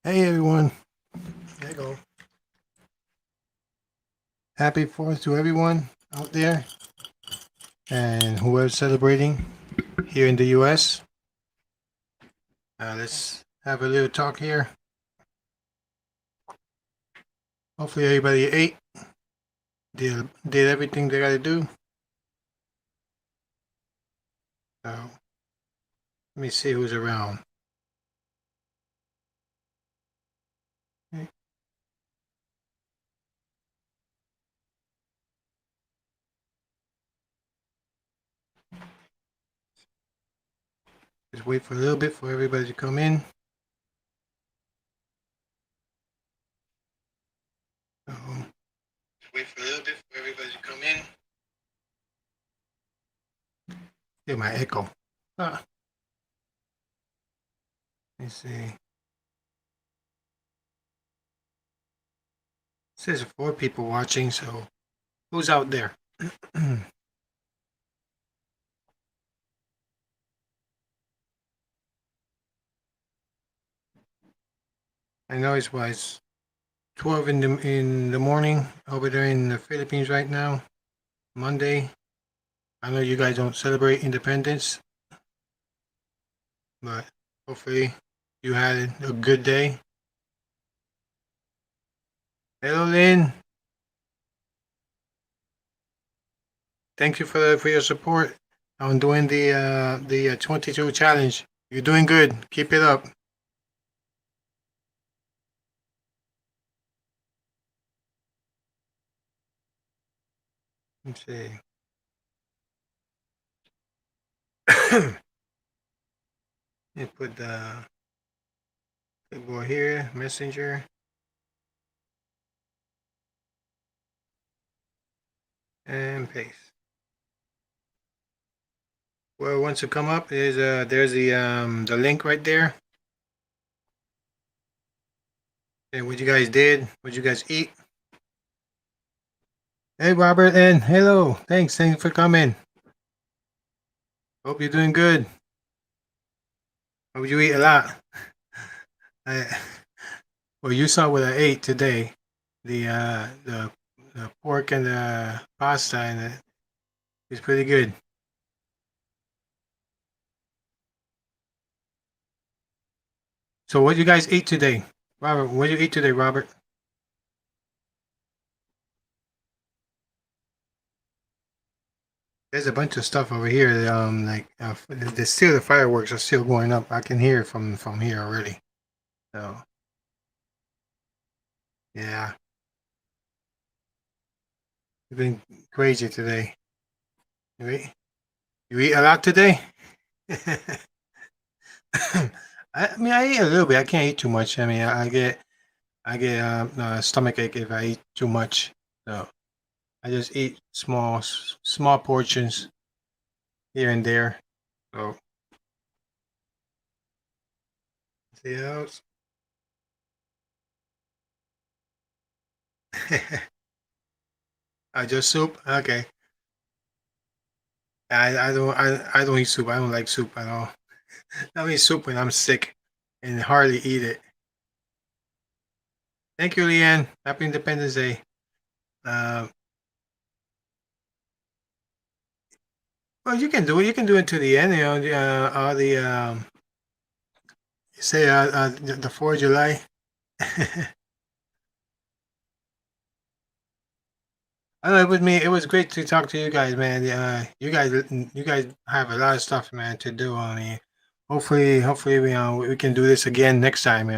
Hey everyone, there you go. Happy 4th to everyone out there and whoever's celebrating here in the US. Let's have a little talk here. Hopefully everybody ate, did everything they gotta do. So let me see who's around. Okay. Just wait for a little bit for everybody to come in. Just wait for a little bit for everybody to come in. Hear my echo. Let me see. It says 4 people watching, so who's out there? I know it's 12 in the morning over there in the Philippines right now, Monday. I know you guys don't celebrate independence, but hopefully you had a good day. Hello, Lynn. Thank you for your support on doing the 22 challenge. You're doing good. Keep it up. Let's see. You put the clipboard here, messenger, and paste. Whoever wants to come up, there's the link right there. And what you guys did, what you guys eat. Hey, Robert, and hello. Thanks for coming. Hope you're doing good. Hope you eat a lot. I, well, you saw what I ate today. The pork and the pasta, and it's pretty good. So, what you guys eat today, Robert? What you eat today, Robert? There's a bunch of stuff over here. The fireworks are still going up. I can hear it from here already. So, yeah, it's been crazy today. You eat a lot today? I mean, I eat a little bit. I can't eat too much. I mean, I get stomach ache if I eat too much. So I just eat small portions here and there. So see else. Just soup. Okay. I don't eat soup. I don't like soup at all. I eat soup when I'm sick and hardly eat it. Thank you, Leanne. Happy Independence Day. Uh, well, you can do it. You can do it to the end. You know, all the say the 4th of July. I know it was me. It was great to talk to you guys, man. You guys have a lot of stuff, man, to do. I mean, hopefully, we can do this again next time,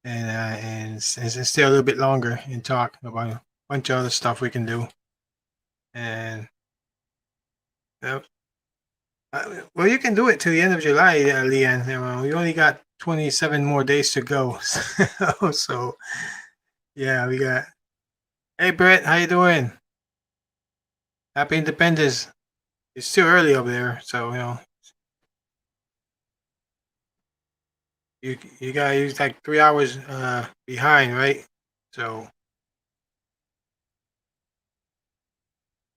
and stay a little bit longer and talk about a bunch of other stuff we can do. And uh, well, you can do it to the end of July, Leanne. We only got 27 more days to go. So yeah, we got. Hey, Brett, how you doing? Happy Independence. It's still early over there, so you got you like 3 hours behind, right? So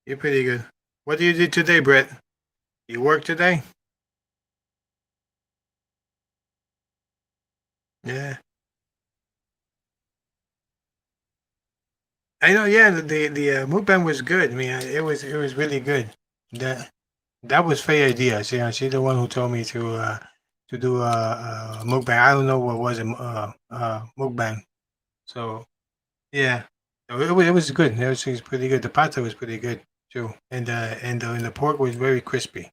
you're pretty good. What do you do today, Brett? You work today? Yeah. I know. Yeah, the mukbang was good. I mean, it was really good. That that was Faye ideas. Yeah, she's the one who told me to do a mukbang. I don't know what was a mukbang. So yeah, it was good. It was pretty good. The pasta was pretty good too, and the pork was very crispy.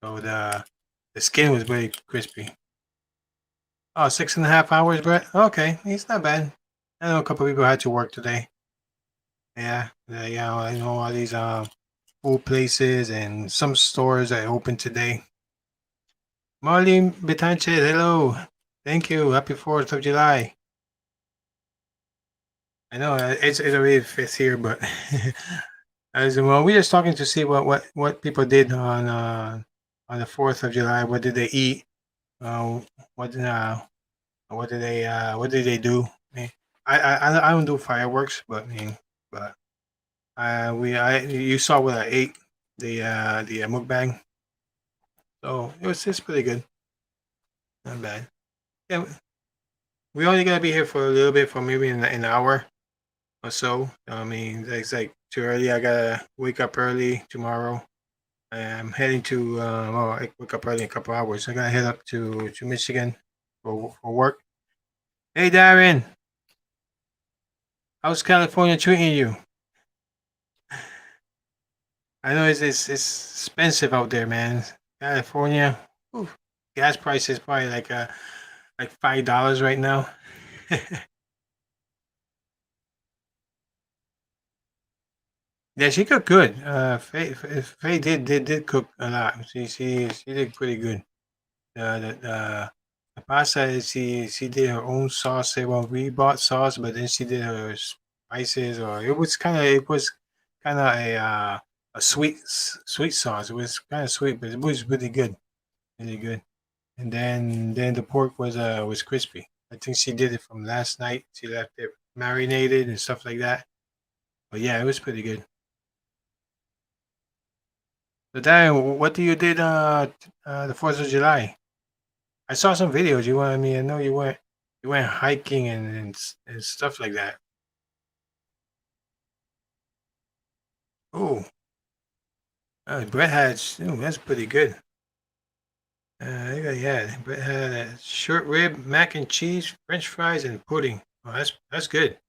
So the skin was very crispy. Oh, 6.5 hours, Brett. Okay, it's not bad. I know a couple of people had to work today. Yeah, yeah. I know all these food places and some stores that open today. Marlene Betanche, hello. Thank you. Happy 4th of July. I know it's already fifth here, but as well, we're just talking to see what people did on the 4th of July. What did they eat? Uh, what what did they do? I don't do fireworks, but but I you saw what I ate the mukbang, so it's pretty good, not bad. Yeah, we only gonna be here for a little bit, for maybe an hour or so. I mean, it's like too early. I gotta wake up early tomorrow. I'm heading to well, I wake up early in a couple hours. I gotta head up to Michigan for work. Hey, Darren, how's California treating you? I know it's expensive out there, man. California, oof, gas price is probably like $5 right now. Yeah, she cooked good. Faye did cook a lot. She did pretty good. The pasta, she did her own sauce. Well, we bought sauce, but then she did her spices, or it was kind of a sweet sauce. It was kind of sweet, but it was really good. And then the pork was crispy. I think she did it from last night. She left it marinated and stuff like that. But yeah, it was pretty good. So Darren, what do you did the 4th of July? I saw some videos. You wanted me. I know you went hiking and stuff like that. Oh, Brett had. Ooh, that's pretty good. Brett had a short rib, mac and cheese, French fries, and pudding. Oh, that's good.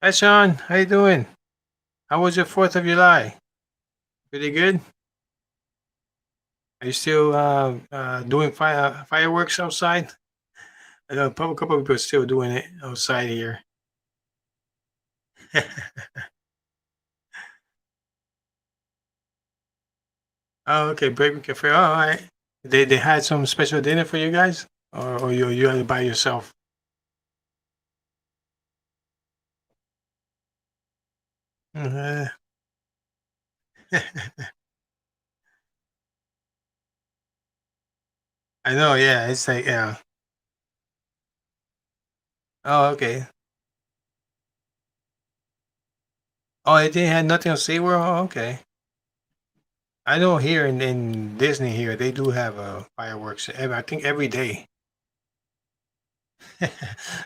Hi, Sean. How you doing? How was your 4th of July? Pretty good. Are you still doing fireworks outside? I know a couple of people are still doing it outside here. Oh, okay. Break cafe. Oh, all right. They had some special dinner for you guys, or you had it by yourself. Uh, I know. Yeah, it's like yeah. Oh, okay. Oh, they didn't have nothing on SeaWorld? Oh, okay. I know here in Disney here they do have fireworks. I think every day.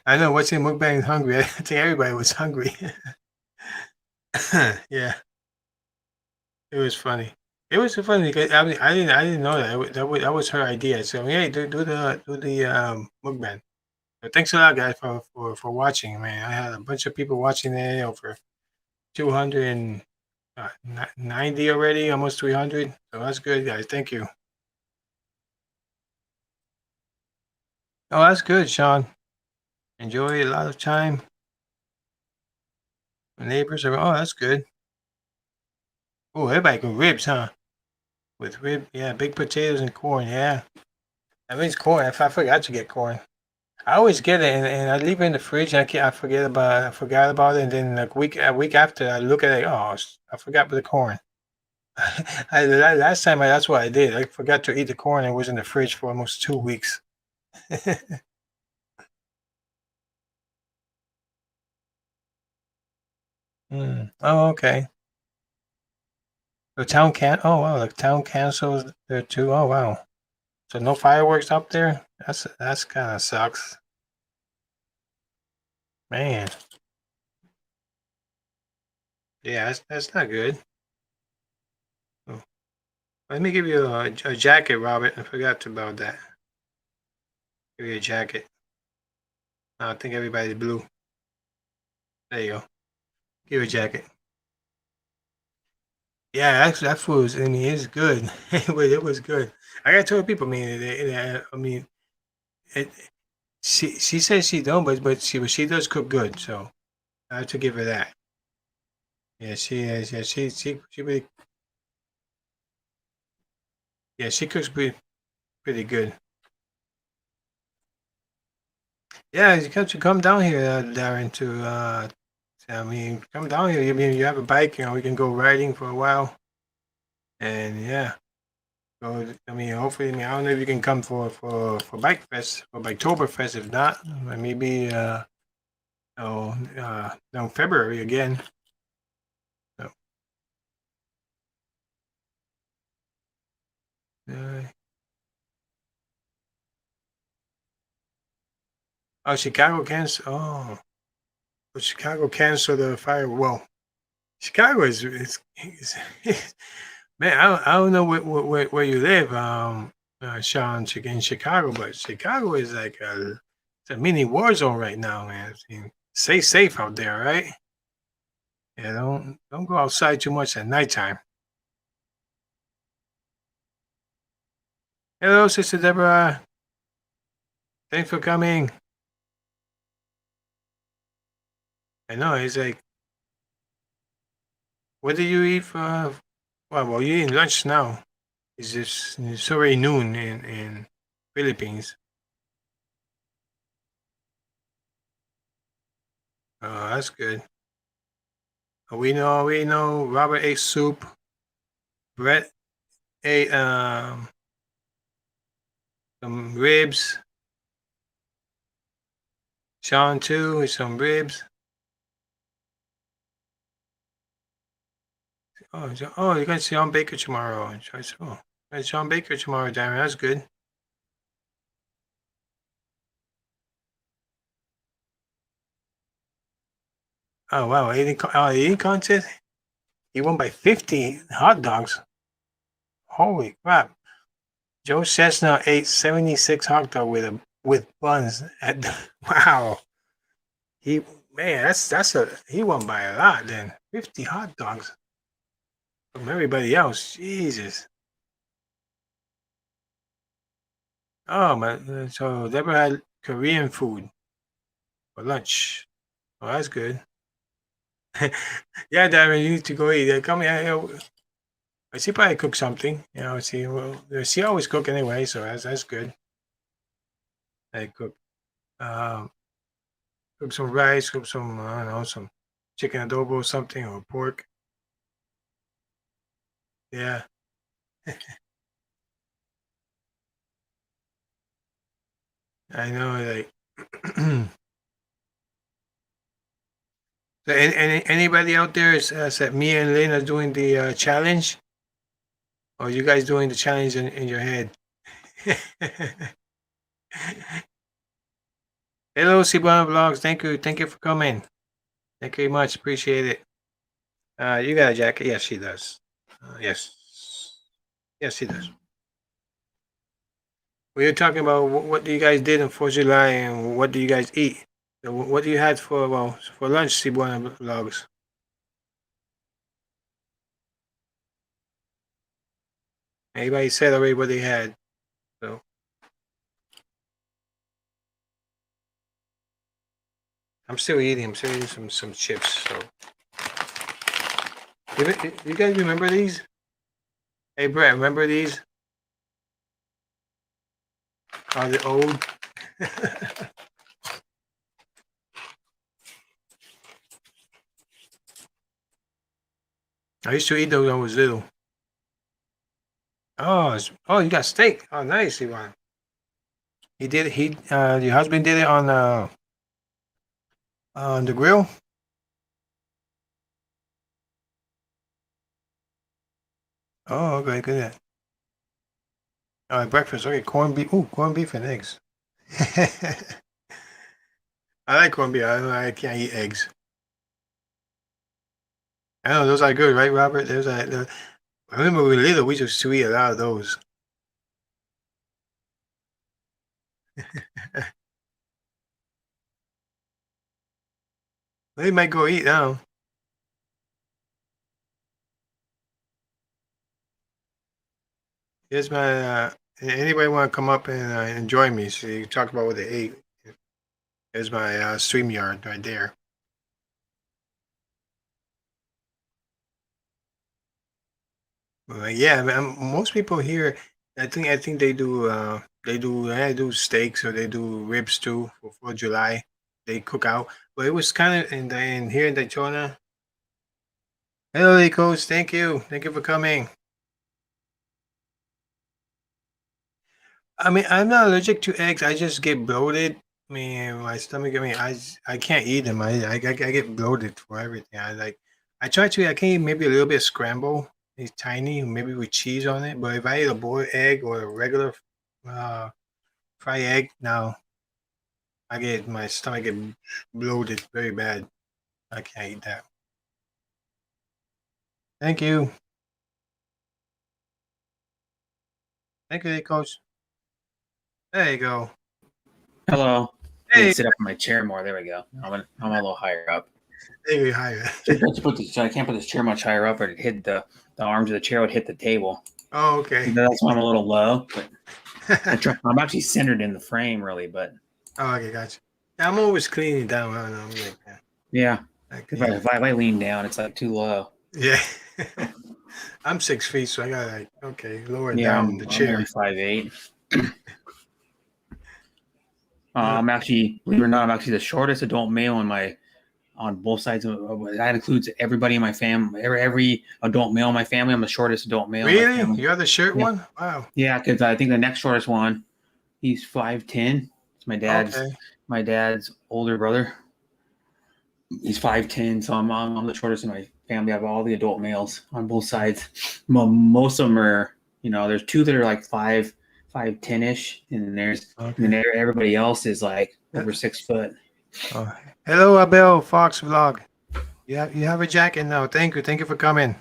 I know what's in mukbang hungry. I think everybody was hungry. Yeah, it was funny. It was funny because I didn't know that. That was her idea. So hey, do the mukbang. But thanks a lot, guys, for watching. Man, I had a bunch of people watching there, over 290 already, almost 300. So that's good, guys. Thank you. Oh, that's good, Sean. Enjoy a lot of time. The neighbors are. Oh, that's good. Oh, everybody got ribs, huh? With yeah, big potatoes and corn. Yeah, that means corn. I forgot to get corn. I always get it, and I leave it in the fridge. And I forgot about it, and then like a week after, I look at it. Oh, I forgot about the corn. Last time, that's what I did. I forgot to eat the corn. It was in the fridge for almost 2 weeks. Oh, okay. The town can. Oh wow, the town cancels there too. Oh wow. So no fireworks up there. That's kind of sucks. Man. Yeah, that's not good. Oh, let me give you a jacket, Robert. I forgot about that. Give you a jacket. I think everybody's blue. There you go. Give you a jacket. Yeah, actually, that food was, I mean, it's good. It was good. I gotta tell people, I mean, I mean, it, she says she don't, but she does cook good. So I have to give her that. Yeah, she is. Yeah, she really, yeah, she cooks pretty good. Yeah, you come down here, Darren. I mean, come down here. I mean, you have a bike. We can go riding for a while, and yeah. So I mean, hopefully, I don't know if you can come for Bike Fest or Biketoberfest. If not, maybe no February again. So, uh, oh, Chicago cancel. Oh, well, Chicago canceled the fire. Well, Chicago is man. I don't know where you live, Sean, in Chicago, but Chicago is like it's a mini war zone right now, man. I mean, stay safe out there, right? Yeah, don't go outside too much at nighttime. Hello, Sister Deborah. Thanks for coming. I know it's like, what do you eat for? Well, you're eating lunch now. It's already noon in Philippines. Oh, that's good. We know Robert ate soup. Brett ate some ribs. Sean too with some ribs. Oh, you got Sean Baker tomorrow. Oh, got Sean Baker tomorrow, Darren. That's good. Oh wow, eating contest. He won by 50 hot dogs. Holy crap! Joe Chestnut ate 76 hot dog with buns. Wow, he man, he won by a lot. Then 50 hot dogs from everybody else. Jesus. Oh man, so Deborah had Korean food for lunch. Oh, that's good. Yeah, Darren, you need to go eat. Come here. She probably cook something. She always cook anyway, so that's good. I um, cook some rice, cook some I don't know, some chicken adobo or something, or pork. Yeah, I know. Like, so anybody out there is that me and Lynn are doing the challenge, or you guys doing the challenge in your head? Hello, Cebuana Vlogs. Thank you for coming. Thank you very much. Appreciate it. You got a jacket? Yes, she does. Yes, yes, she does. We were talking about what do you guys did on 4th of July and what do you guys eat? So what do you had for lunch, Cebuana Vlogs? Everybody said already what they had. So I'm still eating. I'm still eating some chips. So you guys remember these? Hey Brett, remember these? Are they old? I used to eat those when I was little. Oh, you got steak. Oh, nice, Ivan. Your husband did it on the grill. Oh, okay, good. All right, breakfast. Okay, corned beef. Ooh, corned beef and eggs. I like corned beef. I can't eat eggs. I know those are good, right, Robert? I remember when we were little, we used to eat a lot of those. They might go eat now. Here's my. Anybody want to come up and join me? So you talk about what they ate. Here's my StreamYard right there. Yeah, most people here, I think they do steaks or they do ribs too for July. They cook out, but it was kind of in here in Daytona. Hello, Coach. Thank you for coming. I mean, I'm not allergic to eggs. I just get bloated. I mean, my stomach. I mean, I can't eat them. I get bloated for everything. I try to. I can eat maybe a little bit of scramble. It's tiny, maybe with cheese on it. But if I eat a boiled egg or a regular uh, fried egg, now I get my stomach get bloated very bad. I can't eat that. Thank you. Thank you, Coach. There you go. Hello. I need Hey, to sit up in my chair more. There we go. I'm a little higher up. there you higher. I can't put this chair much higher up, or it hit the arms of the chair would hit the table. Oh, okay. That's why I'm a little low. But I'm actually centered in the frame, really. But Oh, okay, gotcha. Yeah, I'm always cleaning down. I don't know. I'm like, yeah, like, if I lean down, it's like too low. yeah. I'm 6 feet, so I got lower Yeah, down I'm the chair. only 5'8". I'm actually, believe it or not, I'm actually the shortest adult male on both sides of that includes everybody in my family. Every adult male in my family. I'm the shortest adult male. In my Really? family. You're the short Yeah. one? Wow. Yeah, because I think the next shortest one, he's 5'10". It's my dad's older brother. He's 5'10", so I'm the shortest in my family. I have all the adult males on both sides. Most of them are, there's two that are like 5'10" ish, and then everybody else is like over 6 foot. Oh. Hello, Abel Fox Vlog. You have a jacket now. Thank you for coming.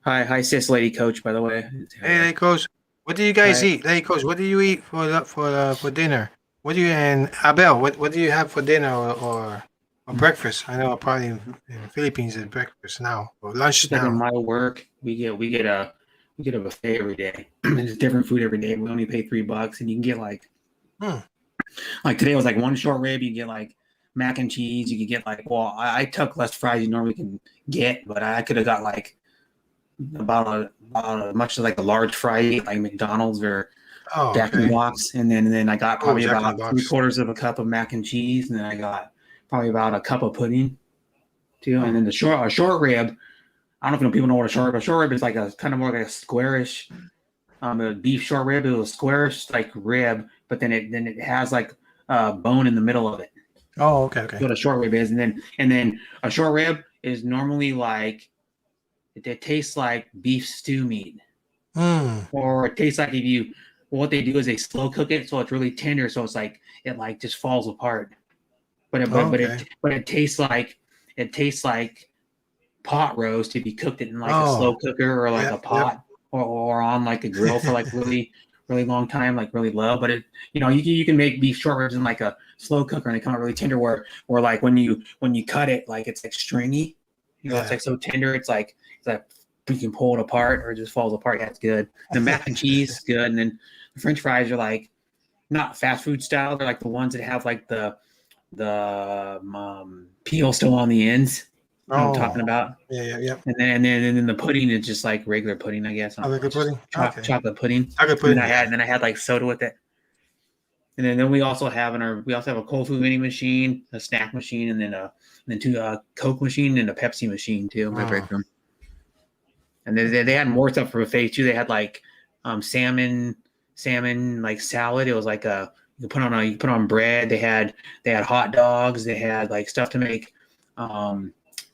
Hi, sis, lady coach. By the way. Hey, Coach. What do you guys Hi. eat? Hey, Coach, what do you eat for dinner? What do you and Abel? What do you have for dinner or breakfast? I know probably in the Philippines it's breakfast now or lunch Like in now. my work, we get a buffet every day. It's different food every day. We only pay $3, and you can get Hmm. like today was like one short rib. You can get like mac and cheese. You could get like, well, I took less fries you normally can get, but I could have got like about as much as like a large fry, like McDonald's or Oh, Jack in the okay. Box, and then I got Oh, probably Jack in the about three Box. quarters of a cup of mac and cheese, and then I got probably about a cup of pudding too, and Oh. then the short rib. I don't know if people know what a short rib. A short rib is like a kind of more like a squarish, a beef short rib. It was a squarish like rib, but then it has like a bone in the middle of it. Oh, okay, That's what a short rib is, and then a short rib is normally like it tastes like beef stew meat, Hmm. or it tastes like what they do is they slow cook it so it's really tender, so it's like it like just falls apart. But it but but Okay. it but it tastes like pot roast if you cooked it in like a Oh, slow cooker or like yep, a yep. pot or on like a grill for like really really long time, like really low. But you can make beef short ribs in like a slow cooker and they come out really tender, where like when you cut it, like it's like stringy, it's Yeah. like so tender, it's like you can pull it apart or it just falls apart. Yeah, it's good. The mac and cheese is good, and then the French fries are like not fast food style. They're like the ones that have like the peel still on the ends. You know what I'm Oh, talking about? yeah, yeah, yep. And then the pudding is just like regular pudding, I guess. I I don't like know. the It's just pudding. Okay. chocolate pudding. I could And put then in, I yeah. had and then I had like soda with it. And then we also have a cold food vending machine, a snack machine, and then two Coke machine and a Pepsi machine too in my Oh, break room. And then they had more stuff for buffet too. They had like salmon like salad. It was like you put on bread. They had hot dogs. They had like stuff to make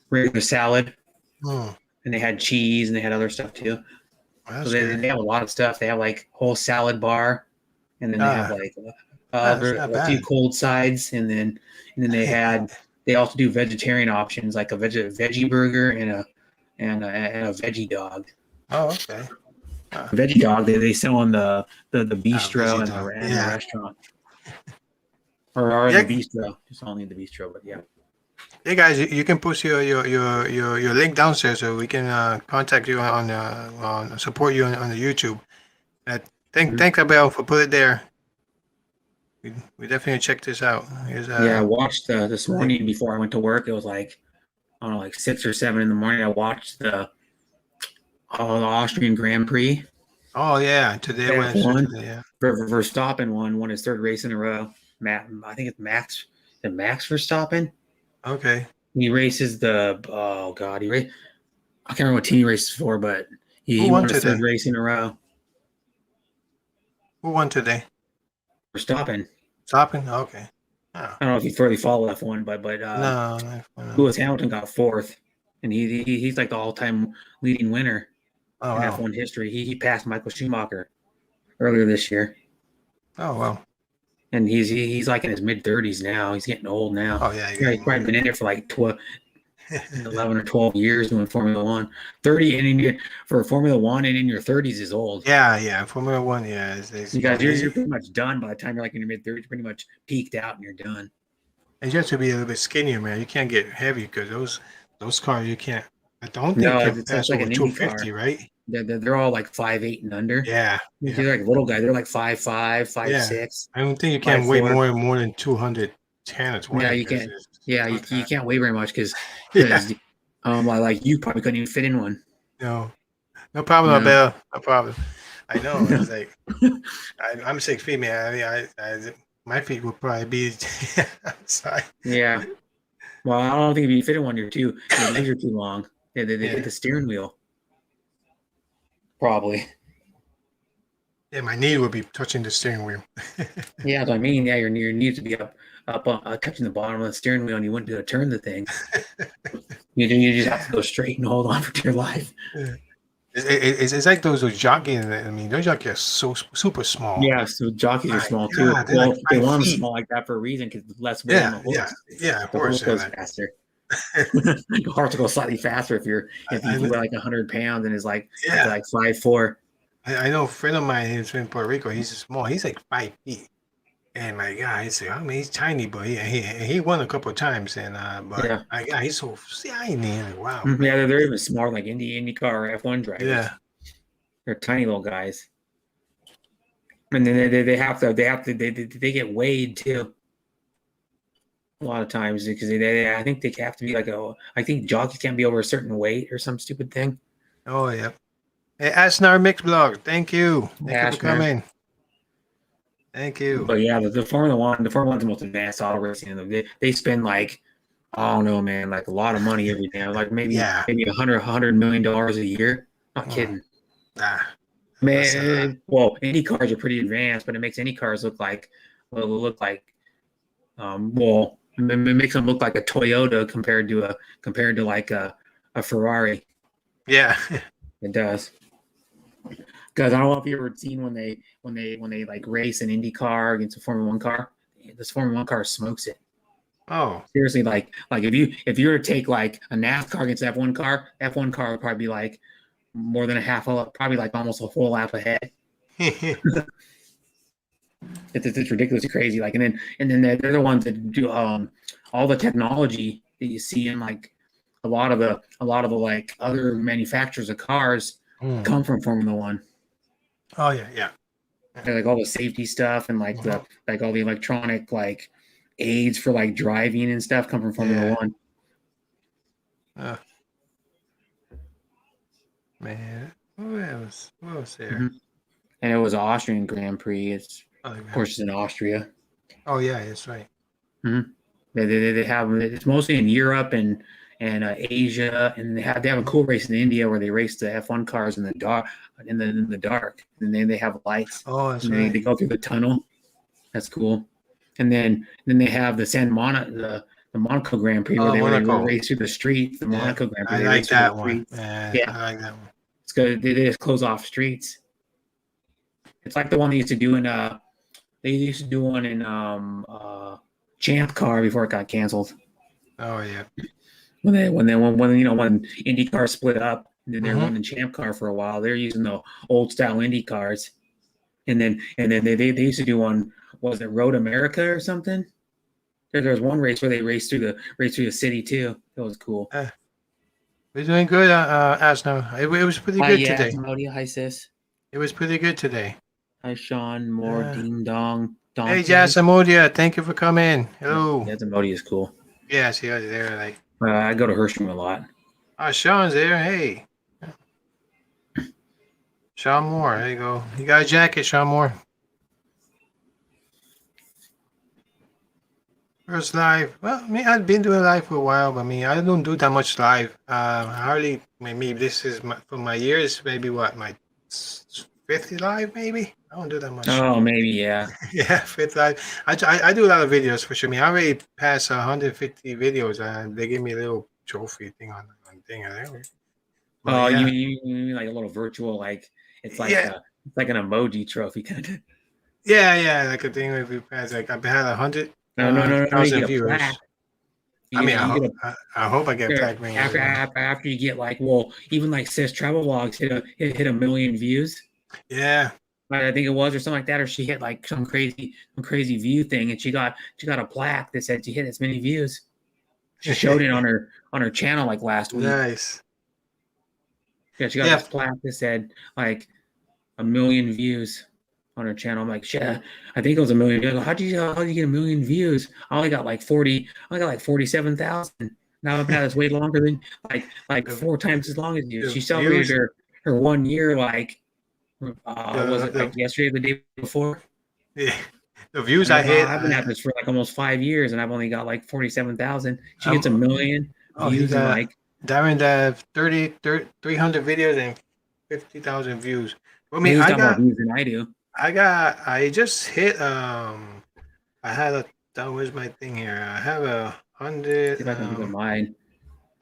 regular salad, hmm. and they had cheese, and they had other stuff too. Well, So that's they good. they have a lot of stuff. They have like whole salad bar, and then they have Ah, like That's There's not a few bad. cold sides, and then they also do vegetarian options like a veggie burger and a veggie dog. Oh, okay. Veggie dog they sell in the Oh, bistro veggie and dog. the Yeah. restaurant, or in Yeah. the bistro. Just only in the bistro, but yeah. Hey guys, you can post your link downstairs so we can contact you on support you on the YouTube. Uh, thanks Abel for put it there. We definitely check this out. Here's Yeah, I watched this morning before I went to work. It was like I don't know, like 6 or 7 in the morning. I watched the Austrian Grand Prix. Oh yeah, today was F1. today, yeah. Verstappen won his third race in a row. I think it's Max. Max Verstappen. Okay. He races oh god, I can't remember what team he races for, but Who he won won his today? third race in a row. Who won today? Verstappen. Stopping? Okay. Oh. I don't know if you thoroughly follow F1, but No. Lewis Hamilton got fourth, and he's like the all-time leading winner Oh in wow. F1 history. He passed Michael Schumacher earlier this year, Oh wow. and he's like in his mid-30s now. He's getting old now. Oh yeah. He's probably been in there for like 11 or 12 years doing Formula One. 30 and for Formula One and in your 30s is old. Yeah. Formula One, yeah. You guys, you're pretty much done by the time you're like in your mid 30s. You're pretty much peaked out and you're done. And you have to be a little bit skinnier, man. You can't get heavy because those cars you can't. I don't think No, can it's pass like over an 250, Indy car. right? They're all like 5'8" and under. Yeah. They're like little guys. They're like 5'5", 5'6". I don't think you can weigh 5'4". more than 210 or 20. Yeah, you can't. Yeah, you can't weigh very much because Yeah. like you probably couldn't even fit in one. No problem, No. Abel. No problem. I know. It's like I'm 6 feet, man. I mean, my feet would probably be outside. Yeah. Well, I don't think if you fit in one, your legs are too long. They hit the steering wheel. Probably. Yeah, my knee would be touching the steering wheel. Yeah, that's what I mean. Yeah, your knees would be up touching the bottom of the steering wheel, and you wouldn't be able to turn the thing. You just have to go straight and hold on for dear life. It's like those jockeys. I mean, those jockeys are so super small. Yeah, so jockeys are small too. God, Well, like they want them 5 feet. small like that for a reason because less weight on the horse. Yeah. Of The course. horse goes faster. The horse will go slightly faster if you weigh like 100 pounds and is like 5'4". I know a friend of mine who's in Puerto Rico. He's small. He's like 5 feet. And my God, he's tiny, but he won a couple of times. And he's so tiny. Like, wow. Yeah, they're even smaller, like IndyCar or F1 drivers. Yeah, they're tiny little guys. And then they get weighed too. A lot of times because I think they have to be I think jockeys can't be over a certain weight or some stupid thing. Oh yeah. Hey, Asnar Mix Blog, thank you. Thank you for coming. Thank you. But yeah, the Formula One's the most advanced auto racing. They spend like, I don't know, man, like a lot of money every day. Like maybe $100 million a year. Not kidding. Man, well, Indy cars are pretty advanced, but it makes Indy cars look like it makes them look like a Toyota compared to like a Ferrari. Yeah, it does. Because I don't know if you ever seen when they like race an Indy car against a Formula One car. This Formula One car smokes it. Oh, seriously, like if you were to take like a NASCAR against an F1 car would probably be like more than a half, probably like almost a full lap ahead. It's ridiculously crazy. Like, and then they're the ones that do all the technology that you see in like a lot of the like other manufacturers of cars come from Formula One. Oh yeah. Like all the safety stuff and like like all the electronic like aids for like driving and stuff come from Formula One. Man, what else there? Mm-hmm. And it was Austrian Grand Prix. Of course, it's in Austria. Oh yeah, that's right. Mm-hmm. They have it's mostly in Europe and Asia, and they have a cool race in India where they race the F1 cars in the dark, and then they have lights. Oh, that's right. They go through the tunnel. That's cool. And then they have the Monaco Grand Prix where they race through the streets. The Monaco Grand Prix. I like that one. Yeah, I like that one. It's good. They just close off streets. It's like the one they used to do in They used to do one in Champ Car before it got canceled. Oh yeah. When IndyCar split up, and then they're running Champ Car for a while. They're using the old style Indy cars, and then they used to do one. Was it Road America or something? There was one race where they raced through the city too. That was cool. We're doing good, Asno. It was pretty good today. Asmodia. Hi, sis. It was pretty good today. Hi, Sean. More Ding Dong. Hey, Jasamodia. Thank you for coming. Hello. Yeah, Jasamodia is cool. Yeah, see, they're like. I go to Hersham a lot. Oh, Sean's there. Hey. Sean Moore. There you go. You got a jacket, Sean Moore. First live. Well, I mean, I've been doing live for a while, but I don't do that much live. Hardly. Maybe this is for my years. Maybe what, my 50 live? Maybe I don't do that much. Oh, maybe yeah. Yeah, 50 live. I do a lot of videos for sure. I already passed 150 videos, and they give me a little trophy thing on thing. Oh, yeah. you mean like a little virtual, like it's like it's like an emoji trophy kind of. Yeah, like a thing where we pass. Like I've had 100. No, you viewers. I hope I get a plaque. After you get like, well, even like Sis Travel Vlogs hit a million views. Yeah, I think it was, or something like that, or she hit like some crazy view thing, and she got a plaque that said she hit as many views. She showed it on her channel like last week. Nice. Yeah, she got this plaque that said like 1 million views on her channel. I'm like, shit, I think it was 1 million. I go, how do you get 1 million views? I only got like 47,000. Now I've had this way longer than like 4 times as long as you. She celebrated her 1 year like was it like yesterday or the day before? Yeah. The views I hit. I've been at this for like almost 5 years, and I've only got like 47,000. She gets 1 million views and like Darren, 300 videos and 50,000 views. I mean, I got more views than I do. I just hit where's my thing here? I have 100. See if I can do mine.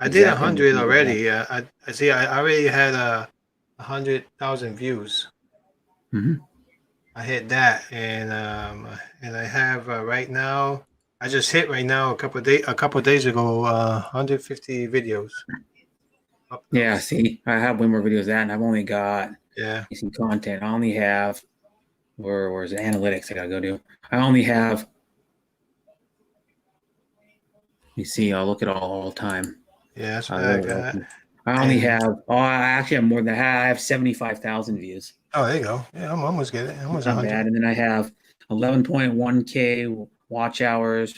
I did 100 already. I see. I already had 100,000 views. Mm-hmm. I hit that, and I have right now. I just hit right now a couple of days ago 150 videos. Yeah, see, I have way more videos than that, and I've only got some content. I only have where's the analytics I gotta go do? I only have. You see, I'll look at all the time. Yeah, that's what I got. I only have. I actually have more than that. I have 75,000 views. Oh, there you go. Yeah, I'm almost getting it. Almost not bad. And then I have 11.1K watch hours,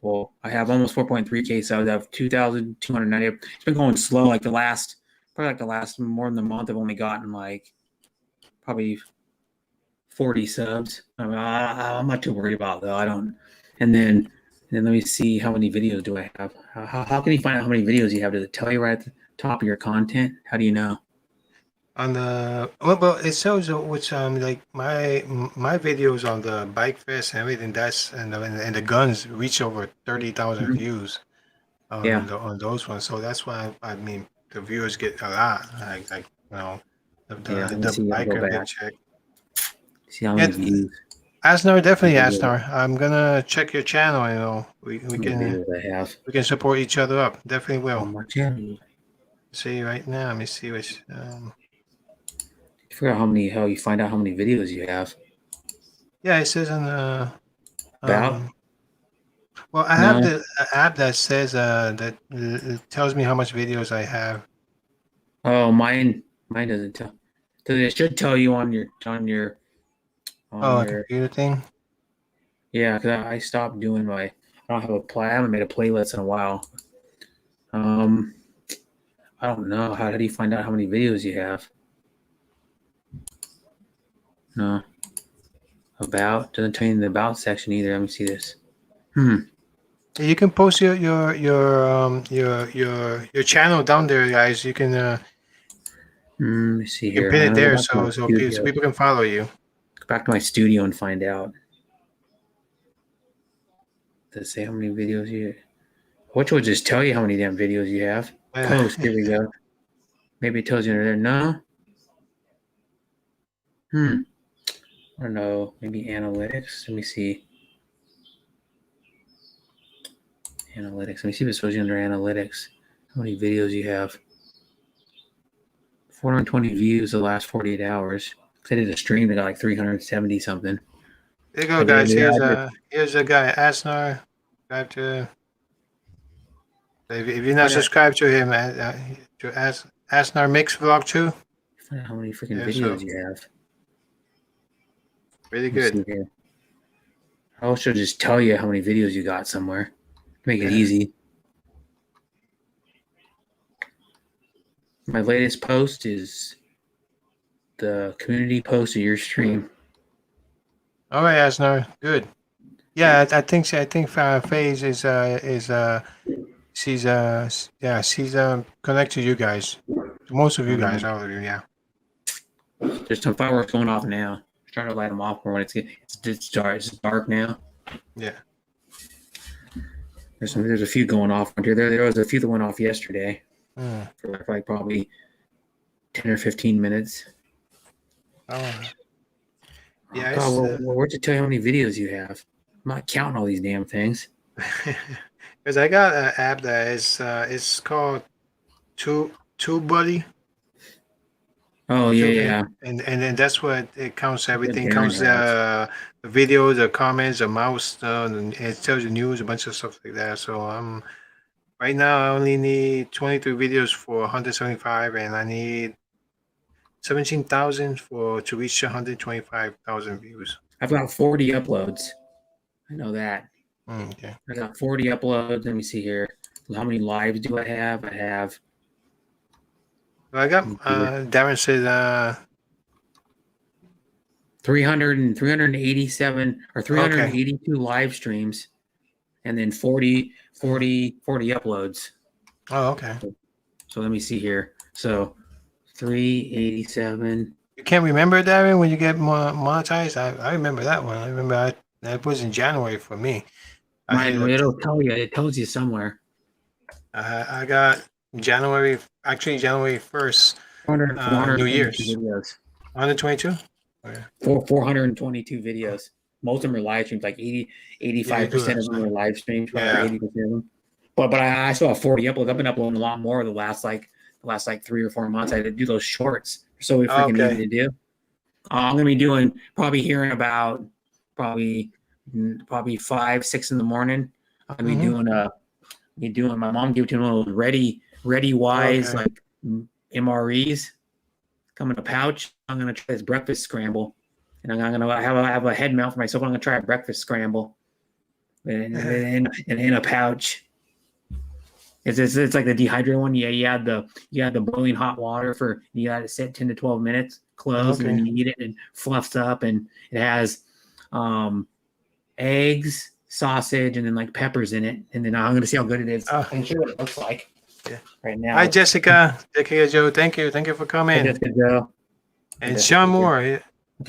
well, I have almost 4.3K subs. I have 2,290. It's been going slow. Like the last more than a month, I've only gotten like probably 40 subs. I mean, I'm not too worried about it, though. I don't. And then let me see, how many videos do I have? How can you find out how many videos you have? Does it tell you right at the top of your content? How do you know? On the well, it shows which like my videos on the Bike Fest and everything. And the guns reach over 30,000 views on those ones. So that's why I mean the viewers get a lot. Like the biker get checked. See how many views. Asnar, definitely Asnar. I'm gonna check your channel. We can support each other up. Definitely will. See right now. Let me see which. I forgot how you find out how many videos you have. Yeah, it says on the about. Well, I have the app that says that it tells me how much videos I have. Oh, mine doesn't tell. It should tell you on your computer thing. Yeah, because I stopped doing I haven't made a playlist in a while. I don't know. How do you find out how many videos you have? No. About doesn't tell you in the about section either. Let me see this. You can post your channel down there, guys. You can. Let me see here. You can pin it there so people can follow you. Go back to my studio and find out. Does it say how many videos you have? Which will just tell you how many damn videos you have. Post. Here we go. Maybe it tells you there. No. I don't know, maybe analytics. Let me see. Analytics. Let me see if it shows you under analytics how many videos you have. 420 views the last 48 hours. I did a stream that got like 370 something. There you go, guys. Here's a guy, Asnar. Subscribe to. If you're not subscribed to him, to Asnar Mix Vlog 2. Find out how many freaking videos you have. Really good. I should just tell you how many videos you got somewhere. Make it easy. My latest post is the community post of your stream. All right, Asnar. Good. Yeah, I think FaZe is she's connected to you guys. Most of you guys, all of you, yeah. There's some fireworks going off now. Trying to light them off more when it's dark. It's dark now. Yeah. There's a few going off. There was a few that went off yesterday for like probably 10 or 15 minutes. Oh. Yeah. God, where'd you tell you how many videos you have? I'm not counting all these damn things. Because I got an app that is it's called TubeBuddy. Oh yeah. And then that's what it counts everything. Counts the videos, the comments, the mouse, and it tells you news, a bunch of stuff like that. So right now I only need 23 videos for 175, and I need 17,000 to reach 125,000 views. I've got 40 uploads. I know that. Okay. I got 40 uploads. Let me see here. How many lives do I have? I have. Well, I got Darren said 387 or 382 live streams, and then 40 uploads. Oh, okay. So let me see here. So 387. You can't remember, Darren, when you get monetized? I remember that one. I remember that was in January for me. It'll tell you. It tells you somewhere. I got January 1st. 400 New Year's. Videos. 122? Okay. 422 videos. Most of them are live streams, like 85% of them are live streams, probably 80% of them. But I still have 40 uploads. I've been uploading a lot more the last 3 or 4 months. I had to do those shorts. So we freaking easy to do. I'm gonna be doing probably hearing about probably 5, 6 in the morning. I'm gonna be doing my mom gave it to me one of those ready wise like MREs come in a pouch. I'm gonna try this breakfast scramble, and I'm gonna have a head mount for myself. I'm gonna try a breakfast scramble, and in a pouch. It's like the dehydrated one. Yeah, you add the boiling hot water you got to set 10 to 12 minutes, close, and then you eat it, and it fluffs up, and it has eggs, sausage, and then like peppers in it. And then I'm gonna see how good it is. And see what it looks like. Yeah. Right now. Hi, Jessica Joe. Thank you for coming. Hi, Jessica Joe. And Sean Moore.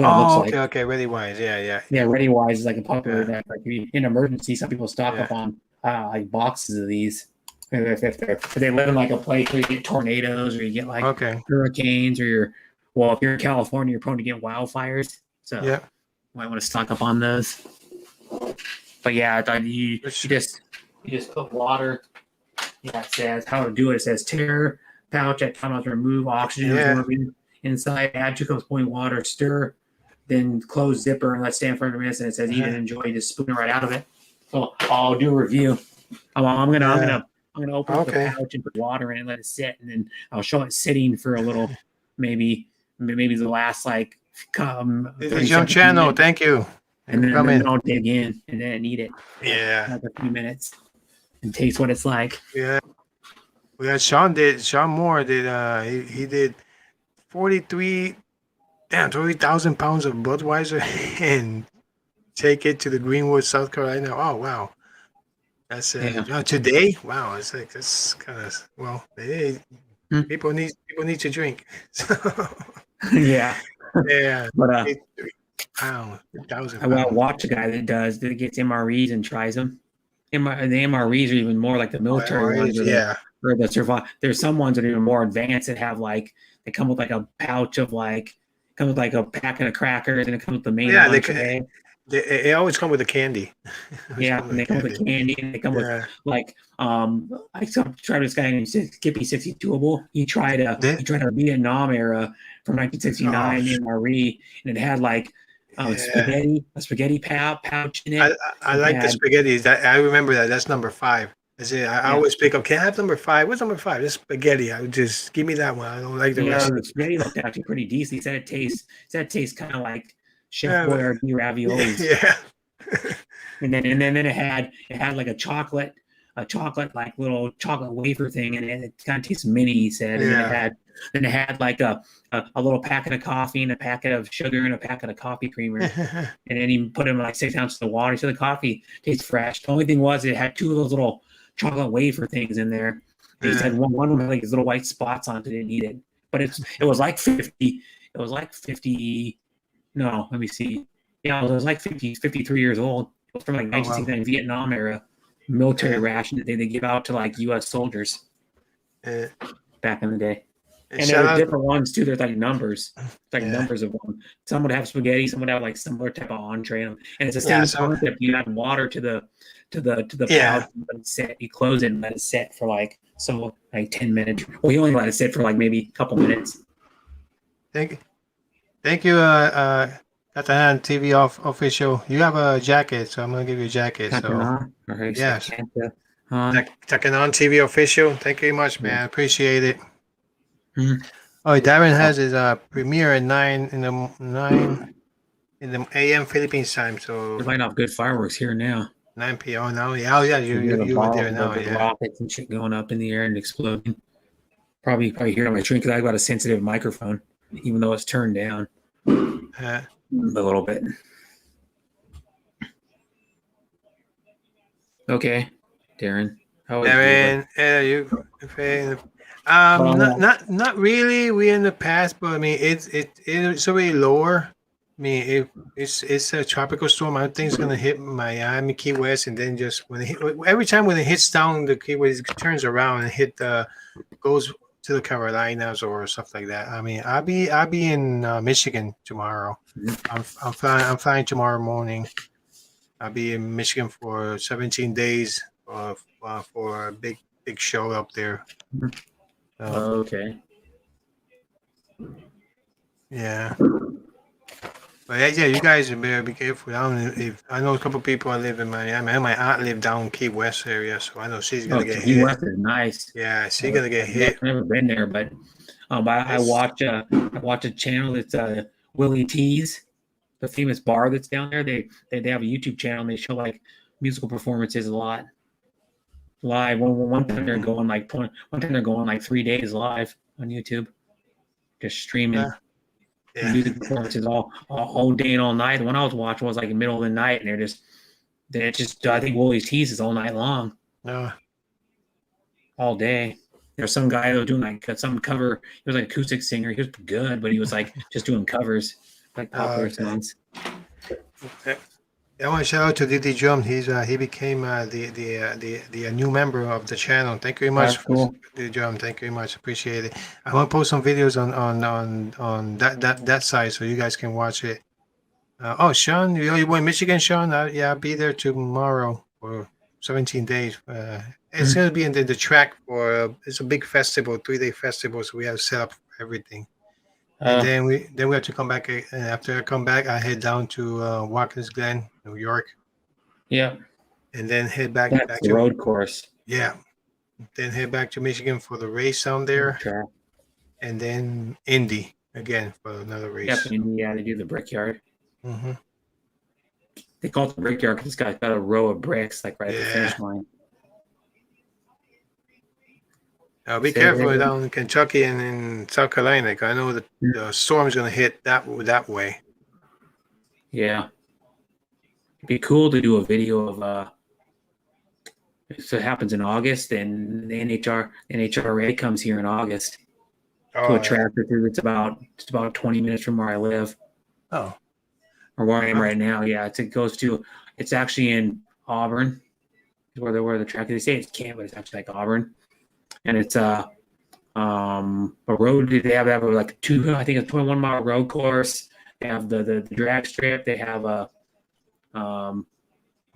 Okay. Ready Wise. Yeah. Yeah, Ready Wise is like a popular that like in emergency, some people stock up on like boxes of these. If they live in like a place where you get tornadoes or you get like hurricanes, or if you're in California, you're prone to get wildfires. So you might want to stock up on those. But yeah, you just put water. Yeah, it says how to do it. It says tear pouch at time to remove oxygen absorbing inside, add 2 cups boiling water, stir, then close zipper and let stand for 100 minutes. And it says eat and enjoy. Just spoon it right out of it. So I'll do a review. I'm gonna open up the pouch and put water in it and let it sit, and then I'll show it sitting for a little, maybe the last like it's your channel. Minutes. Thank you. And then I'll dig in and then eat it. Yeah. Another few minutes and taste what it's like. Yeah. We had Sean Moore did he did 30,000 pounds of Budweiser and take it to the Greenwood, South Carolina. Oh wow. That's today. Wow, it's like that's kind of people need to drink. Yeah. But I watch a guy that gets MREs and tries them. The MREs are even more like the military ones, or the survive. There's some ones that are even more advanced that have like they come with like a pouch of like comes with like a packet of crackers, and it comes with the main Yeah, entree. they always come with the candy. Yeah, and they come with the candy, and they come with Yeah. like I tried this guy named Skippy 62able. He tried They, a Vietnam era from oh, 1969 MRE, and it had like yeah. a spaghetti pouch in I it. I It like the had spaghetti. That I remember that. That's number 5. I say I yeah, always pick up. Can I have number 5? What's number 5? This spaghetti. I would just give me that one. I don't like the yeah, rest of the spaghetti looked actually pretty decent. He said it tastes kind of like Chef it. Boyardee raviolis. Yeah. And then it had like a chocolate like little chocolate wafer thing, and it kind of tastes mini. He said, and Yeah. then it had like a little packet of coffee and a packet of sugar and a packet of coffee creamer, and then he put in like 6 ounces of water, so the coffee tastes fresh. The only thing was it had 2 of those little chocolate wafer things in there. And he Yeah. said one of them had like these little white spots on it. Didn't eat it, but it was like 50. It was like 50. No, let me see. Yeah, it was like 50, 53 years old. It was from like Oh wow. 1969 Vietnam era military Yeah. ration that they give out to like U.S. soldiers Yeah. back in the day. And And there shout were out. different ones too. There's like numbers, like Yeah. numbers of them. Some would have spaghetti, some would have like similar type of entree, and it's the Yeah. same So concept. You add water to the yeah. pouch, let it set. You close it and let it set for like 10 minutes. Well, you only let it sit for like maybe a couple minutes. Thank thank you. Got the hand TV off official. You have a jacket, so I'm gonna give you a jacket. So yes. Taking on TV official. Thank you very much, man. Appreciate it. Mhm. Oh, Darren has his premiere at 9 in the AM Philippines time. So They're lighting off good fireworks here now. 9 p.m. now. Yeah, oh yeah, You hear you were there now. the Yeah. rockets and shit going up in the air and exploding. Probably hear it on my screen because I got a sensitive microphone, even though it's turned down Uh, a little bit. Okay, Darren. How is Darren, you. Not really. We in the past, but I mean, it's already lower. I mean, it's a tropical storm. I think it's gonna hit Miami, Key West, and then just every time when it hits down the Key West, it turns around and goes to the Carolinas or stuff like that. I mean, I'll be in Michigan tomorrow. I'm flying tomorrow morning. I'll be in Michigan for 17 days for a big show up there. Okay. Yeah. But yeah, you guys better be careful. I know a couple people live in Miami. My aunt live down Key West area, so I know she's gonna get Key hit. West is nice. Yeah, she's gonna get hit. I've never been there, but I watch a channel that's Willie T's, the famous bar that's down there. They have a YouTube channel and they show like musical performances a lot live. One time they're going like 3 days live on YouTube, just streaming music performances all day and all night. The one I was watching was like in the middle of the night, and I think Willie's Tees is all night long. No. All day. There's some guy that was doing like some cover. He was like an acoustic singer. He was good, but he was like just doing covers, like popular songs. I want to shout out to DD Drum. He became the new member of the channel. Thank you very much, cool. DD Drum. Thank you very much. Appreciate it. I want to post some videos on that side so you guys can watch it. Sean, you in Michigan, Sean? Yeah, I'll be there tomorrow for 17 days. It's gonna be in the track for it's a big festival, 3-day festival. So we have to set up everything. And then we have to come back. And after I come back, I head down to Watkins Glen, New York. Yeah. And then head back. That's the road course. Yeah. Then head back to Michigan for the race down there. Sure. And then Indy again for another race. Yeah, they do the Brickyard. Mm-hmm. They call it the Brickyard because it's got a row of bricks like right at the finish line. Be careful down in Kentucky and in South Carolina. I know that the storm is going to hit that way. Yeah. It'd be cool to do a video of if it happens in August, and the NHRA comes here in August to a track that's about 20 minutes from where I live. Oh. Or where I am right now. Yeah, it's actually in Auburn, where the track is. They say it's Kent, but it's actually like Auburn. And it's A road. They have like I think a 21-mile road course. They have the drag strip. They have a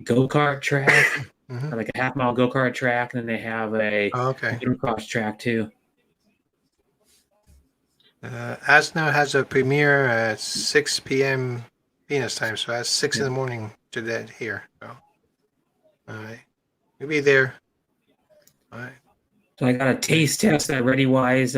go-kart track, Hmm. like a half-mile go-kart track, and then they have a Oh, okay. motocross track too. Asna has a premiere at 6 p.m. Venus time, so that's 6 in the morning to that here. So, all right, we'll be there. All right. So I got a taste test at ReadyWise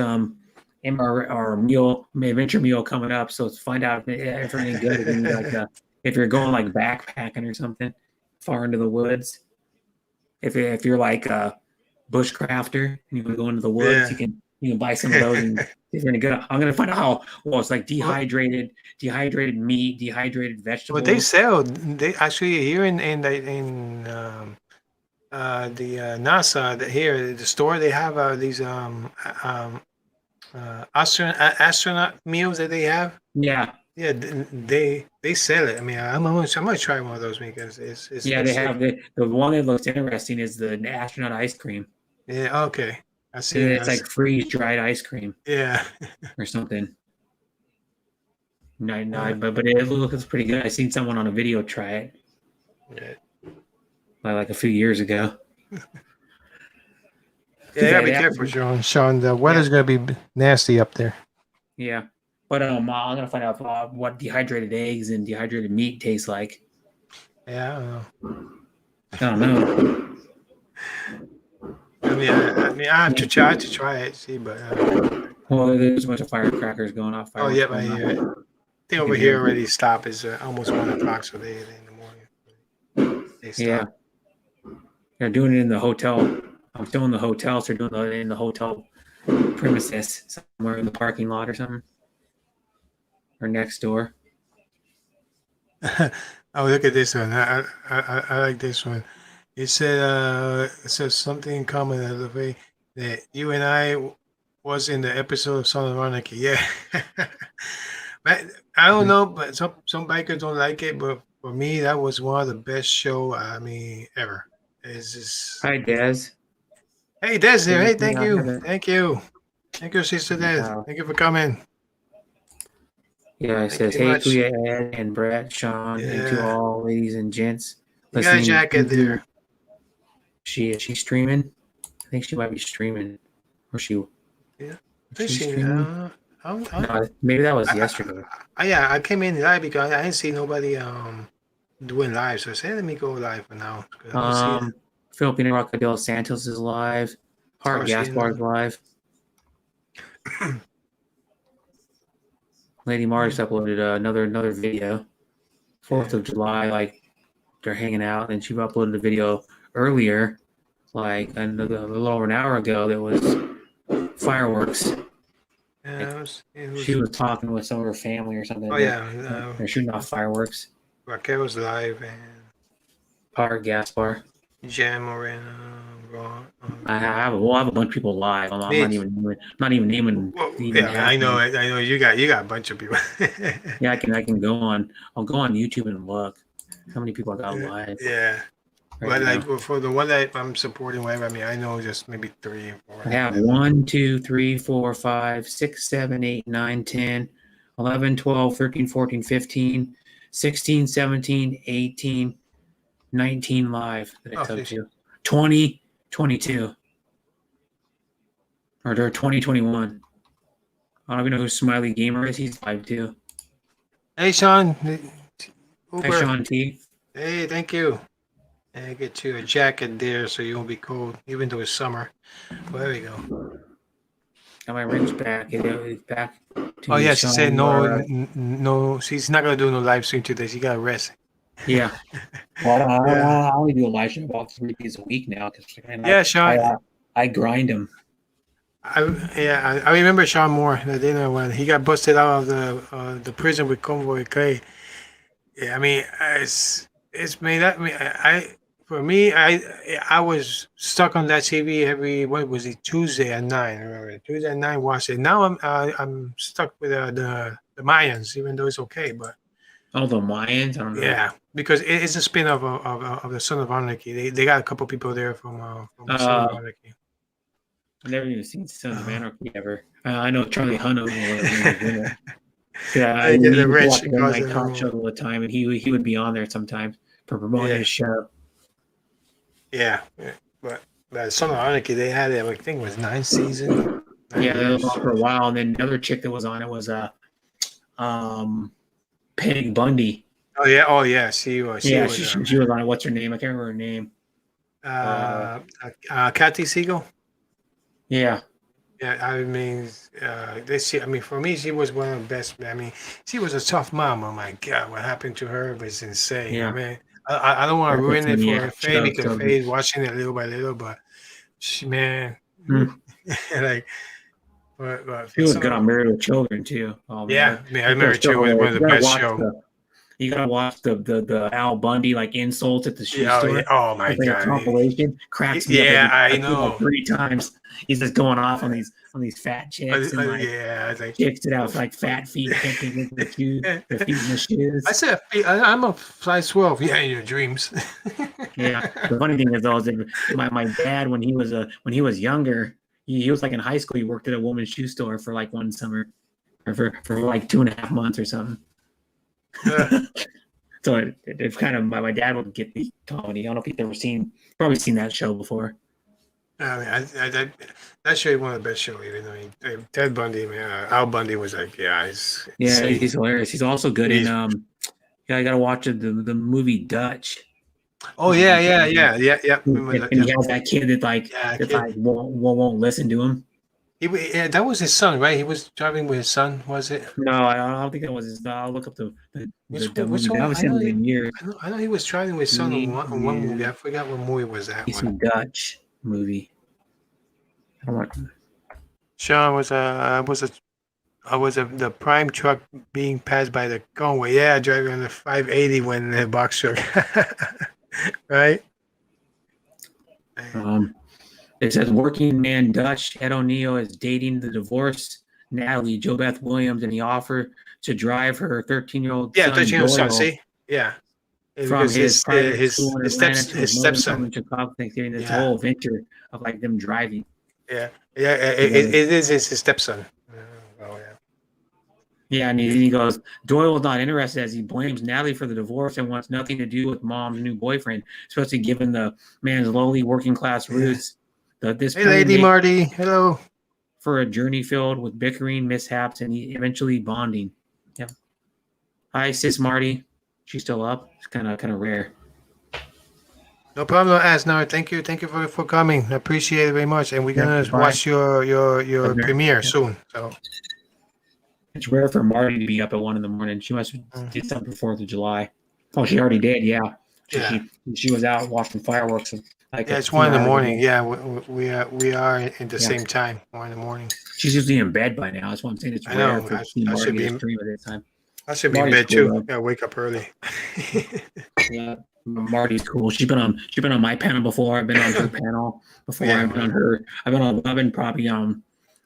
in our meal, my adventure meal coming up. So let's find out if they're any good. If you're going like backpacking or something far into the woods. If you're like a bushcrafter and you want to go into the woods, Yeah. you can buy some of those and if you're any good. I'm gonna find out how well it's like Well, dehydrated meat, dehydrated well, they vegetables. sell. They actually here the NASA here the store they have these astronaut meals that they have. Yeah, Yeah, they sell it. I mean, I'm gonna try one of those because yeah, they it's have the one that looks interesting is the astronaut ice cream. yeah, okay. I seen It's that. like freeze dried ice cream Yeah. or something. No, Uh, no, but it looks pretty good. I seen someone on a video try it yeah. like a few years ago. Yeah, you Yeah, gotta be careful, Sean. Sean, the yeah, weather's gonna be nasty up there. yeah. But I'm gonna find out what dehydrated eggs and dehydrated meat taste like. Yeah, I don't know. I don't know. I have to try it, see, but Well, there's a bunch of firecrackers going off. oh, Fireworks yep, I going hear it. off. I think You over can hear here them. already stopped. It's almost 1 o'clock, so they in the morning they Yeah, stop. they're doing it in the hotel. I'm still in the hotel, so they're doing it in the hotel premises somewhere in the parking lot or something, or next door. Oh, look at this one. I like this one. It says something in common the way that you and I was in the episode of Son of Anarchy. Yeah. But I don't know, but some bikers don't like it, but for me that was one of the best show ever. It's just Hi, Des. hey Des there. Hey, thank Yeah, I you. heard it. Thank you. Thank you, Sister Des. Thank you for coming. Yeah, it Thank says, you "Hey, much. Kuya, Ed, and Brett, Sean, and to Yeah. all ladies and gents You got a listening." jacket there. She streaming? I think she might be streaming. Or Yeah. she Appreciate it. streaming? No, maybe that was yesterday. Yeah, I came in live because I didn't see nobody doing live, so I said let me go live for now. 'Cause I don't see it. Filipino Rockadell Santos is live. Park Oh, she Gaspar is live. Lady Mars uploaded another video. 4th of July, like they're hanging out, and she uploaded a video earlier, like a little over an hour ago. That was fireworks. Yeah, Like it was. she was talking with some of her family or something. Oh They're, yeah, they're shooting off fireworks. Raquel was live and Park Gaspar. Jam Moreno, Ron. I have a bunch of people live. I'm Me, not even naming well, even yeah, half I of know them. it. I know you got a bunch of people. Yeah, I can go on. I'll go on YouTube and look how many people I got live Yeah, right but now. like for the one that I'm supporting, whatever. I mean, I know just maybe 3 or 4. I have 1, 2, 3, 4, 5, 6, 7, 8, 9, 10, 11, 12, 13, 14, 15, 16, 17, 18, 19 live that I Oh, took fish. to. 20, 22. Or 2021. I don't even know who Smiley Gamer is. He's live too. Hey, Sean. Hi, Uber. Sean T. Hey, thank you. And get you a jacket there so you won't be cold, even though it's summer. Well, there we go. Got my wrench back. It's back to Oh me, yeah, she said Sean. no, no. She's not gonna do no live stream today. She got rest. Yeah. Well, Yeah, I only do a live stream about 3 days a week now because yeah, Sean. I grind them. I remember Sean Moore the dinner when he got busted out of the prison with Convoy Clay. Yeah, I mean it's made that. I mean, for me I was stuck on that TV every what was it Tuesday at 9. Remember Tuesday at 9 watch it. Now I'm stuck with the Mayans, even though it's okay, but. Oh, the Mayans? I don't know. Yeah, because it's a spin-off of the Son of Anarchy. They got a couple people there from Son of Anarchy. I've never even seen Sons of Anarchy ever. I know Charlie Hunnam or whatever his name is in it. Yeah, They we get the used to rich watch and late goes night in the talk room. shows all the time, and he would be on there sometimes for promoting his show. Yeah. But Son of Anarchy, they had it. I think it was 9 seasons. 9 Yeah, they was years. on for a while, and then the other chick that was on it was Peg Bundy. Oh yeah. She was. Yeah, she was on it. What's her name? I can't remember her name. Kathy Siegel. Yeah. Yeah, I mean, I mean, for me, she was one of the best. I mean, she was a tough mom. Oh my God, what happened to her was insane. Yeah. I mean, I don't want to ruin it for Faye because so Faye's watching it little by little, but she, man, like, but she was good on Married with Children too. Oh man, yeah, I mean, I remember too was one of the best shows. You gotta watch the Al Bundy like insults at the shoe Yeah, store. yeah. Oh my It's like God, a compilation. Cracks me up. Yeah, I know. Like 3 times. He's just going off on these fat chicks and like yeah, I think chicks that have like fat feet can't get into the shoes. Their feet in the shoes. I said I'm a size 12. Yeah, in your dreams. Yeah. The funny thing is though, is that my dad when he was younger, he was like in high school. He worked at a woman's shoe store for like one summer, or for like 2.5 months or something. So it's kind of my dad would get the comedy. I don't know if you've probably seen that show before. I mean, that show is one of the best shows. Even though Ted Bundy, man, Al Bundy was like, he's hilarious. He's also good in you gotta watch the movie Dutch. Oh yeah. And he has that kid that won't listen to him. That was his son, right? He was driving with his son, was it? No, I don't think that was his. I'll look up the which movie. I know he was driving with his son on one movie. I forgot what movie was that. It's a Dutch movie. I don't want. Sean was the prime truck being passed by the Conway. Yeah, driving on the 580 when the box truck. Right. It says working man Dutch Ed O'Neill is dating the divorced Natalie JoBeth Williams, and he offered to drive her 13-year-old son. 13-year-old son. See, yeah. From his stepson in Chicago, Thanksgiving. This whole venture of like them driving. Yeah. It is his stepson. Yeah, and he goes, Doyle is not interested as he blames Natalie for the divorce and wants nothing to do with mom's new boyfriend, especially given the man's lowly working class roots. Hey, Lady Marty. Hello. For a journey filled with bickering, mishaps, and eventually bonding. Yep. Hi, sis Marty. She's still up. It's kind of rare. No problem, Asnar. Thank you for coming. I appreciate it very much. And we're gonna watch your premiere soon. So. It's rare for Marty to be up at 1 a.m. She must did something for 4th of July. Oh, she already did. Yeah. She was out watching fireworks. It's 1 a.m. Yeah, we are at the same time. 1 a.m. She's usually in bed by now. That's what I'm saying. It's rare for Marty to stream at this time. I should be in bed too. I wake up early. Yeah, Marty's cool. She's been on my panel before. I've been on her panel before. I've been on her. I've been probably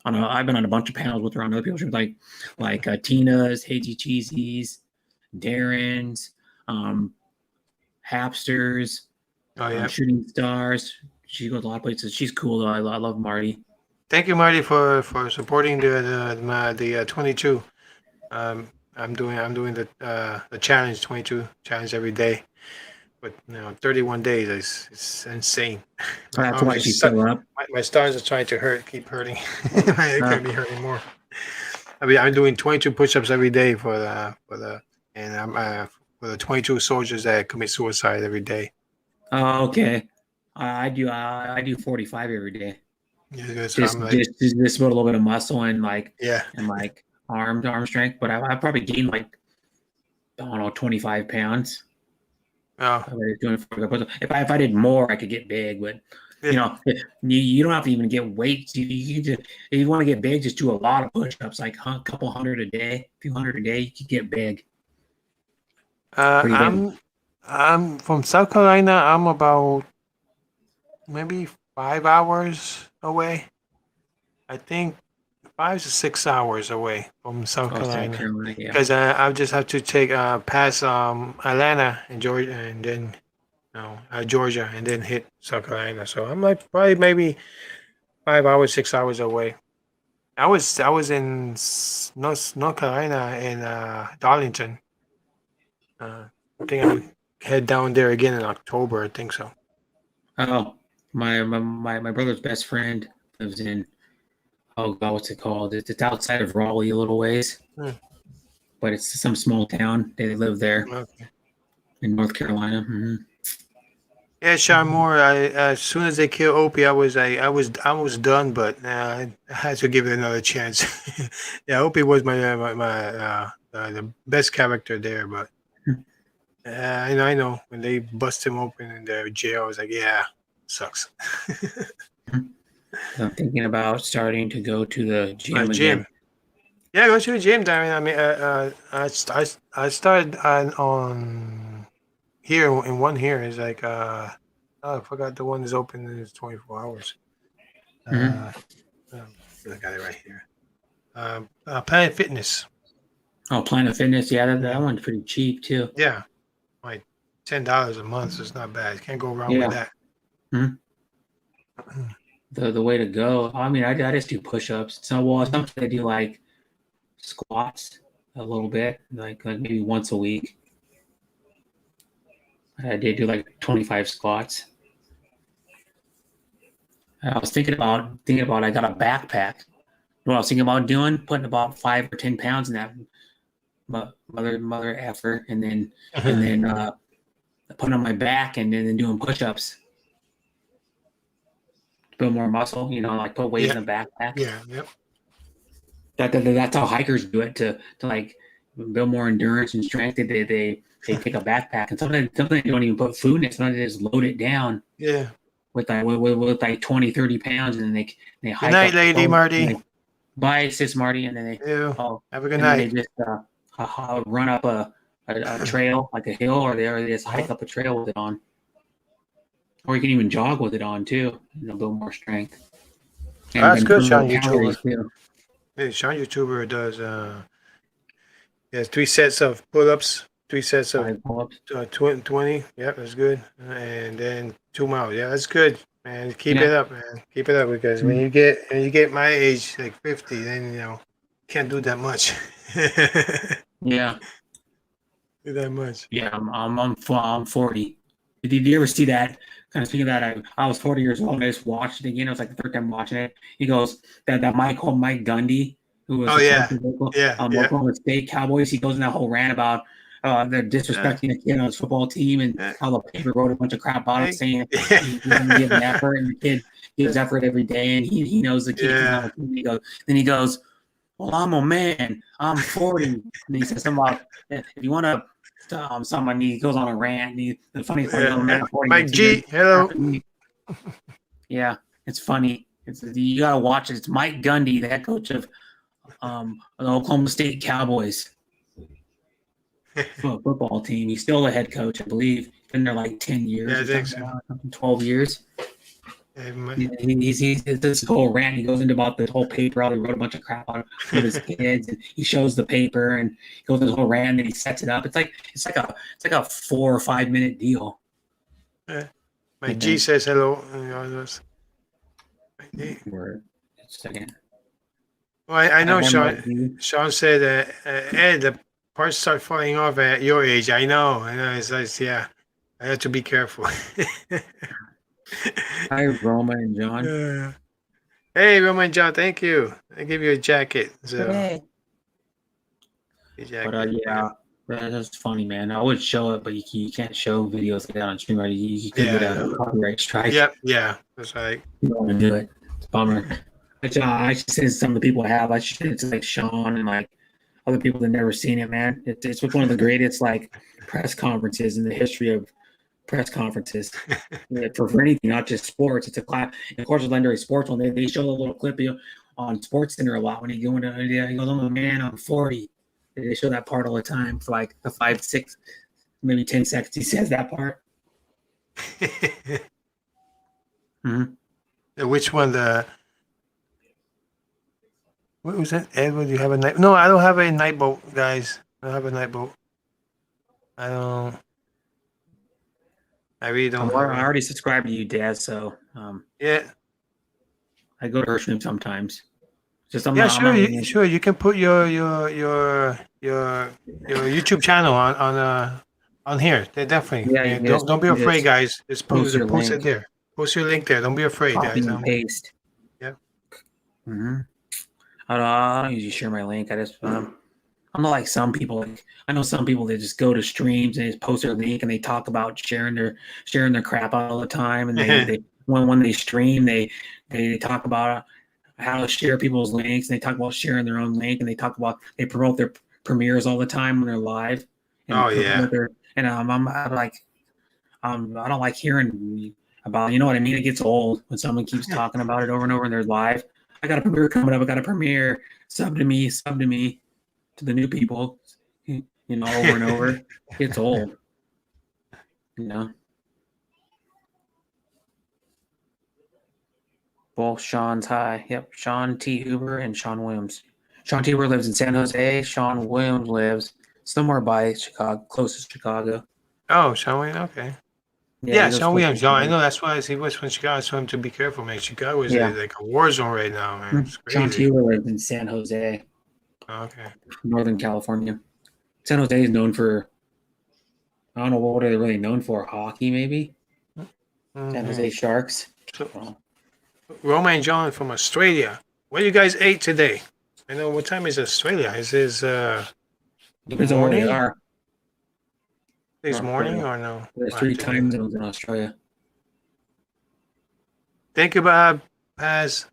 I've been on a bunch of panels with her on other people's shows, like Tina's, Hazy Cheesies, Darren's, Hapsters, Shooting Stars. She goes a lot of places. She's cool though. I love Marty. Thank you, Marty, for supporting the 22. I'm doing the challenge 22 challenge every day. But 31 days is insane. That's why she's still up. My stars are trying to keep hurting. It could be hurting more. I mean, I'm doing 22 push-ups every day for the 22 soldiers that commit suicide every day. Oh, okay. I do 45 every day. Yeah, so just build a little bit of muscle and arm strength. But I probably gained 25 pounds. Oh. If I did more, I could get big, but you don't have to even get weights. If you want to get big, just do a lot of push-ups, like a couple hundred a day, a few hundred a day. You could get big. I'm from South Carolina. I'm about maybe 5 hours away. I think 5 to 6 hours away from South Carolina. Because I just have to take past Atlanta and Georgia, and then Georgia, and then hit South Carolina. So I'm probably maybe 5 hours, 6 hours away. I was in North Carolina in Darlington. I think I head down there again in October. I think so. Oh, my brother's best friend lives in, oh God, what's it called? It's outside of Raleigh a little ways, Hmm. but it's some small town. They live there Okay. in North Carolina. Yeah, Sean Moore. As soon as they killed Opie, I was done, but I had to give it another chance. Yeah, Opie was the best character there, but I know when they bust him open in the jail, I was like, yeah, sucks. I'm thinking about starting to go to the gym again. Gym. Yeah, go to the gym, Darren. I mean, I started on here in one here is like oh, I forgot the one is open and it's 24 hours. Mhm. Uh, I got it right here. Planet Fitness. Oh, Planet Fitness. Yeah, that Yeah, one's pretty cheap too. yeah, like $10 a month. So it's not bad. Can't go wrong with Yeah. that. Mhm. The way to go. I mean, I just do push-ups. So, well, sometimes I do like squats a little bit, like maybe once a week. I did do like 25 squats. I was thinking about I got a backpack. What I was thinking about doing, putting about 5 or 10 pounds in that mother effort, and then putting on my back and then doing push-ups to build more muscle. Like put weight Yeah, in a backpack. yeah, yep. That's how hikers do it to like build more endurance and strength. They take a backpack, and sometimes they don't even put food in it. Sometimes they just load it down Yeah. with like 20, 30 pounds, and then they Good hike night, up the lady slope. And Marty. they bye, sis Marty, and then they You oh, have a good and then they night. just run up a trail like a hill, or they just Uh-huh. hike up a trail with it on, or you can even jog with it on too. Build more strength Oh, and that's then good, burn more Sean YouTuber. calories too. Hey, Sean YouTuber does yeah, 3 sets of pull-ups, 3 sets of 5 pull-ups. 20. Yep, that's good. And then 2 miles. Yeah, that's good, man. Keep Yeah. it up, man. Keep it up because when you get my age, like 50, then can't do that much. Yeah. Do that much. Yeah, I'm 40. Did you ever see that? Kind of speaking of that, I was 40 years old and I just watched it again. It was like the third time watching it. He goes that Mike Gundy, who was Oh the coach yeah, of yeah, yeah, Oklahoma State Cowboys. He goes in that whole rant about they're yeah. disrespecting a kid on his football team and Yeah. how the paper wrote a bunch of crap about him Hey. saying he doesn't give an effort and the kid gives effort every day and he knows the kid he's on Yeah. the team. He goes, well, I'm a man. I'm 40. And he says something about if you want to someone, he goes on a rant. And the funny part, he's a man Yeah. of 40 Mike next to G, hello. me. Yeah, it's funny. You got to watch it. It's Mike Gundy, the head coach of the Oklahoma State Cowboys football team. He's still the head coach, I believe. He's been there like 10 years Yeah, I or think so. something, 12 years. Yeah, He's this whole rant. He goes into about the whole paper. He wrote a bunch of crap on with his kids, and he shows the paper, and he goes this whole rant, and he sets it up. It's like a 4 or 5 minute deal. Mike And G then says hello. Mike G. we're second. Well, I know Sean. MLB. Sean said, Ed, the parts start falling off at your age. I know. It's like, yeah, I have to be careful. Hi, Roma and John. Hey, Roman John, thank you. I give you a jacket. So, Hey. a But jacket. yeah, that's funny, man. I would show it, but you can't show videos like that on stream. Right? You could get Yeah, I a know. copyright strike. Yep, yeah. That's right. You don't want to do it. It's a bummer. I should send some of the people I have. I should send it to like Sean and like other people that never seen it, man. It's one of the greatest like press conferences in the history of press conferences. Yeah, for anything, not just sports. It's a class. Of course, it's legendary sports one. They show a little clip on Sports Center a lot when he goes, I'm a man, I'm 40. They show that part all the time for like the 5, 6, maybe 10 seconds. He says that part. Which one? What was that? Edward, you have a night? No, I don't have a night boat, guys. I don't have a night boat. I don't. I really don't I have it. already subscribed to you, Dad. So Yeah. I go to her stream sometimes. Just I'm Yeah, not, I'm sure, not really sure. You can put your YouTube channel on here. They definitely. yeah, Yeah, don't be you afraid, just guys. post your Post it link, there. Post your link there. Don't be afraid, copy guys. and paste. Yeah. Mm-hmm. I don't usually share my link. I just I'm not like some people. Like I know some people that just go to streams and just post their link and they talk about sharing their crap all the time. And they when they stream they talk about how to share people's links and they talk about sharing their own link and they promote their premieres all the time when they're live and Oh yeah. promote their and I'm like I don't like hearing about, you know what I mean? It gets old when someone keeps talking about it over and over and they're live. I got a premiere coming up. I got a premiere. Sub to me to the new people, you know, over and over. It's old, you know. Both Sean's high. Yep. Sean T. Huber and Sean Williams. Sean T. Huber lives in San Jose. Sean Williams lives somewhere by Chicago, close to Chicago. Oh, Sean Williams. Okay. Yeah, Yeah, he lives Sean close to Williams. I Chicago. know that's why he was from Chicago. So him to be careful, man. Chicago is Yeah. like a war zone right now, man. It's Sean T. crazy. Huber lives in San Jose, Okay. Northern California. San Jose is known for, I don't know what are they really known for? Hockey, maybe? San Jose Sharks. So, Roma and John from Australia. What you guys ate today? I know what time is Australia? Is this Depends on where they are. Is morning or no? There's 3 time zones in Australia. Thank you, Bob. Paz.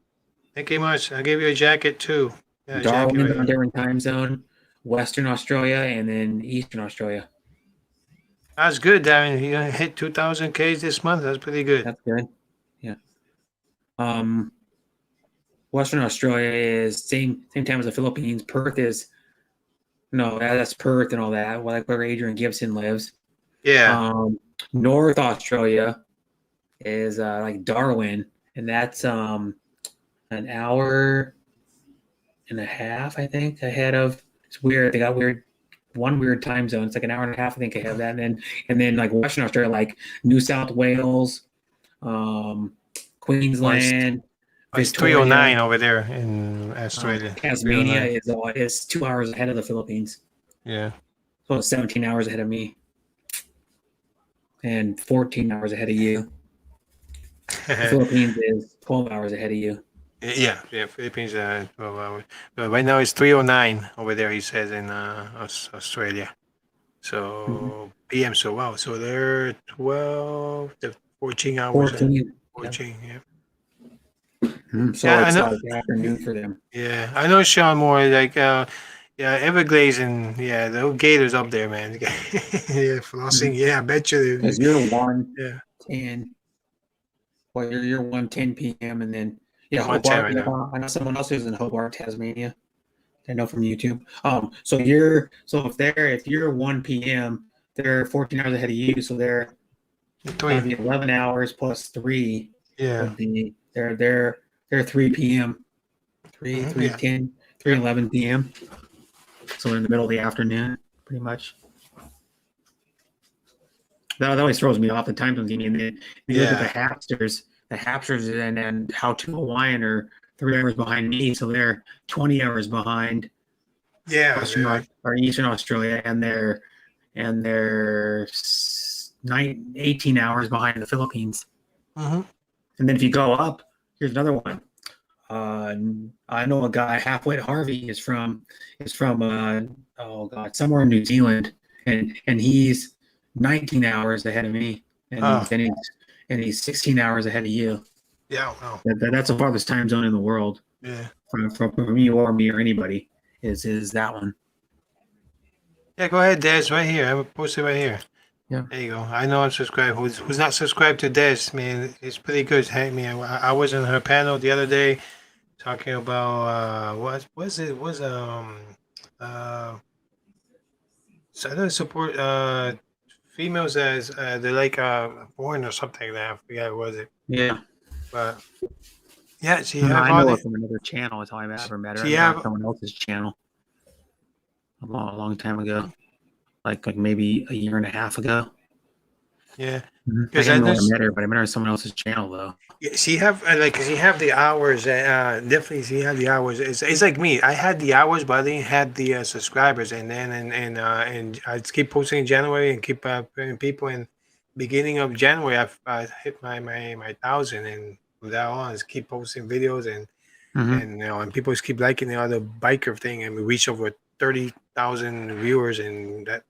Thank you much. I'll give you a jacket too. Yeah, Darwin's on a different time zone, Western Australia, and then Eastern Australia. That's good, Darren. You hit 2,000 Ks this month. That's pretty good. That's good. Yeah. Western Australia is same time as the Philippines. Perth is that's Perth and all that. Like where Adrian Gibson lives. Yeah. North Australia is like Darwin, and that's an hour and a half, I think, ahead of. It's weird. They got one weird time zone. It's like an hour and a half, I think I have that. And then like Western Australia, like New South Wales, Queensland. It's 309 over there in Australia. Tasmania is 2 hours ahead of the Philippines. Yeah. So it's 17 hours ahead of me. And 14 hours ahead of you. The Philippines is 12 hours ahead of you. Yeah, Philippines 12 hours. But right now it's 309 over there, he says, in Australia. So PM, so wow. So they're 14 hours. 14, yeah. So yeah, it's like afternoon for them. Yeah, I know Sean more like Everglades and the Gators up there, man. Yeah, flossing. Yeah, I bet you. Because you're 1:10. Well, you're 1:10 p.m. and then Hobart. Right I know someone else who's in Hobart, Tasmania. I know from YouTube. So if you're 1 p.m., they're 14 hours ahead of you. So they're 11 hours plus 3. Yeah. They're 3 p.m. 3:10, 3:11 p.m. So in the middle of the afternoon, pretty much. That always throws me off the time zones. And then you look at the Hapsters. The Hapsters and How to Hawaiian are 3 hours behind me, so they're 20 hours behind. Yeah, or Eastern Australia, and they're 18 hours behind the Philippines. Mm-hmm. And then if you go up, here's another one. I know a guy, Halfway to Harvey, is from somewhere in New Zealand, and he's 19 hours ahead of me, and he's 16 hours ahead of you. Yeah, wow. That's the farthest time zone in the world. Yeah, from you or me or anybody is that one. Yeah, go ahead, Des. Right here, I will post it right here. Yeah, there you go. I know I'm subscribed. Who's not subscribed to Des? Man, it's pretty good. Hey, man, I was in her panel the other day talking about so I don't support females as they're like born or something like that. I forgot what was it. Yeah, but yeah, I know her from another channel. Is how I ever met her. On someone else's channel a long time ago, like maybe a year and a half ago. Yeah, I because can't remember where I met her, but I met her on someone else's channel though. she have like she have the hours. Definitely, she had the hours. It's like me. I had the hours, but I didn't have the subscribers. And then and I keep posting in January and keep putting people in beginning of January. I hit my 1,000, and from that on, I just keep posting videos Mm-hmm. and and people just keep liking the other biker thing, and we reach over 30,000 viewers, and that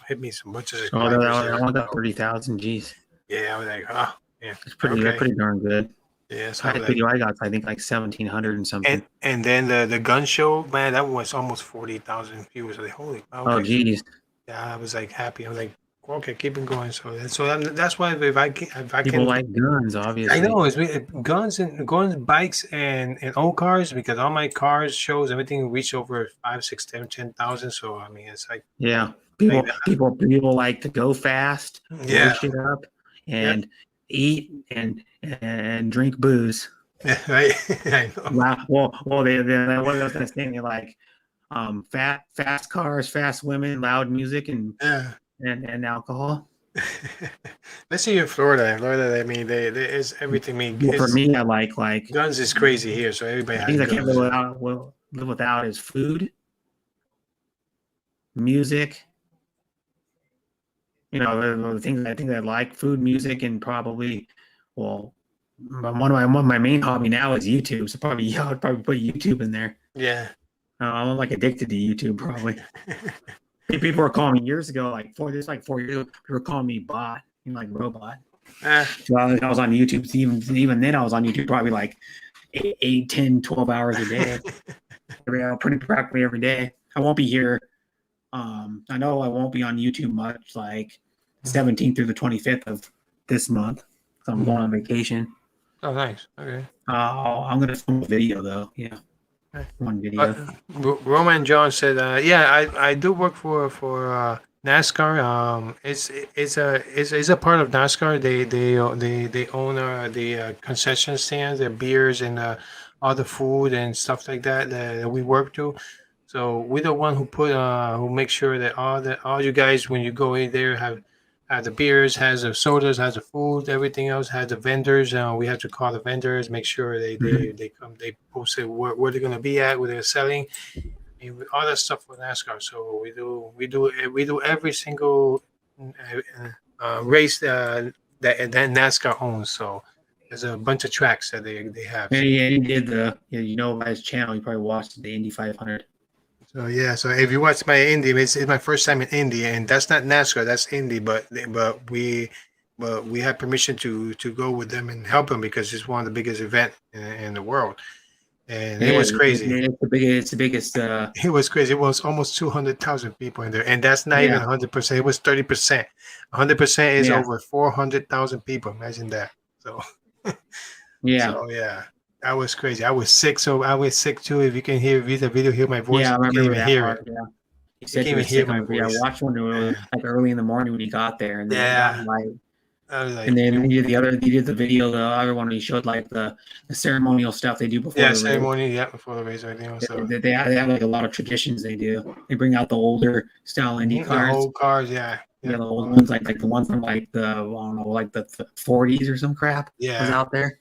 hit me some bunch of Oh, subscribers I there. want that 30,000. Geez, Yeah, I was like, oh, yeah, that's pretty. That's okay, pretty darn good. yeah. So I was Highest like, video I got, I think, like 1,700 and something. and then the gun show, man, that was almost 40,000 viewers. I was like, holy, Oh, okay, so geez. yeah, I was like happy. I was like, okay, keep it going. That's why if I People can. like guns, I obviously. know guns, bikes, and old cars, because all my cars shows everything reach over 5, 6, 10,000. So I mean, it's Yeah. like People like to go fast, blow yeah, shit up, yeah, and eat and drink booze. yeah, right. I know. Wow. They what was that thing? They like fast cars, fast women, loud music, Yeah. and alcohol. Let's see in Florida. In Florida, I mean, they is everything. I mean, Well, for me, I like guns is crazy here, so everybody the has things I can't guns. live without is food, music. You know, the things I think I like: food, music, and probably, well, one of my main hobby now is YouTube. So probably yeah, I'd probably put YouTube in there. Yeah. I'm like addicted to YouTube. Probably people were calling me years ago, like 4 years ago, people were calling me bot, like robot. Ah, So I was on YouTube. So even then, I was on YouTube probably like 8, 10, 12 hours a day, pretty practically every day. I won't be here. I know I won't be on YouTube much, like 17th through the 25th of this month. So I'm going on vacation. oh, nice. Okay. I'm gonna film a video though. Yeah, Okay. one video. Roman John said, "Yeah, I do work for NASCAR. It's a part of NASCAR. They own the concession stands, the beers and all the food and stuff like that we work to. So we're the one who make sure that all you guys when you go in there have the beers, has the sodas, has the food, everything else, has the vendors. We have to call the vendors, make sure they come, they post it where they're gonna be at, where they're selling, and all that stuff for NASCAR. So we do every single race that NASCAR owns. So there's a bunch of tracks that they have. And he did by his channel. You probably watched the Indy 500. So yeah, so if you watch my Indy, it's my first time in Indy, and that's not NASCAR, that's Indy, but we had permission to go with them and help them because it's one of the biggest event in the world, and it was crazy. It's the biggest. It was crazy. It was almost 200,000 people in there, and that's not even 100%. It was 30%. 100% is over 400,000 people. Imagine that. So yeah. So yeah. That was crazy. I was sick, so I was sick too. If you can hear the video, hear my voice. Yeah, I remember that hear part. it. Yeah, he said you can't even hear my voice. I watched one like early in the morning when he got there, and then and then he did the video, the other one. He showed like the ceremonial stuff they do before. Yeah, ceremony. Yeah, before the race, everything. So they have like a lot of traditions they do. They bring out the older style Indy cars. The old cars, yeah. Yeah, the old ones, like the one from like the I don't know, like the 40s or some crap. Yeah, was out there.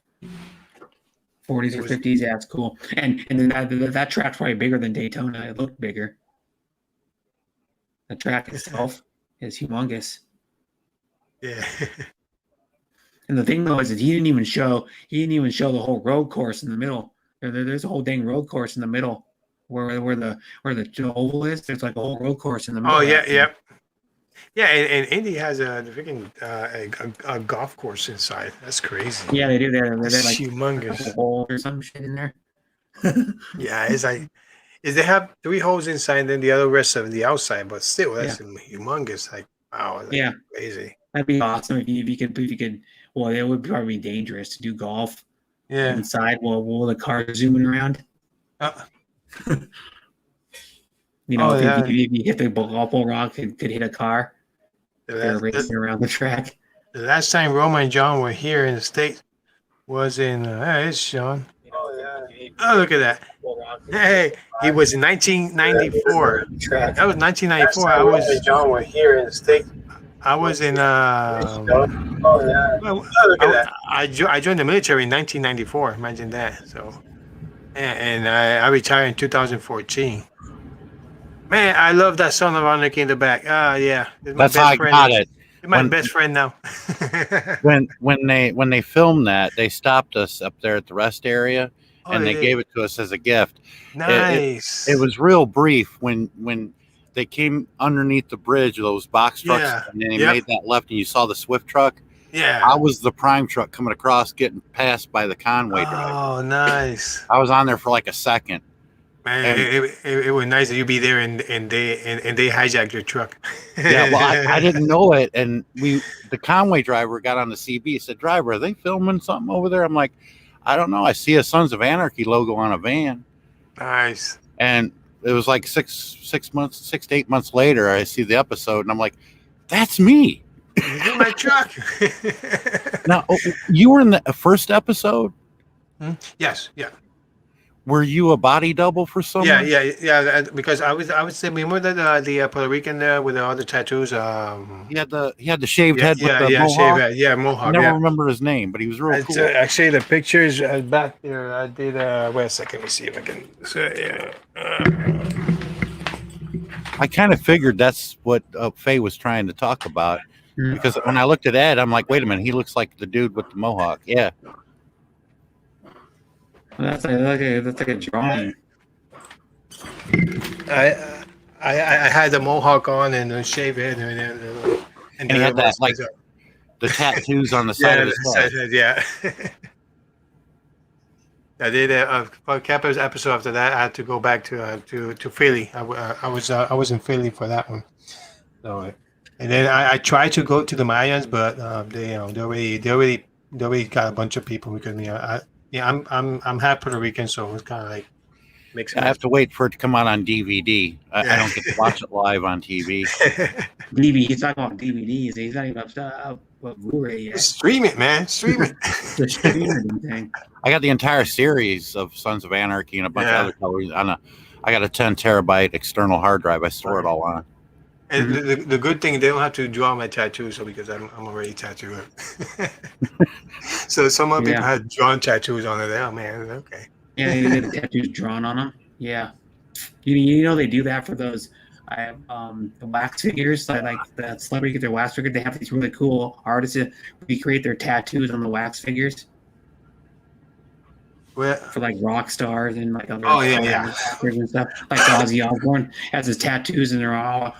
40s or 50s, yeah, it's cool. And then that track's probably bigger than Daytona. It looked bigger. The track itself is humongous. Yeah. And the thing though is that he didn't even show the whole road course in the middle. There's a whole dang road course in the middle where the oval is. There's like a whole road course in the middle. Oh yeah, yeah. Yeah, and Indy has a freaking a golf course inside. That's crazy. Yeah, they do. They're like humongous. A hole or some shit in there. Yeah, it's like they have 3 holes inside and then the other rest of the outside, but still that's humongous. Like wow, that's crazy. That'd be awesome if you could. Well, it would probably be dangerous to do golf. Yeah. Inside, while the car zooming around. You know, if you hit the golf ball rock, it could hit a car. They're racing around the track. The last time Roma and John were here in the States was in, it's Sean. Oh, yeah. Oh, look at that. Hey, it was in 1994. That was 1994. I was and John were here in the States. I was in Oh yeah. well, Oh, look at that. I joined the military in 1994. Imagine that. So, and I retired in 2014. Man, I love that Son of Anarchy in the back. Ah, yeah, it's my That's how best I friend. got it. He's my When- best friend now. When they filmed that, they stopped us up there at the rest area, and they gave it to us as a gift. Nice. It was real brief when they came underneath the bridge, those box trucks, Yeah. and then they Yep. made that left, and you saw the Swift truck. Yeah. I was the prime truck coming across, getting passed by the Conway driver. Oh, nice. I was on there for like a second. Man, And- it was nice that you be there and they hijacked your truck. Yeah, well, I didn't know it, and the Conway driver got on the CB. Said, "Driver, are they filming something over there?" I'm like, "I don't know. I see a Sons of Anarchy logo on a van." Nice. And it was like 6 to 8 months later, I see the episode, and I'm like, "That's me." It's in my truck. Now, you were in the first episode. Yes. Yeah. Were you a body double for someone? Yeah. Because I was remember the Puerto Rican there with all the tattoos. He had the shaved head with the shave mohawk. head. Yeah, I mohawk. never Yeah. remember his name, but he was real It's, cool. actually, the pictures back there. I did. Wait a second. Let me see if I can. I kind of figured that's what Faye was trying to talk about, because when I looked at Ed, I'm like, wait a minute, he looks like the dude with the mohawk. Yeah. That's like a drawing. I had the mohawk on and the shave head and he had that, like, the tattoos on the side of his head. Yeah. I did for a couple episode after that. I had to go back to Philly. I was in Philly for that one. So, and then I tried to go to the Mayans, but they already got a bunch of people because I'm half Puerto Rican, so it's kind of like mixed. I have to wait for it to come out on DVD. I don't get to watch it live on TV. DVD. He's talking about DVDs. He's not even up Blu-ray yet. Stream it, man. Stream it. The streaming thing. I got the entire series of Sons of Anarchy and a bunch of other colors on I got a 10 terabyte external hard drive. I store it all on. And the good thing, they don't have to draw my tattoos, so because I'm already tattooed. So some other people had drawn tattoos on it. Oh man, okay. Yeah, they get the tattoos drawn on them. Yeah, you know they do that for those. I have the wax figures, like the celebrity get their wax figure. They have these really cool artists that recreate their tattoos on the wax figures. Well, for like rock stars and like other actors and stuff. Like Ozzy Osbourne has his tattoos and they're all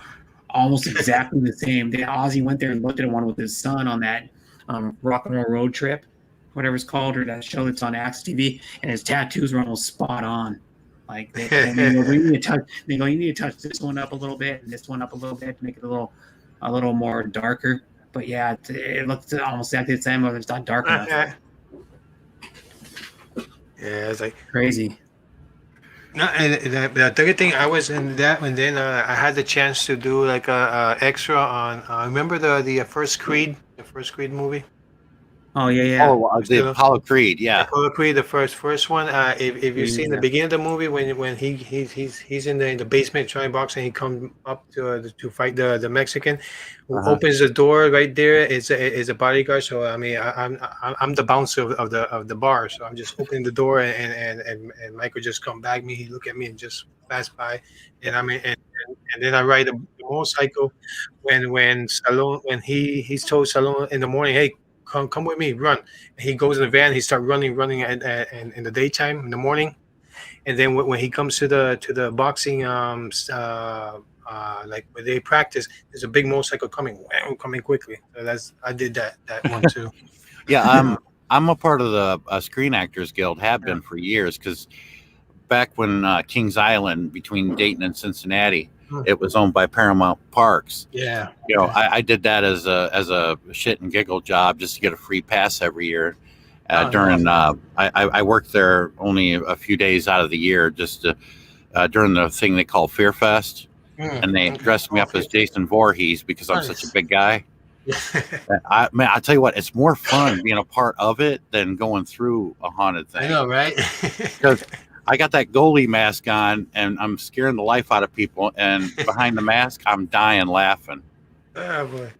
almost exactly the same. Ozzy went there and looked at one with his son on that Rock and Roll Road Trip, whatever it's called, or that show that's on Axe TV, and his tattoos were almost spot on. Like they go, you need to touch this one up a little bit and this one up a little bit to make it a little more darker. But yeah, it looks almost exactly the same, but it's not dark enough. Yeah, it's like crazy. No, and the third thing, I was in that, and then I had the chance to do like a extra on. Remember the first Creed movie? Oh yeah. Oh, the Apollo Creed, yeah. Apollo Creed, the first one. If you've seen the beginning of the movie when he's in the basement trying boxing, he comes up to fight the Mexican, who opens the door right there. Is a bodyguard. So I mean, I'm the bouncer of the bar. So I'm just opening the door, and Michael just come back me. He look at me and just pass by, and I mean, and then I ride the motorcycle when Stallone when he's told Stallone in the morning, hey, come with me, run. And he goes in the van. He starts running in the daytime, in the morning, and then when he comes to the boxing, like where they practice, there's a big motorcycle coming quickly. So I did that one too. Yeah, I'm a part of the Screen Actors Guild. Have been for years, because back when Kings Island between Dayton and Cincinnati, it was owned by Paramount Parks. Yeah, you know, I did that as a shit and giggle job just to get a free pass every year. I worked there only a few days out of the year, just during the thing they call Fear Fest, and they dressed me up as Jason Voorhees because I'm such a big guy. I tell you what, it's more fun being a part of it than going through a haunted thing. I know, right? Because I got that goalie mask on, and I'm scaring the life out of people. And behind the mask, I'm dying laughing. Oh boy!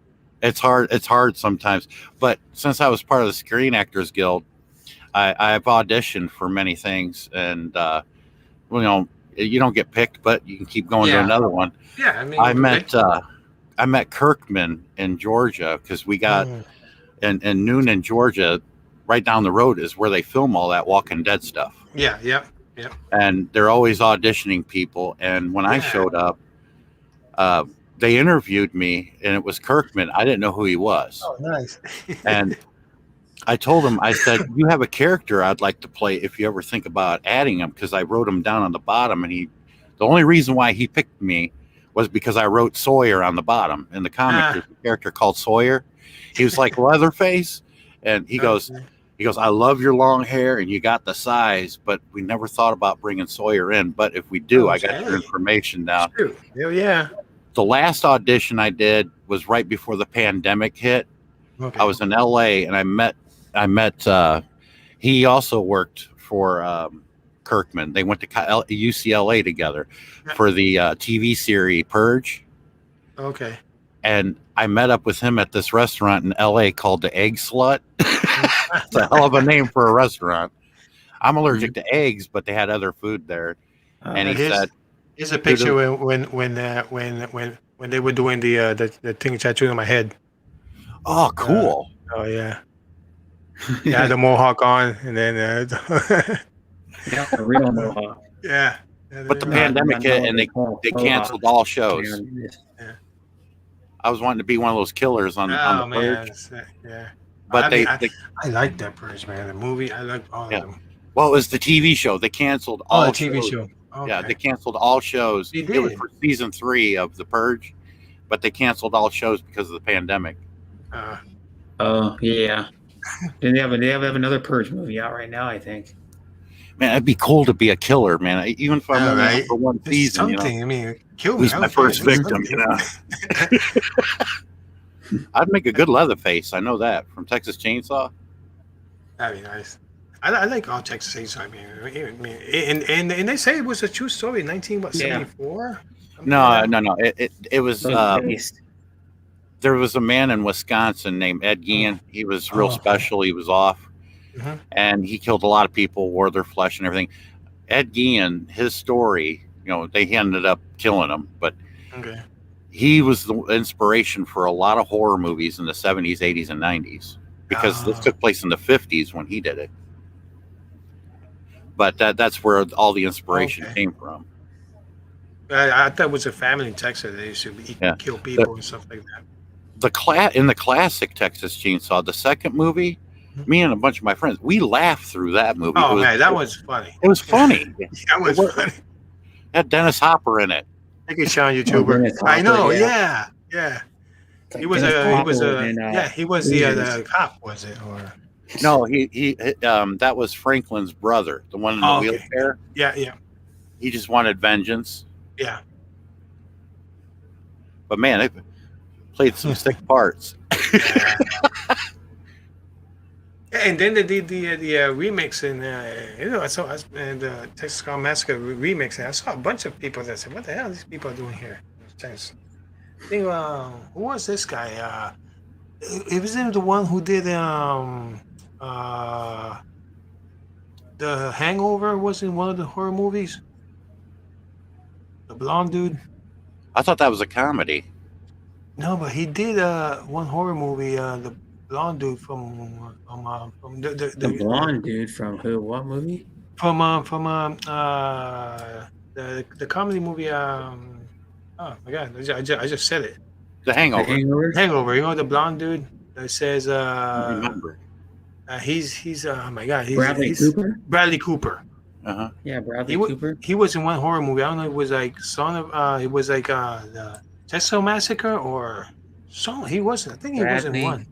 It's hard. It's hard sometimes. But since I was part of the Screen Actors Guild, I've auditioned for many things, and you don't get picked, but you can keep going to another one. Yeah, I mean, I met Kirkman in Georgia because we got in Noonan, Georgia, right down the road is where they film all that Walking Dead stuff. Yeah. And they're always auditioning people. And when I showed up, they interviewed me, and it was Kirkman. I didn't know who he was. Oh, nice. And I told him, I said, you have a character I'd like to play if you ever think about adding him, because I wrote him down on the bottom, and the only reason why he picked me was because I wrote Sawyer on the bottom. In the comic, there's a character called Sawyer. He was like Leatherface, and he goes, I love your long hair and you got the size, but we never thought about bringing Sawyer in. But if we do, I got your information down. Yeah. The last audition I did was right before the pandemic hit. Okay. I was in LA, and I met he also worked for Kirkman. They went to UCLA together for the TV series Purge. Okay. And I met up with him at this restaurant in LA called the Egg Slut. It's a hell of a name for a restaurant. I'm allergic to eggs, but they had other food there. And he said, "Here's a picture when they were doing the thing tattooed on my head." Oh, cool. Oh yeah. Yeah, the mohawk on, and then yeah, the real mohawk. Yeah. But the pandemic hit, and they canceled all shows. Yeah. I was wanting to be one of those killers on the Purge. Yeah. But I like that Purge, man. The movie, I like all of them. Well, it was the TV show. They canceled all the TV show. Okay. Yeah, they canceled all shows. They did. It was for season 3 of the Purge, but they canceled all shows because of the pandemic. Oh yeah. They have another Purge movie out right now, I think. Man, it'd be cool to be a killer, man. Even if I'm only for one season, something. I mean, kill me. He's my first victim, I'd make a good Leatherface. I know that from Texas Chainsaw. That'd be nice. I like all Texas Chainsaw. I mean, and they say it was a true story. 1974. No. It was. There was a man in Wisconsin named Ed Gein. He was real special. He was off, and he killed a lot of people, wore their flesh and everything. Ed Gein, his story, they ended up killing him, but he was the inspiration for a lot of horror movies in the 70s, 80s, and 90s, because this took place in the 50s when he did it. But that's where all the inspiration came from. I thought it was a family in Texas. They used to kill people and stuff like that. In the classic Texas Chainsaw, the second movie, me and a bunch of my friends, we laughed through that movie. Oh, man, that was funny. It was funny. That was funny. It had Dennis Hopper in it. I can show on YouTuber. I know, yeah. He was the cop, was it? Or no, he that was Franklin's brother, the one in the wheelchair. Yeah. He just wanted vengeance. Yeah. But man, they played some sick parts. And then they did the remix, and I saw the Texas Chainsaw Massacre remix, and I saw a bunch of people that said, "What the hell are these people doing here?" I think, who was this guy? It was the one who did The Hangover. Was in one of the horror movies. The blonde dude. I thought that was a comedy. No, but he did one horror movie. The blonde dude from the blonde dude from who? What movie? From the comedy movie. Oh my God! I just said it. The Hangover. Hangover. You know the blonde dude that says. I remember. He's oh my God. Cooper. Bradley Cooper. Yeah, Bradley Cooper. He was in one horror movie. I don't know. It was like It was like the Texas Massacre or something. He wasn't. I think he was in one.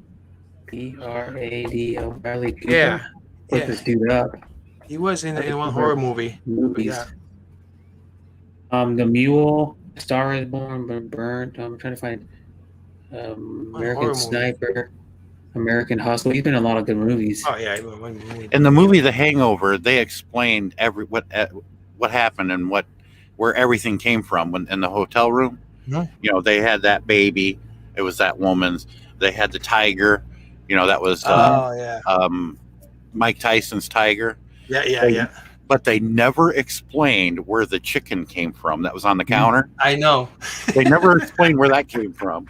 Brado. Bradley Cooper. Yeah. Look this dude up. He was in one horror movie. Movies. The Mule, Star is Born, but Burnt. I'm trying to find American Sniper, American Hustle. He's been in a lot of good movies. Oh yeah. In the movie The Hangover, they explained what happened and where everything came from in the hotel room. Mm-hmm. They had that baby. It was that woman's. They had the tiger. That was Oh yeah, Mike Tyson's tiger. yeah. But they never explained where the chicken came from that was on the counter. I know. They never explained where that came from.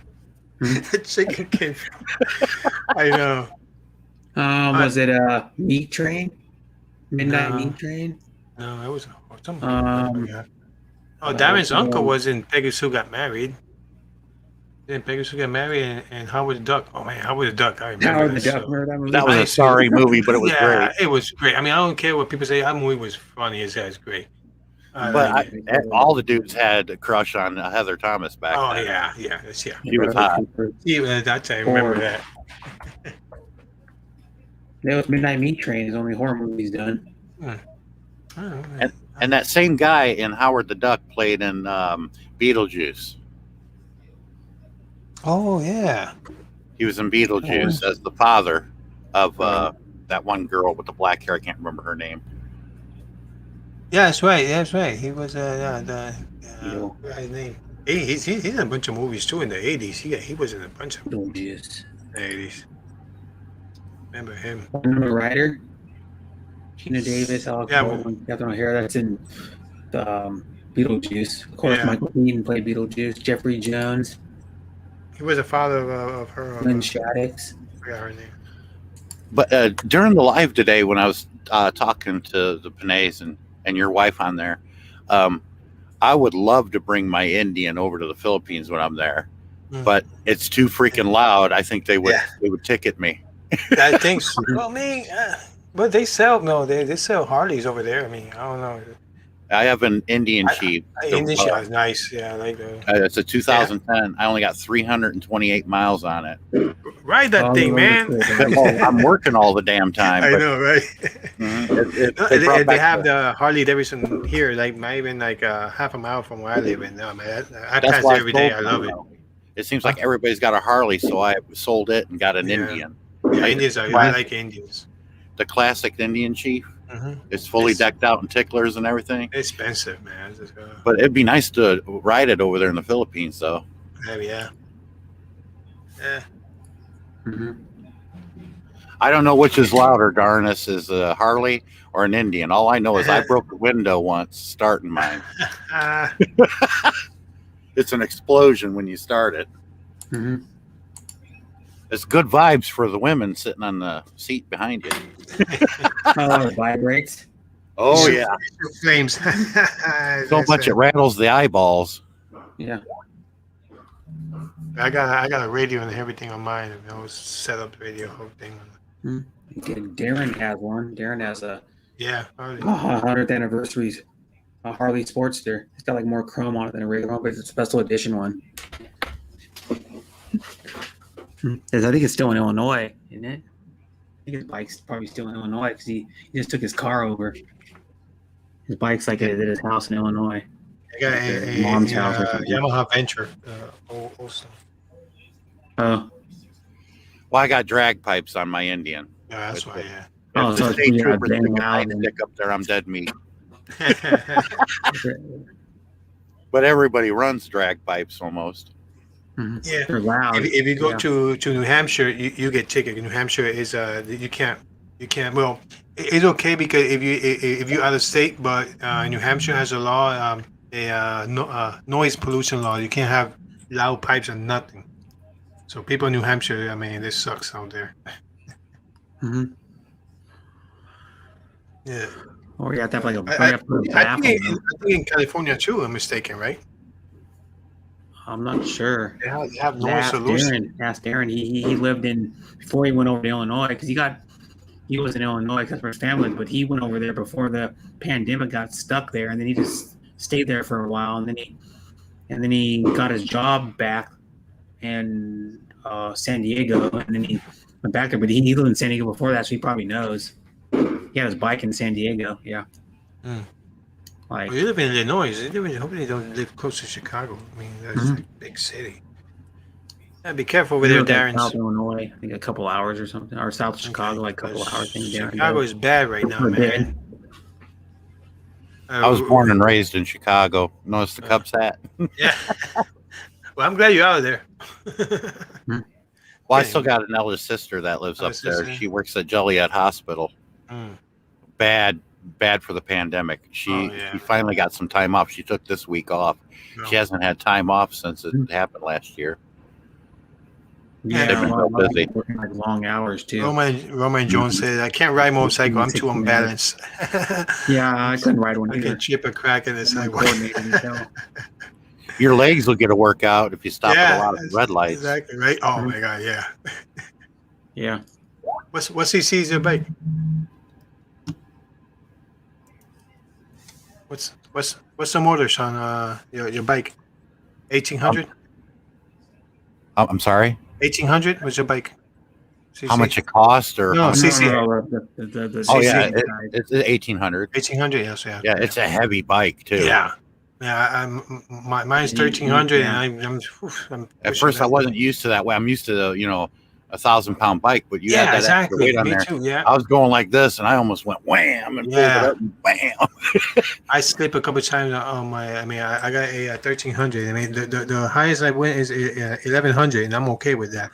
The chicken came from. I know. Was it a Meat Train? Midnight No. Meat Train? No, it was something. Um, Darren's uncle was in Peggy Sue Got Married. Then Peggy Sue Got Married and Howard the Duck. Oh man, Howard the Duck. I remember Howard the that Duck. show. Remember that movie? That was a sorry movie, but it was great. It was great. I mean, I don't care what people say. That movie was funny. It's great. But all the dudes had a crush on Heather Thomas back then. yeah. She was hot. Even at that time, remember that. That was Midnight Meat Train. His only horror movie he's done. And that same guy in Howard the Duck played in Beetlejuice. Oh yeah. He was in Beetlejuice as the father of that one girl with the black hair. I can't remember her name. Yeah, that's right. He was Beetle. his name. He's in a bunch of movies too in the 80s. He was in a bunch of Beetlejuice. 80s. Remember him? Winona Ryder, Gina Davis, Alex Yeah, Baldwin, Catherine O'Hara. That's in Beetlejuice. Of course, Yeah. Michael Keaton played Beetlejuice. Jeffrey Jones, He was a father of her. Lynn Shaddix. I forgot her name. But during the live today, when I was talking to the Panays and your wife on there, I would love to bring my Indian over to the Philippines when I'm there, but it's too freaking loud. I think they would ticket me. I think so. Well, me, but they sell they sell Harleys over there. I mean, I don't know. I have an Indian Chief. Indian Chief is nice. Yeah, I like that. It's a 2010. I only got 328 miles on it. Ride that thing, man. I'm working all the damn time. I know, right? Mm-hmm. They have the Harley Davidson here, like not even like half a mile from where I live. And no, man, I pass it every day. I love it. It seems like everybody's got a Harley, so I sold it and got an Yeah. Indian. Yeah, Indians are. I like Indians. The classic Indian Chief. Mm-hmm. It's fully decked out in ticklers and everything. Expensive, man. But it'd be nice to ride it over there in the Philippines, though. Yeah. Mm-hmm. I don't know which is louder, Darnus, is a Harley or an Indian. All I know is I broke the window once starting mine. It's an explosion when you start it. Mm-hmm. It's good vibes for the women sitting on the seat behind you. Oh, it vibrates. Oh, yeah. Flames. So much it rattles the eyeballs. Yeah. I got a radio and everything on mine. I was set up the radio whole thing. Darren has one. Darren has a Yeah. 100th anniversary Harley Sportster. It's got like more chrome on it than a regular one, but it's a special edition one. I think it's still in Illinois, isn't it? I think his bike's probably still in Illinois because he just took his car over. His bike's like at his house in Illinois. I got a Mom's house or something. Yamaha Venture. Also. Oh. Well, I got drag pipes on my Indian. Yeah, that's why. Yeah. Oh, If so the it's state trooper banging stick a loud knife and- stick up there, I'm dead meat. But everybody runs drag pipes almost. Yeah. They're loud. If you go Yeah. to New Hampshire, you get ticket. New Hampshire is you can't. Well, it's okay because if you out of state, but New Hampshire has a law, noise pollution law. You can't have loud pipes and nothing. So people in New Hampshire, I mean, this sucks out there. Mm-hmm. Yeah. Or you have to have like a, I you have to put a I baffle think, in. I think in California too. I'm mistaken, right? I'm not sure. They have noise solution. Ask Darren. He lived in before he went over to Illinois because he was in Illinois because of his family, but he went over there before the pandemic got stuck there, and then he just stayed there for a while, and then he got his job back in San Diego, and then he went back there. But he lived in San Diego before that, so he probably knows. He had his bike in San Diego. Yeah. Like Well, you live in Illinois. Hopefully, you don't live close to Chicago. I mean, that's a big city. Yeah, be careful over he there, lived in Darren. South Illinois, I think a couple hours or something, or South Chicago, like a couple hours. I think Darren Chicago does. is bad right now, man. I was born and raised in Chicago. Notice the Cubs hat. Yeah. Well, I'm glad you're out of there. Well, I Yeah. still got an eldest sister that lives up Eldest there. sister. She works at Joliet Hospital. Mm. Bad for the pandemic. She yeah. she finally got some time off. She took this week off. No. She hasn't had time off since it happened last year. Yeah, Yeah, They've been a lot real of busy. people working like long hours too. Roman Jones said, "I can't ride motorcycle. I'm too 16 unbalanced." Yeah, I couldn't ride one I either. can chip a crack in the I'm sidewalk. coordinated, you know. Your legs will get a workout if you stop at a lot of red lights. Exactly right. Oh my god, yeah. Yeah. What's CC's your bike? What's the motors on your bike? 1800? I'm sorry. 1800 was your bike? How CC? much it cost, or No, how much- CC. The Oh CC. yeah, CC. it's 1800. 1800, yes, yeah. Yeah, it's a heavy bike too. Yeah. Mine's 1300, Yeah. and I'm At pushing first, I that. wasn't used to that way. I'm used to the 1,000-pound bike, but you had Yeah, that extra exactly. weight on Me there. too. Yeah. I was going like this, and I almost went wham and pulled it Yeah. up and bam. I slipped a couple times on my. I mean, I got a 1300. I mean, the highest I went is 1100, and I'm okay with that.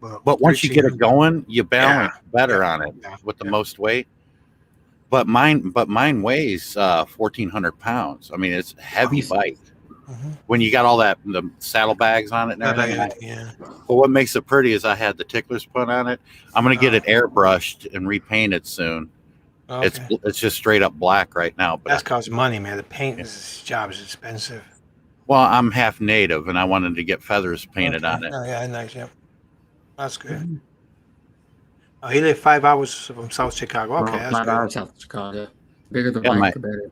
But once you get it 1300 going, you balance better Yeah. on it Yeah. with the Yeah. most weight. But mine weighs 1,400 pounds. I mean, it's a heavy bike. Mhm. When you got all the saddlebags on it and everything. Yeah. But what makes it pretty is I had the ticklers put on it. I'm gonna get it airbrushed and repainted soon. Okay. It's just straight up black right now. But That's costs money, man. The paint job is expensive. well, I'm half native and I wanted to get feathers painted on it. Oh, yeah, nice. Yeah, that's good. Oh, he lived 5 hours from South Chicago. Okay, that's 5 good. hours south of Chicago. Bigger the Yeah, bike, my- the better.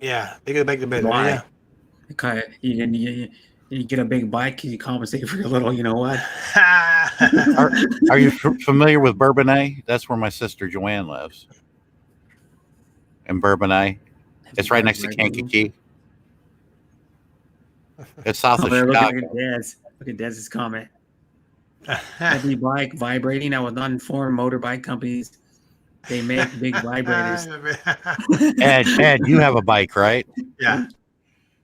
Yeah, bigger the bike, the better. Why? Yeah. Okay, you get a big bike, you compensate for a little. You know what? Are you familiar with Bourbonnais? That's where my sister Joanne lives. In Bourbonnais. It's right next to Kankakee. It's south of Oh, look Chicago. at Dad's. Look at Dad's comment. Heavy bike vibrating. I was not informed motorbike companies. They make big vibrators. Ed, you have a bike, right? Yeah.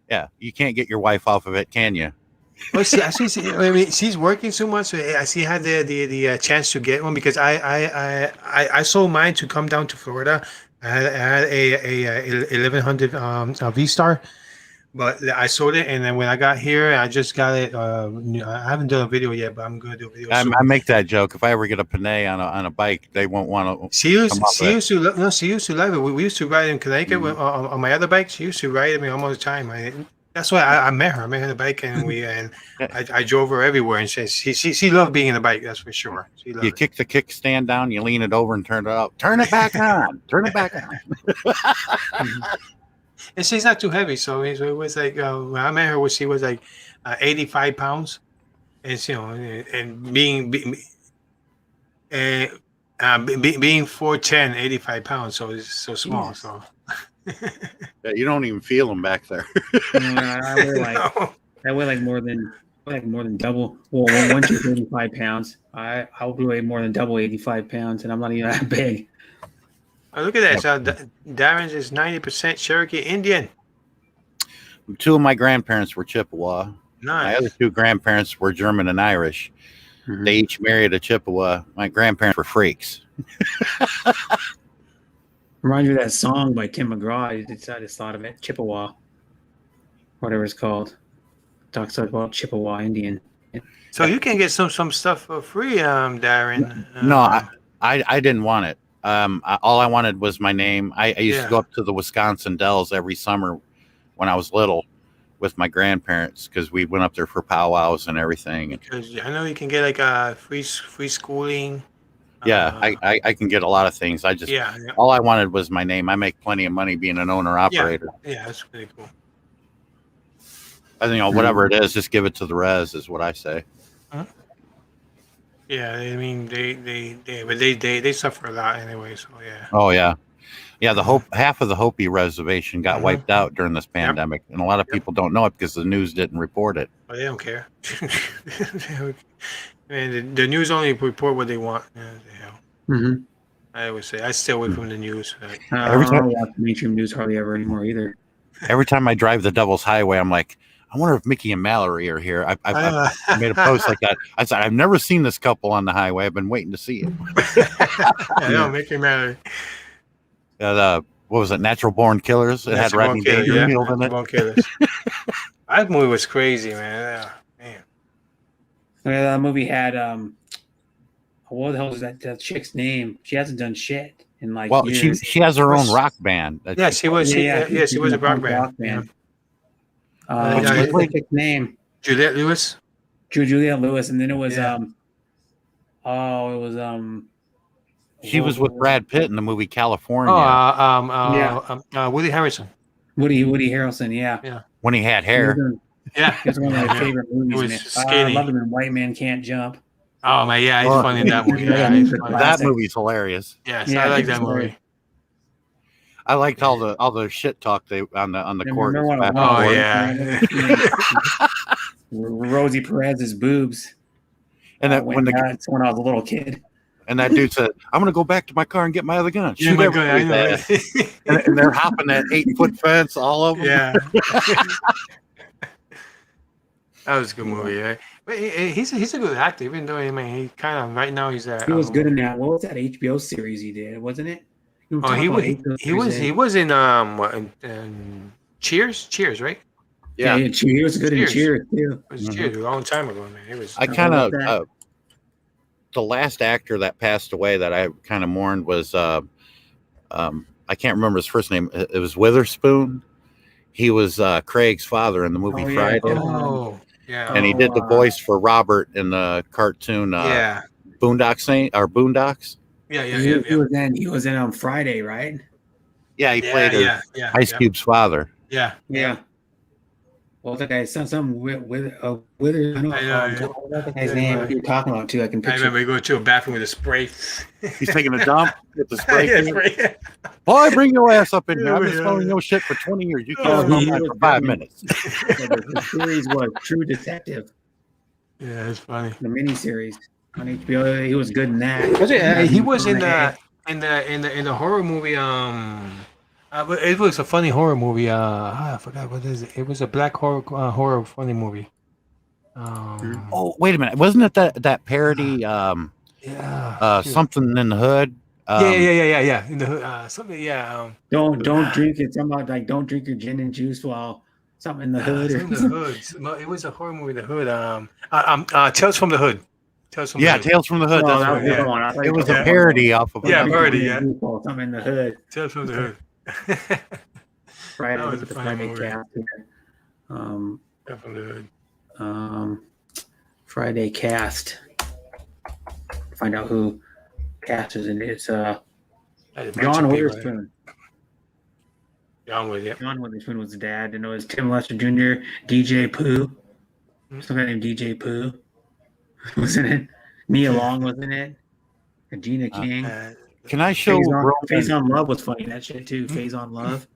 Yeah. You can't get your wife off of it, can you? Well, see, I mean, she's working so much. So I see had the chance to get one because I sold mine to come down to Florida. I had a 1100 V Star, but I sold it, and then when I got here, I just got it. I haven't done a video yet, but I'm gonna do a video. soon. I make that joke. If I ever get a Panay on a bike, they won't want to. She used come up with it. she used to love it. We used to ride in Connecticut on my other bike. She used to ride me almost the time. That's why I met her. I met her on the bike, and I drove her everywhere. And she loved being in the bike. That's for sure. She loved You it. kick the kickstand down, you lean it over and turn it up. Turn it back on. Turn it back on. And she's not too heavy, so it was like when I met her, she was like 85 pounds, and and being 4'10", 85 pounds, so it's so small. Jeez. So Yeah, you don't even feel them back there. I weigh like more than double. Well, once you're 85 pounds, I would weigh more than double 85 pounds, and I'm not even that big. Oh, look at that. So Darren's is 90% Cherokee Indian. 2 of my grandparents were Chippewa. My Nice. other 2 grandparents were German and Irish. Mhm. They each married a Chippewa. My grandparents were freaks. Reminds me of that song by Tim McGraw. I just thought of it. Chippewa, whatever it's called. Talks about Chippewa Indian. So you can get some stuff for free, Darren. No, I didn't want it. All I wanted was my name. I used to go up to the Wisconsin Dells every summer when I was little with my grandparents because we went up there for powwows and everything. Because I know you can get like free schooling. Yeah, I can get a lot of things. I just all I wanted was my name. I make plenty of money being an owner operator. Yeah, that's pretty cool. I think whatever it is, just give it to the res is what I say. Yeah, I mean they suffer a lot anyway. So yeah. Oh yeah, yeah. Half of the Hopi reservation got wiped out during this pandemic, and a lot of people don't know it because the news didn't report it. But they don't care. And the news only report what they want. Yeah, the hell. Mm-hmm. I always say I stay away from the news. I don't watch mainstream news hardly ever anymore either. Every time I drive the Devil's Highway, I'm like, I wonder if Mickey and Mallory are here. I I made a post like that. I said, I've never seen this couple on the highway. I've been waiting to see it. I know, Mickey Mallory. What was it? Natural Born Killers. It had Natural Rodney Born Killers, yeah. Dangerfield in Natural it. Born Killers. That movie was crazy, man. Man. That movie had what the hell is that chick's name? She hasn't done shit in like Well, years. she has her own rock band. Yeah, she was. She was a rock band. band. Yeah. What's the chick's name? Juliette Lewis. Juliette Lewis, and then it was Yeah. She was with Brad Pitt in the movie California Woody Harrelson. Woody Harrelson, yeah. when he had hair. Yeah, It's one of my favorite movies. was man. skinny. I love him in White Man Can't Jump. Oh man, yeah, he's Oh. funny in that movie. Yeah, Yeah, he's he's funny. a That movie's hilarious. Yes, Yeah, I like he's that movie. I liked all the shit talk they on the court. Remember when I Oh watched yeah. Rosie Perez's boobs. And that when I was a little kid. and that dude said, "I'm gonna go back to my car and get my other gun." Yeah, Shoot my everybody's God, I know, ass. right? And they're hopping that 8-foot fence, all of them. Yeah. That was a good movie, right? But he's a good actor, even though he kind of right now he's He was good in that. What was that HBO series he did? Wasn't it? He was in what, in Cheers, right? Yeah, he was good in Cheers too. It was Cheers a long time ago, man. It was. I kind of the last actor that passed away that I kind of mourned was I can't remember his first name. It was Witherspoon. He was Craig's father in the movie Friday. Oh, yeah. And he did the voice for Robert in the cartoon Boondocks. He was in on Friday, right? Yeah, he played Ice Cube's father. Yeah. Well, the guy said something with I know the guy's name you're talking about too. I can picture. I remember going to a bathroom with a spray. He's taking a dump with the spray. Yeah. Boy, bring your ass up in here. I've been smelling your shit for 20 years. You can't smell mine for 5 minutes. The series was True Detective. Yeah, it's funny. The miniseries on HBO. He was good in that. He was in the horror movie. It was a funny horror movie. I forgot what is it. It was a black horror funny movie. Oh, wait a minute. Wasn't it that parody? Something in the hood. Yeah. In the hood, something. Yeah. Don't drink it. Something about like don't drink your gin and juice while something in the hood. In the hood. It was a horror movie. The hood. Tales from the Hood. Tales from the Hood. That's right. It was a parody off of. Yeah, parody. Yeah. Something in the hood. Tales from the Hood. Friday That was with a the funny Friday movie. cast here. Tales from the Hood. Friday cast. Find out who cast is in it. It's John Witherspoon. John Witherspoon was the dad. And it was Tim Lester Jr., DJ Pooh. Some guy named DJ Pooh was in it. Nia Long was in it. Regina King. Can I show Phase on Love was funny. That shit too. Phase on Love.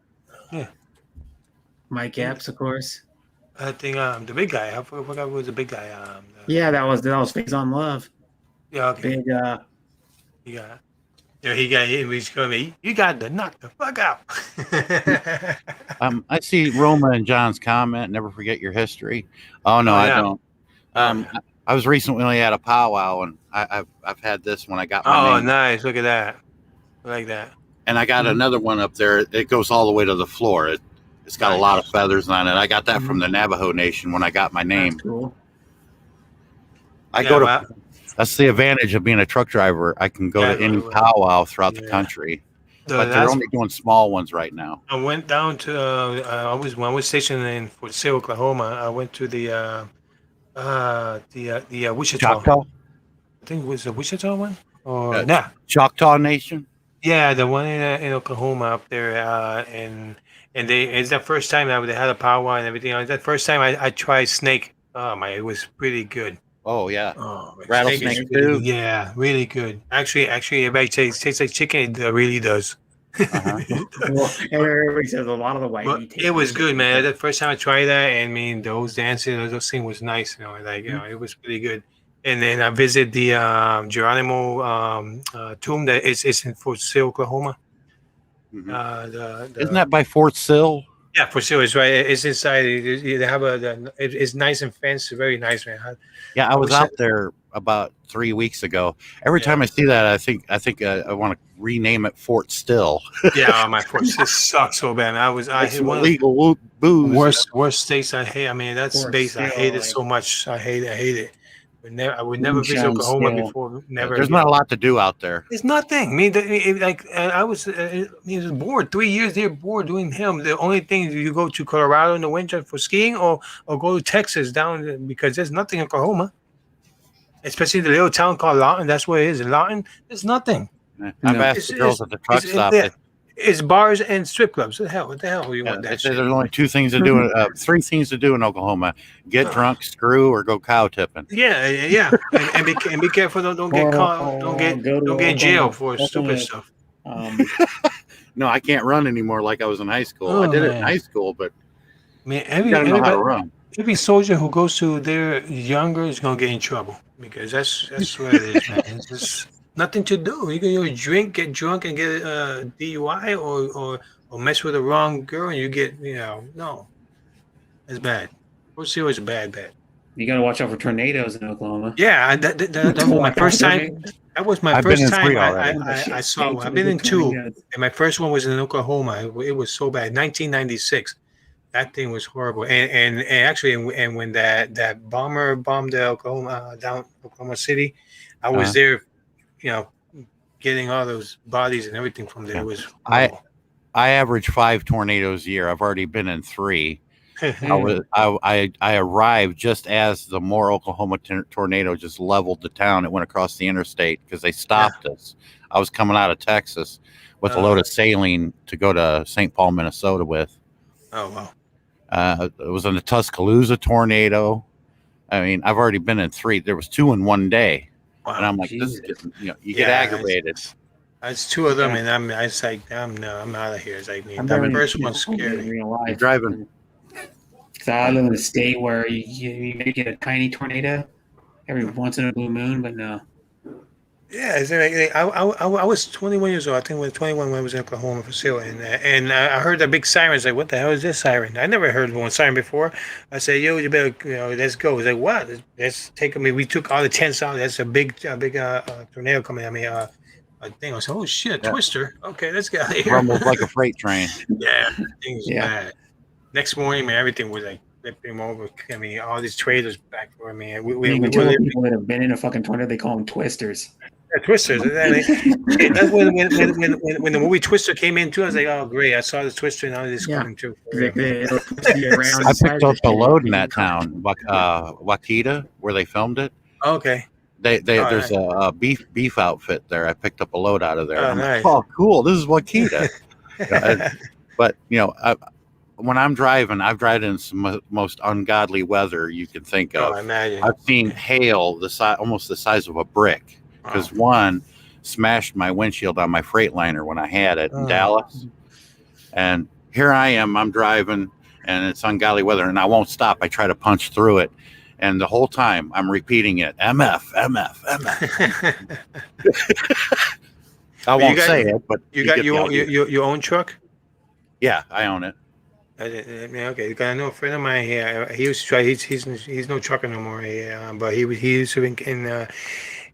Yeah. Mike Epps, of course. I think the big guy. I forgot who was the big guy. Yeah, that was Phase on Love. Yeah. Okay. Big. He was going to be. You got to knock the fuck out. I see Roma and John's comment. Never forget your history. Oh no, I don't. I was recently at a powwow, and I've had this when I got my name. Nice! Look at that. I like that. And I got another one up there. It goes all the way to the floor. It's got a lot of feathers on it. I got that from the Navajo Nation when I got my name. That's cool. That's the advantage of being a truck driver. I can go to any powwow throughout the country. But they're only doing small ones right now. I went down to when I was stationed in Fort Sill, Oklahoma. I went to the Wichita. Choctaw? I think it was the Wichita one. Choctaw Nation. Yeah, the one in Oklahoma up there, and it's the first time that they had a powwow and everything. It's the first time I tried snake. Oh my, it was pretty good. Oh yeah, rattlesnake too. Yeah, really good. Actually, everybody tastes like chicken. It really does. Well, everybody says a lot of the white meat. It was good, man. The first time I tried that, and I mean those dances, those things was nice. It was pretty good. And then I visited the Geronimo tomb that is in Fort Sill, Oklahoma. Isn't that by Fort Sill? Yeah, for sure. It's right. It's inside. They have it's nice and fenced. Very nice, man. Yeah, I was wish out there about 3 weeks ago. Every time I see that, I think I want to rename it Fort Still. Yeah, oh, my force. This sucks so bad, man. I It's hate one of illegal the booze. worst states I hate. I mean, that's Fort base. I hate it Sill, so much. I hate it. I would never visit Moonshine Oklahoma Still. before. Never. There's again. not a lot to do out there. It's nothing. I mean, I was bored. 3 years there, bored doing him. The only thing you go to Colorado in the winter for skiing, or go to Texas down because there's nothing in Oklahoma, especially the little town called Lawton. That's where it is. In Lawton, there's nothing. I've No. asked the girls at the truck stop. It's bars and strip clubs. What the hell you Yeah, want they that say shit? there's only three things to do in Oklahoma: get drunk, screw, or go cow tipping. Yeah, and be careful. Don't get caught. Don't get in jail for stupid stuff. No, I can't run anymore like I was in high school. I Oh, did it in man. high school, but I mean, you gotta know how to run. every soldier who goes to their younger is gonna get in trouble because that's what it is, man. It's just nothing to do. You can drink, get drunk, and get a DUI, or mess with the wrong girl, and you get no, it's bad. Fort Sill is bad. You got to watch out for tornadoes in Oklahoma. Yeah, that was my first time. That was my I've been first in time three already. I saw. I've been in two, and my first one was in Oklahoma. It was so bad. 1996. That thing was horrible. And actually, and when that bomber bombed Oklahoma down Oklahoma City, I was there, getting all those bodies and everything from there. It was horrible. I average 5 tornadoes a year. I've already been in 3. I arrived just as the Moore, Oklahoma tornado just leveled the town. It went across the interstate because they stopped us. I was coming out of Texas with a load of saline to go to St. Paul, Minnesota with. Oh wow! It was in the Tuscaloosa tornado. I mean, I've already been in 3. There was 2 in one day, and I'm like, this is getting, you get aggravated. It's 2 of them, and I'm like, I'm out of here. It's like the first one's scary. You're driving. So I live in a state where you may get a tiny tornado every once in a blue moon, but no. Yeah, I was 21 years old. I think when 21 when I was in Oklahoma facility, and I heard the big sirens. Like, what the hell is this siren? I never heard one siren before. I said, yo, you better, let's go. It's like, what? Let's take me. We took all the tents out. That's a big tornado coming. I mean, a thing. I said, oh shit, Twister. Okay, let's get out of here. Rumbled like a freight train. Yeah, things bad. Next morning, man, everything was like flipping over. I mean, all these trailers back for me. We people that have been in a fucking tornado, they call them twisters. Yeah, Twisters. That's when the movie Twister came in too. I was like, oh great! I saw the Twister, now this coming too. I picked up a load in that town, Wakita, where they filmed it. Okay. There's a beef outfit there. I picked up a load out of there. Oh, I'm nice. like, oh, cool! This is Wakita. But when I'm driving, I've driven in some most ungodly weather you can think of. Oh, I imagine. I've seen hail almost the size of a brick. Because one smashed my windshield on my Freightliner when I had it in Dallas. And here I am, I'm driving, and it's ungodly weather, and I won't stop. I try to punch through it. And the whole time I'm repeating it, MF, MF, MF. I won't say it, but you got your own truck? Yeah, I own it. Okay, because I know a friend of mine here. He used to try. He's no trucker no more. But he used to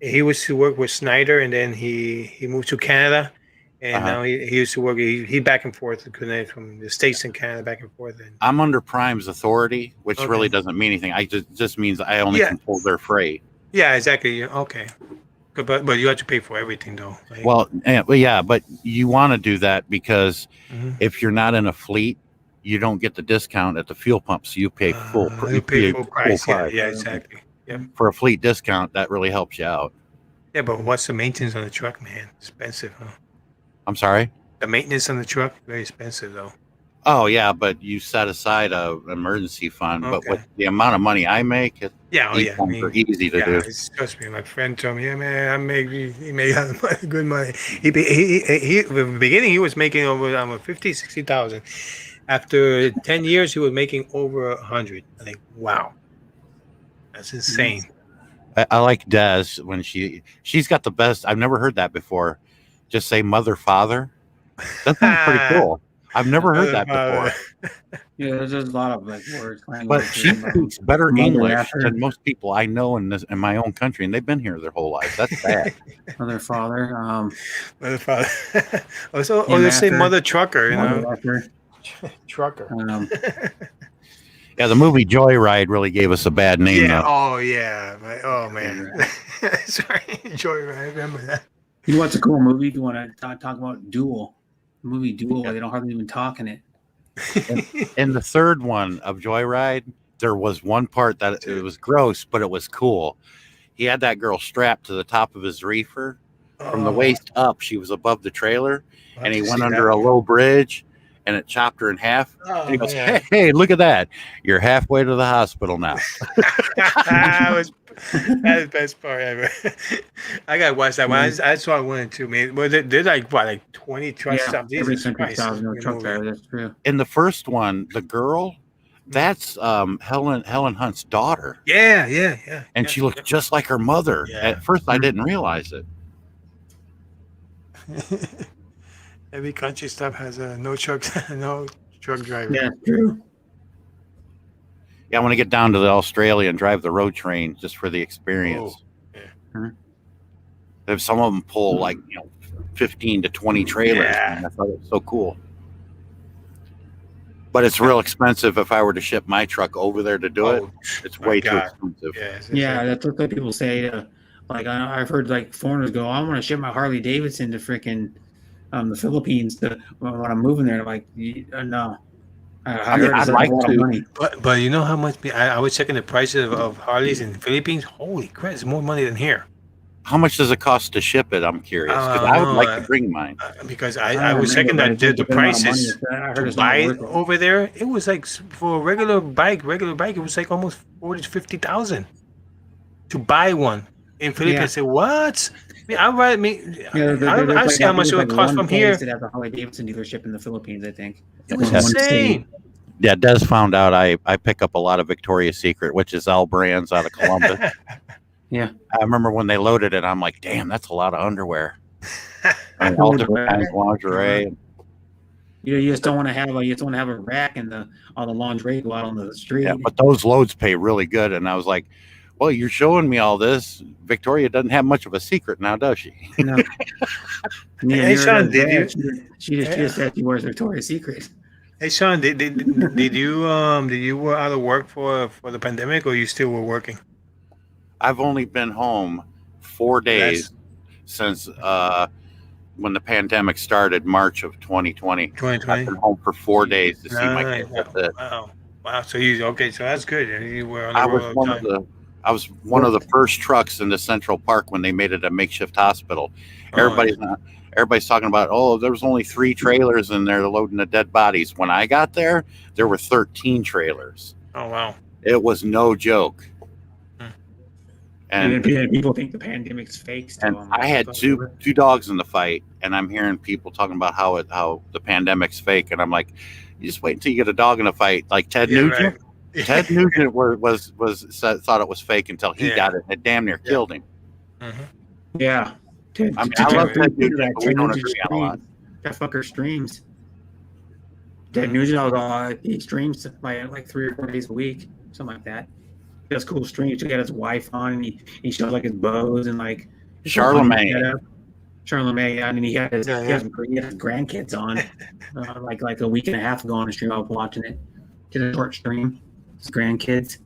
he was to work with Snyder, and then he moved to Canada, and now he used to work. He back and forth from the States and Canada back and forth. And I'm under Prime's authority, which really doesn't mean anything. I just means I only can pull their freight. Yeah, exactly. Okay, but you have to pay for everything though. Right? Well, yeah, but you want to do that because if you're not in a fleet, you don't get the discount at the fuel pump, so you pay full price. Yeah, exactly. Yeah. For a fleet discount, that really helps you out. Yeah, but what's the maintenance on the truck, man? Expensive, huh? I'm sorry? The maintenance on the truck, very expensive, though. Oh, yeah, but you set aside an emergency fund. But with the amount of money I make, easy to do. Trust me, my friend told me, yeah, man, he made good money. He in the beginning, he was making over 50, 60,000. After 10 years, he was making over 100. I think, wow. That's insane. I like Des when she's got the best. I've never heard that before. Just say mother, father. That sounds pretty cool. I've never heard that before. Yeah, there's a lot of like words. But she speaks better Mother English effer. than most people I know in my own country, and they've been here their whole life. That's bad. Mother, father. Mother, father. Also, Yeah, or they say after- mother trucker, you mother know, effer. trucker. Yeah, the movie Joyride really gave us a bad name, Yeah. though. Oh yeah. Oh man. Sorry, Joyride. I remember that. You know what's a cool movie? You want to talk about Duel? The movie Duel. They don't hardly even talk in it. In the third one of Joyride, there was one part that it was gross, but it was cool. He had that girl strapped to the top of his reefer. From the waist up, she was above the trailer, and he went under a low bridge, and it chopped her in half. Oh, And he goes, man. hey, look at that. You're halfway to the hospital now. That's the best part ever. I gotta watch that one. I saw one and two, man. Well, they're like what, like 20 trucks? Yeah, every Jesus country Christ, styles no in the truck movie. driver. That's true. In the first one, the girl, that's Helen Hunt's daughter. Yeah. And she looked just like her mother. Yeah. At first, I didn't realize it. Every country stuff has a no truck driver. Yeah, true. Yeah, I want to get down to the Australia and drive the road train just for the experience. Oh, yeah. If some of them pull like 15 to 20 trailers, Yeah. man, I thought it was so cool. But it's real expensive if I were to ship my truck over there to do it. It's my way too God. expensive. Yeah, that's what people say. Like I've heard like foreigners go, I want to ship my Harley Davidson to freaking the Philippines when I'm moving there. I'm like, no. I mean, I'd like to. Money. But you know how much I was checking the prices of Harleys in the Philippines. Holy crap, it's more money than here. How much does it cost to ship it? I'm curious because I would no, like to bring mine. Because I I don't was checking remember, that but the it's a good amount of money. prices I heard to it's not buy it worth it. over there. It was like for a regular bike, it was like almost 40 to 50,000 to buy one in Philippines. Yeah. I said, what? I mean, I see how much it would cost from here. That has a Harley Davidson dealership in the Philippines, I think. It was One state. insane. Yeah, Des found out I pick up a lot of Victoria's Secret, which is L Brands out of Columbus. Yeah. I remember when they loaded it, I'm like, damn, that's a lot of underwear. And all different kinds of lingerie. You just don't want to have a rack and all the lingerie go out on the street. Yeah, but those loads pay really good. And I was like, well, you're showing me all this. Victoria doesn't have much of a secret now, does she? No. Hey, Sean, she just said she wears Victoria's Secret. Hey Sean, did you were out of work for the pandemic, or you still were working? I've only been home 4 days since when the pandemic started, March of 2020. 2020. I've been home for 4 days to see my kids. That's it. Wow. So okay. So that's good. You were on the I road was all one the of time. one of the first trucks into Central Park when they made it a makeshift hospital. Everybody's talking about, oh, there was only 3 trailers in there loading the dead bodies. When I got there were 13 trailers. Oh wow. It was no joke. And people think the pandemic's fake. And I had two dogs in the fight, and I'm hearing people talking about how the pandemic's fake, and I'm like, you just wait until you get a dog in a fight, like Ted Nugent. Right. Ted Nugent thought it was fake until he got it. It damn near killed him. Mm-hmm. Yeah. I mean, I love Ted Nugent, but we don't agree on a lot. That fucker streams. Ted Nugent, he streams like 3 or 4 days a week, something like that. He does cool streams. He got his wife on, and he shows like his bows and like Charlemagne, yeah, and he has grandkids on, like a week and a half ago on a stream. I was watching it. Did a short stream. His grandkids.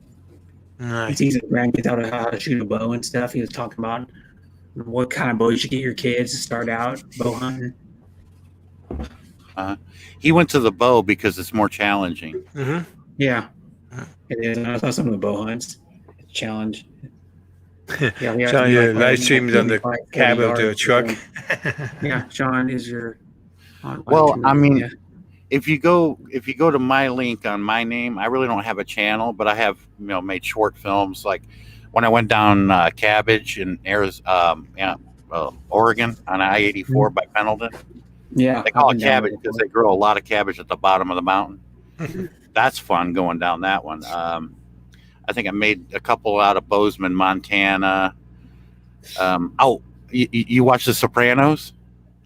Nice. He teaches his grandkids how to shoot a bow and stuff. He was talking about what kind of bow you should get your kids to start out bow hunting. he went to the bow because it's more challenging. Mm-hmm. Yeah, it is. I saw some of the bow hunts. It's a challenge. Yeah, Sean, your live stream is on the cab of the truck. Yeah, Sean is your. Well, I mean, if you go to my link on my name, I really don't have a channel, but I have made short films. Like when I went down Cabbage in Oregon on I-84 by Pendleton. Yeah, They call it cabbage because they grow a lot of cabbage at the bottom of the mountain. That's fun going down that one. I think I made a couple out of Bozeman, Montana. You watch The Sopranos?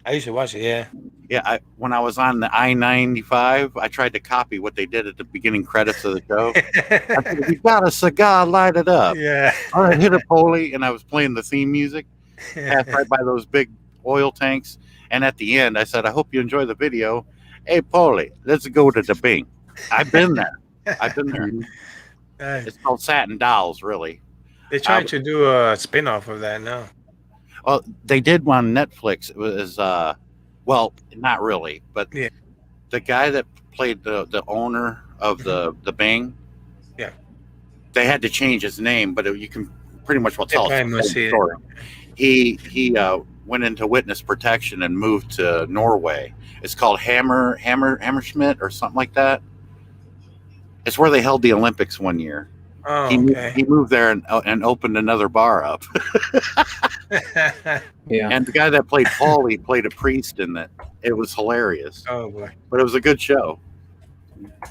I used to watch it. Yeah. Yeah, when I was on the I-95, I tried to copy what they did at the beginning credits of the show. I said, "We got a cigar, light it up." Yeah. All right, hit it, Polly, and I was playing the theme music. Passed right by those big oil tanks, and at the end, I said, "I hope you enjoy the video." Hey, Polly, let's go to the Bing. I've been there. I've been there. It's called Satin Dolls, really. They're trying to do a spin-off of that now. Oh, they did one on Netflix. It was well, not really, but Yeah. the guy that played the owner of the Bing, Yeah. they had to change his name, but you can pretty much well tell probably must see the it. story. He went into witness protection and moved to Norway. It's called Hammerschmidt or something like that. It's where they held the Olympics one year. Oh, He okay. moved there and opened another bar up. Yeah. And the guy that played Paulie played a priest in it. It was hilarious, Oh boy. but it was a good show.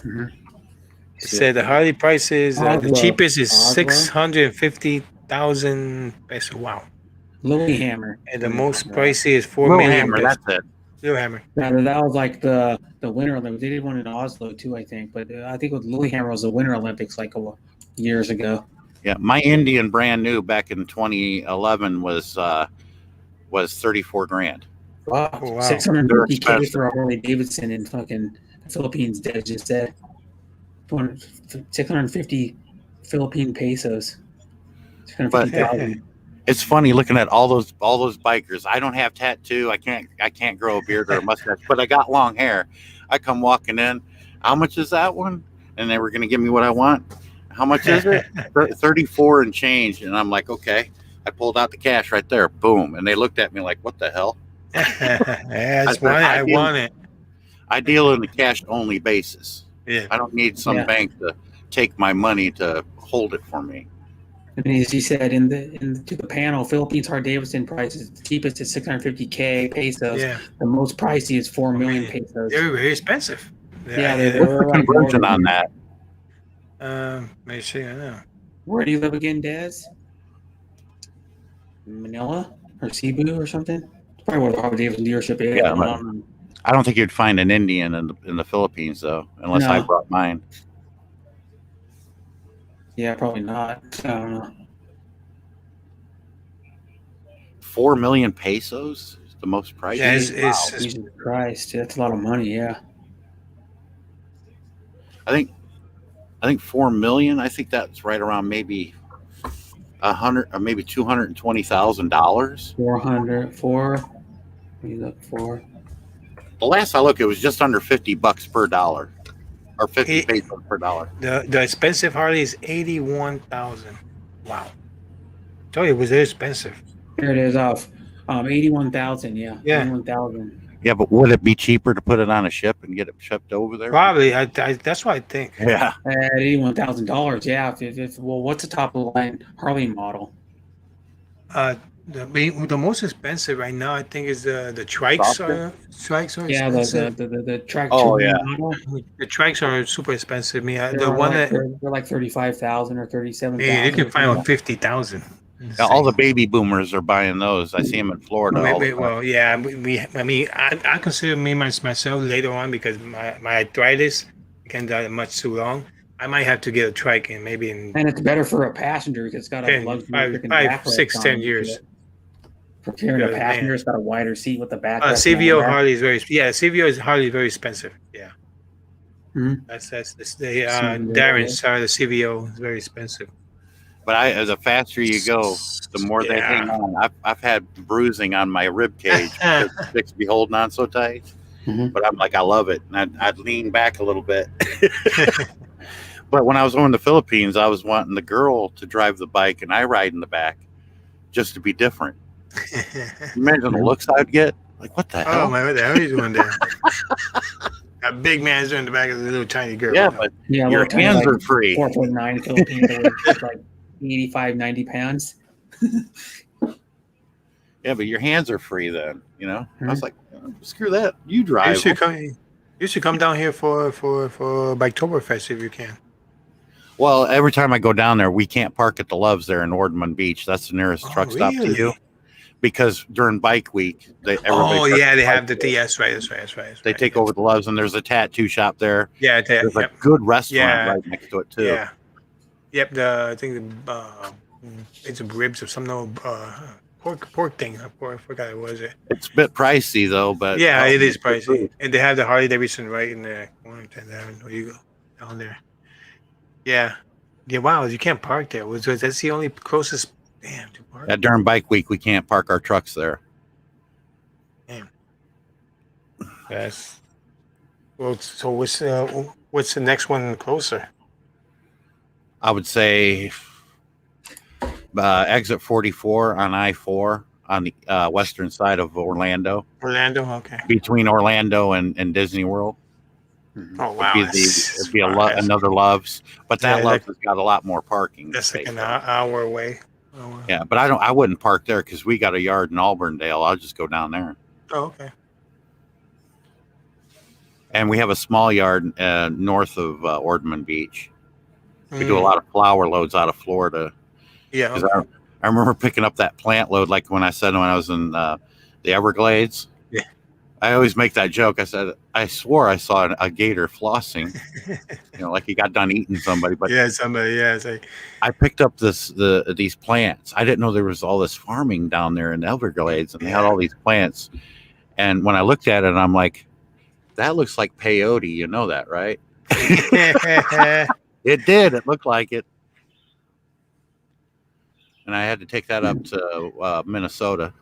It said the Harley price is the Oslo. cheapest is Oslo? 650,000 pesos. Wow. Lilyhammer. And the most pricey is 4 Lil million Hammer, pesos. that's it. Lilyhammer. That was like the Winter Olympics. They did one in Oslo too, I think. But I think with Lilyhammer was the Winter Olympics like years ago. Yeah, my Indian brand new back in 2011 was 34 grand. Wow. Oh, wow. 650K They're expensive. for a Harley Davidson in fucking Philippines. Dad just said 650 Philippine pesos. 650,000. It's funny looking at all those bikers. I don't have tattoo. I can't grow a beard or a mustache, but I got long hair. I come walking in. How much is that one? And they were going to give me what I want. How much is it? 34 and change. And I'm like, okay. I pulled out the cash right there. Boom. And they looked at me like, what the hell? Yeah, I want it. I deal in a cash only basis. Yeah. I don't need some Yeah. bank to take my money to hold it for me. And as you said to the panel, Philippines Harley Davidson price is the cheapest is 650K pesos. Yeah. The most pricey is 4 million pesos. They're very expensive. Yeah, What's they're the like conversion on that? Let me see. I know. Where do you live again, Dez? Manila or Cebu or something? It's probably where the Harley Davidson dealership is. Yeah, I but- don't know. I don't think you'd find an Indian in the Philippines though, unless I No. brought mine. Yeah, probably not. I don't know. 4 million pesos is the most pricey. Yeah, Wow. Jesus Christ, that's a lot of money. Yeah. I think 4 million. I think that's right around maybe $100 or maybe $220,000. 400 for. Let me look for. The last I looked, it was just under $50 per dollar, or 50 He- pesos per dollar. The expensive Harley is 81,000. Wow. Told you it was very expensive. Here it is off. 81,000. Yeah. Yeah. 81,000. Yeah, but would it be cheaper to put it on a ship and get it shipped over there? Probably. That's what I think. Yeah. At $81,000. Yeah. Well, what's the top of the line Harley model? The most expensive right now, I think, is the trikes. Softer? Trikes are Yeah, expensive. the track Oh, 2 yeah. model. The trikes are super expensive. The They're one like, that they're like 35,000 or 37,000. you can find on 50,000. Yeah, all the baby boomers are buying those. I see them in Florida. all the time. Well, yeah, I consider myself later on because my arthritis can die much too long. I might have to get a trike and maybe in And it's better for a passenger because it's got a 10, luxury five, freaking five, backrest 6, on 10 it. years. For carrying a Yeah, passenger, man. it's got a wider seat with the back. CVO Harley is CVO is Harley very expensive. Yeah, Mhm. that's the CVO, Darren's the CVO is very expensive. But the faster you go, the more they hang on. I've had bruising on my rib cage because the sticks be holding on so tight. Mhm. But I'm like, I love it. And I'd lean back a little bit. But when I was going to the Philippines, I was wanting the girl to drive the bike and I ride in the back just to be different. Imagine the looks I'd get. Like, what the hell? Oh my! What the hell are you doing there? A big man's in the back of the little tiny girl. Yeah, but Yeah, your little tiny, hands like, are free. 4'9" Filipino, weighs like 85, 90 pounds. Yeah, but your hands are free then, you know? I Mhm. was like, screw that. You you drive. should come down here for Biketoberfest if you can. Well, every time I go down there, we can't park at the Loves there in Ordman Beach. That's the nearest Oh, truck stop to really? you. because during bike week, Oh yeah, they have that's right. They take over the Loves, and there's a tattoo shop there. Yeah, There's a good restaurant right next to it too. Yeah. Yep. I think it's a ribs or some pork thing. I forgot what was it. It's a bit pricey though, but yeah, it is pricey. And they have the Harley Davidson right in the corner. There you go down there. Yeah. Yeah. Wow, you can't park there. That's the only closest. Damn, to park. During bike week, we can't park our trucks there. Damn. Yes. Well, so what's the next one closer? I would say exit 44 on I-4 on the western side of Orlando. Orlando, okay. Between Orlando and Disney World. Oh wow! It'd be another Loves, but that Loves has got a lot more parking. That's like an hour away. Oh, wow. Yeah, but I wouldn't park there because we got a yard in Auburndale. I'll just go down there. Oh, okay. And we have a small yard north of Ordman Beach. We do a lot of flower loads out of Florida. Yeah. Okay. I remember picking up that plant load, like when I was in the Everglades. Yeah. I always make that joke. I said, I swore I saw a gator flossing, like he got done eating somebody. But yeah, somebody. Yeah, it's like I picked up these plants. I didn't know there was all this farming down there in the Everglades, and they had all these plants. And when I looked at it, I'm like, that looks like peyote. You know that, right? It did. It looked like it. And I had to take that up to Minnesota.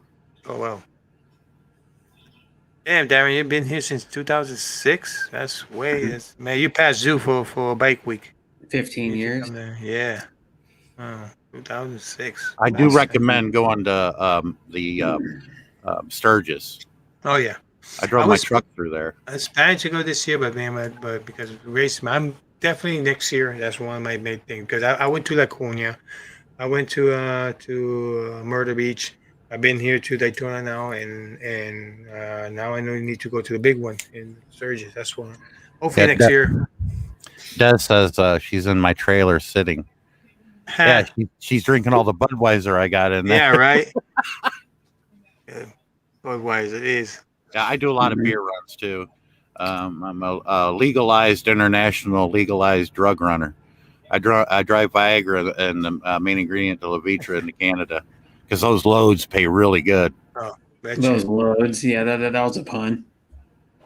Oh, wow. Damn, Darren, you've been here since 2006? That's man, you passed due for a bike week. 15 years. Yeah. 2006. I do recommend going to the Sturgis. Oh, yeah. I drove my truck through there. I was planning to go this year, but because of the race, I'm definitely next year. That's one of my main things. Because I went to La Cunha. I went to Myrtle Beach. I've been here to Daytona now, and now I know you need to go to the big one in Sturgis. That's one. Hopefully next year. Des says she's in my trailer sitting. Yeah, she's drinking all the Budweiser I got in there. Yeah, right. Budweiser, it is. Yeah, I do a lot of beer runs too. I'm a legalized international legalized drug runner. I drive Viagra and the main ingredient to Levitra into Canada because those loads pay really good. Oh, those loads, yeah, that was a pun.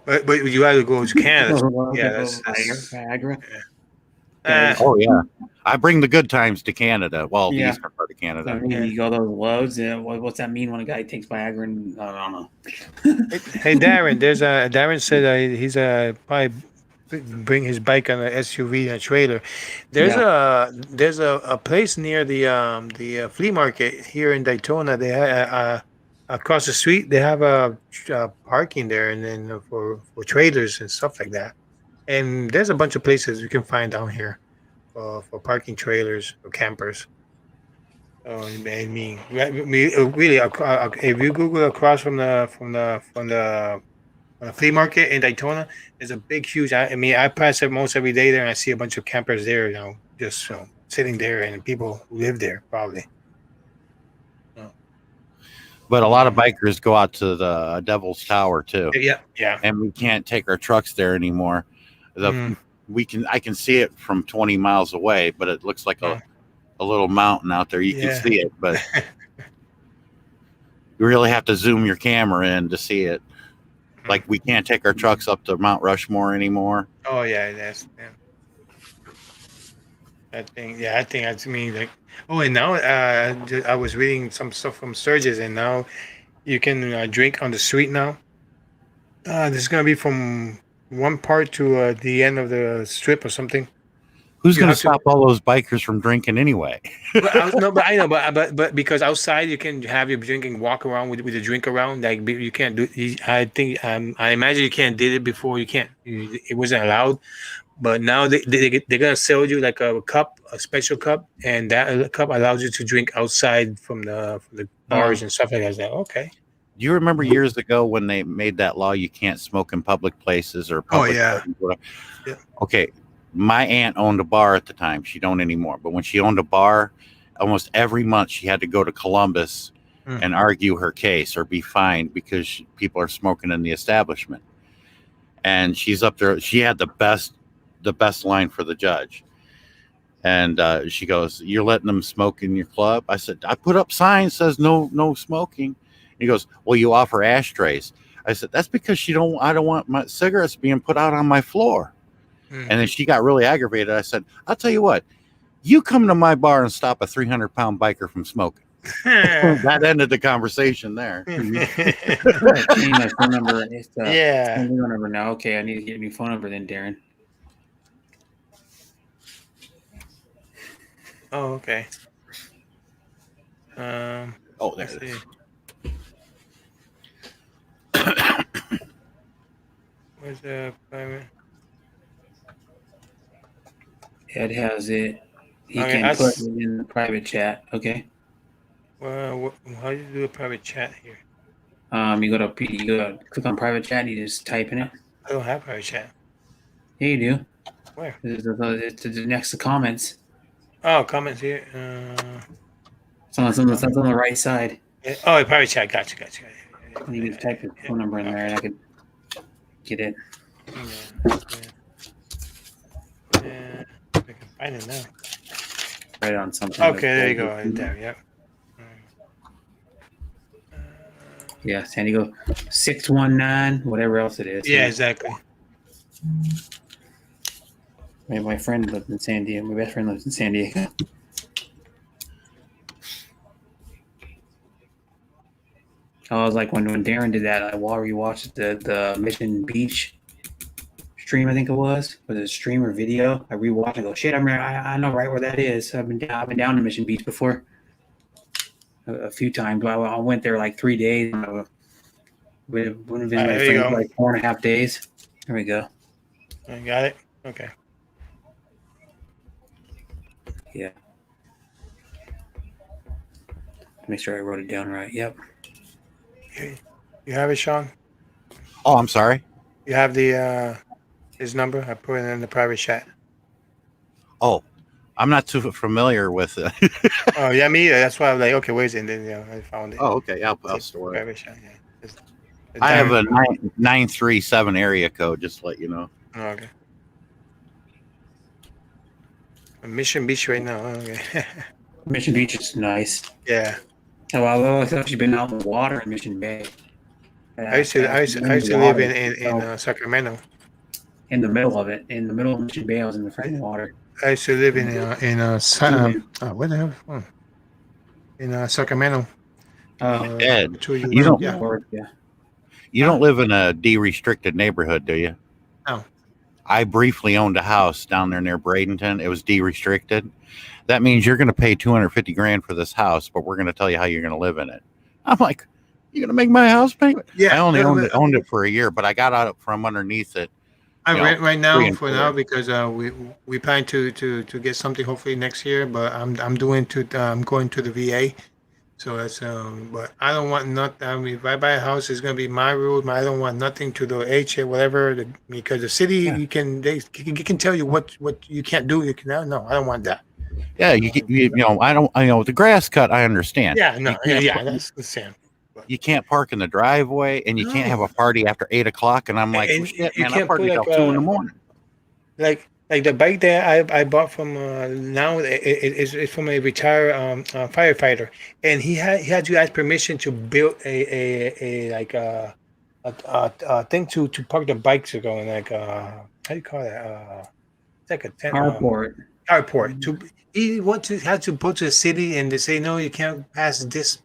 But you either go to Canada. Yeah, that's Viagra. Oh yeah, I bring the good times to Canada. Well, the eastern part of Canada. I mean, you go those loads. What's that mean when a guy takes Viagra? And I don't know. Hey, Darren, Darren said he's probably bring his bike on an SUV and a trailer. There's a place near the flea market here in Daytona. They have across the street. They have a parking there, and then for trailers and stuff like that. And there's a bunch of places you can find down here for parking trailers or campers. I mean, really, if you Google across from the flea market in Daytona, there's a big, huge. I pass it most every day there, and I see a bunch of campers there, just sitting there, and people who live there probably. But a lot of bikers go out to the Devil's Tower too. Yeah. And we can't take our trucks there anymore. I can see it from 20 miles away, but it looks like a little mountain out there. You can see it, but you really have to zoom your camera in to see it. Like we can't take our trucks up to Mount Rushmore anymore. Oh yeah, that thing. Yeah, I think that's me. Like, and now I was reading some stuff from Sturgis, and now you can drink on the street now. This is gonna be from one part to the end of the strip or something. Who's going to stop all those bikers from drinking anyway? but because outside you can have your drinking, walk around with a drink around. Like you can't do. I think I imagine you can't did it before. You can't. It wasn't allowed. But now they're gonna sell you like a cup, a special cup, and that cup allows you to drink outside from the bars and stuff like that. Like, okay. Do you remember years ago when they made that law you can't smoke in public places or public places? Yeah. Okay. My aunt owned a bar at the time. She don't anymore. But when she owned a bar, almost every month she had to go to Columbus and argue her case or be fined because people are smoking in the establishment. And she's up there. She had the best line for the judge. And she goes, "You're letting them smoke in your club?" I said, "I put up signs says no smoking." He goes, "Well, you offer ashtrays." I said, "That's because I don't want my cigarettes being put out on my floor." And then she got really aggravated. I said, "I'll tell you what, you come to my bar and stop a 300-pound biker from smoking." That ended the conversation there. Change my phone number. Yeah. Phone number now. Okay, I need to get a new phone number then, Darren. Oh, okay. There let's it see. is. Where's the private? Ed has it. He Okay, can put it in the private chat. Okay. Well, how do you do a private chat here? You go to click on private chat and you just type in it. I don't have private chat. Yeah, you do. Where? It's next to comments. Oh, comments here. It's on the right side. Oh, private chat. Gotcha. And you can type your phone number in there, and I could get it. Yeah, I can find it now. Right on something. Okay, there you go. Right there. Yep. Yeah, San Diego 619, whatever else it is. Yeah, exactly. My friend lives in San Diego. My best friend lives in San Diego. I was like, when Darren did that, while we watched the Mission Beach stream, I think it was a stream or video. I rewatched and go, shit, I know right where that is. I've been down to Mission Beach before a few times. I went there like 3 days. Would have been my friend for like 4.5 days. There we go. I got it. Okay. Yeah. Make sure I wrote it down right. Yep. You have it, Sean? Oh, I'm sorry. You have the his number? I put it in the private chat. Oh, I'm not too familiar with it. Oh, yeah, me either. That's why I was like, okay, where's it? And then I found it. Oh, okay. I'll store it. Private chat, yeah. I have a 937 area code, just to let you know. Oh, okay. Mission Beach right now. Okay. Mission Beach is nice. Yeah. Oh, I've actually been out in the water in Mission Bay. I used to live in Sacramento. In the middle of it, in the middle of Mission Bay, I was in the freaking water. I used to live in what the hell? In Sacramento. Ed, 2 years. you don't- Yeah. You don't live in a de-restricted neighborhood, do you? No. I briefly owned a house down there near Bradenton. It was de-restricted. That means you're going to pay $250,000 for this house, but we're going to tell you how you're going to live in it. I'm like, you're going to make my house payment? Yeah. I only owned it for a year, but I got out from underneath it. I rent right now for 3 and now 4. because we plan to get something hopefully next year. But I'm going to the VA, so that's but I don't want nothing. I mean, if I buy a house, it's gonna be my rules. I don't want nothing to the HA whatever because the city they can tell you what you can't do. You can no, I don't want that. Yeah, I know the grass cut. I understand. Yeah, no, that's the same. You can't park in the driveway, and you can't have a party after 8 o'clock. And I'm like, And well, shit, you man, I can't party put, till 2 in the morning. Like the bike that I bought from now it's from a retired firefighter, and he had to ask permission to build a thing to park the bikes to go in like how do you call that it's like a tent, carport. He had to go to the city and they say no, you can't pass this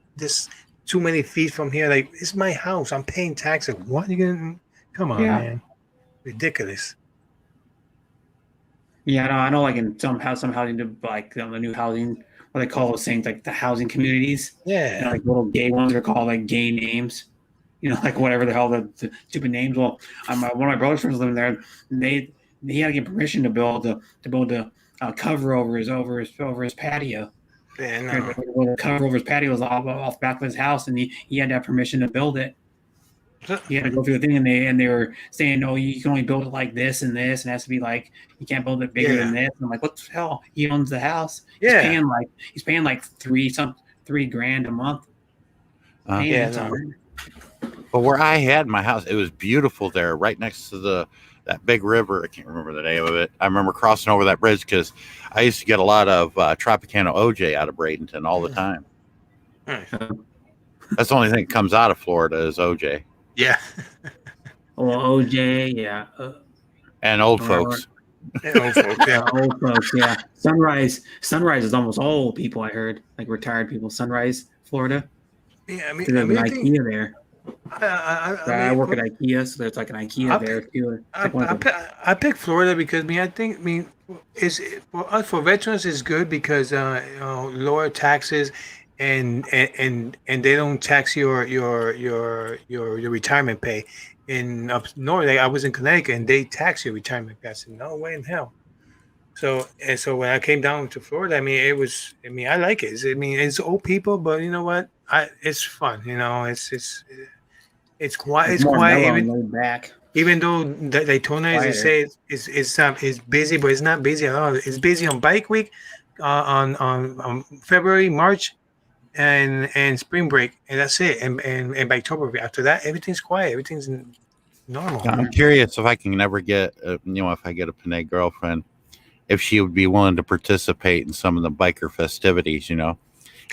too many feet from here. Like it's my house, I'm paying taxes. What are you gonna come on, man? Ridiculous. Yeah, I know. Like in some housing, like the new housing, what they call those things, like the housing communities. Yeah, Like little gay ones are called like gay names. Like whatever the hell the stupid names. Well, one of my brother's friends living there. And he had to get permission to build a cover over his patio. Yeah, no. The cover over his patio was off the back of his house, and he had to have permission to build it. He had to go through the thing, and they were saying, no, you can only build it like this and this, and it has to be like you can't build it bigger than this. And I'm like, what the hell? He owns the house. Yeah, He's paying like $3,000 a month. Hey, Yeah, that's no. all right. But where I had my house, it was beautiful there, right next to that big river. I can't remember the name of it. I remember crossing over that bridge because I used to get a lot of Tropicana OJ out of Bradenton all the time. Nice. That's the only thing that comes out of Florida is OJ Yeah. Well, OJ, yeah. and old Or- folks. Yeah, old folks, yeah. Old folks, yeah. Sunrise is almost all old people. I heard, like retired people. Sunrise, Florida. Yeah, I mean, There's an I think IKEA there. I I work at IKEA, so there's like an IKEA there too. It's like one of the- I pick Florida because I mean, is for us for veterans is good because lower taxes and they don't tax your retirement pay. In up north, I was in Connecticut and they tax your retirement pay. I said, no way in hell. So when I came down to Florida, I mean, I like it. I mean, it's old people, but you know what? It's fun. You know, it's quiet. It's more quiet. mellow Even, and laid back. even though Daytona, as you say, it's busy, but it's not busy at all. It's busy on Bike Week, on February, March, and spring break, and that's it. And by October, after that, everything's quiet. Everything's normal. I'm curious if I can ever get, if I get a Panay girlfriend, if she would be willing to participate in some of the biker festivities. You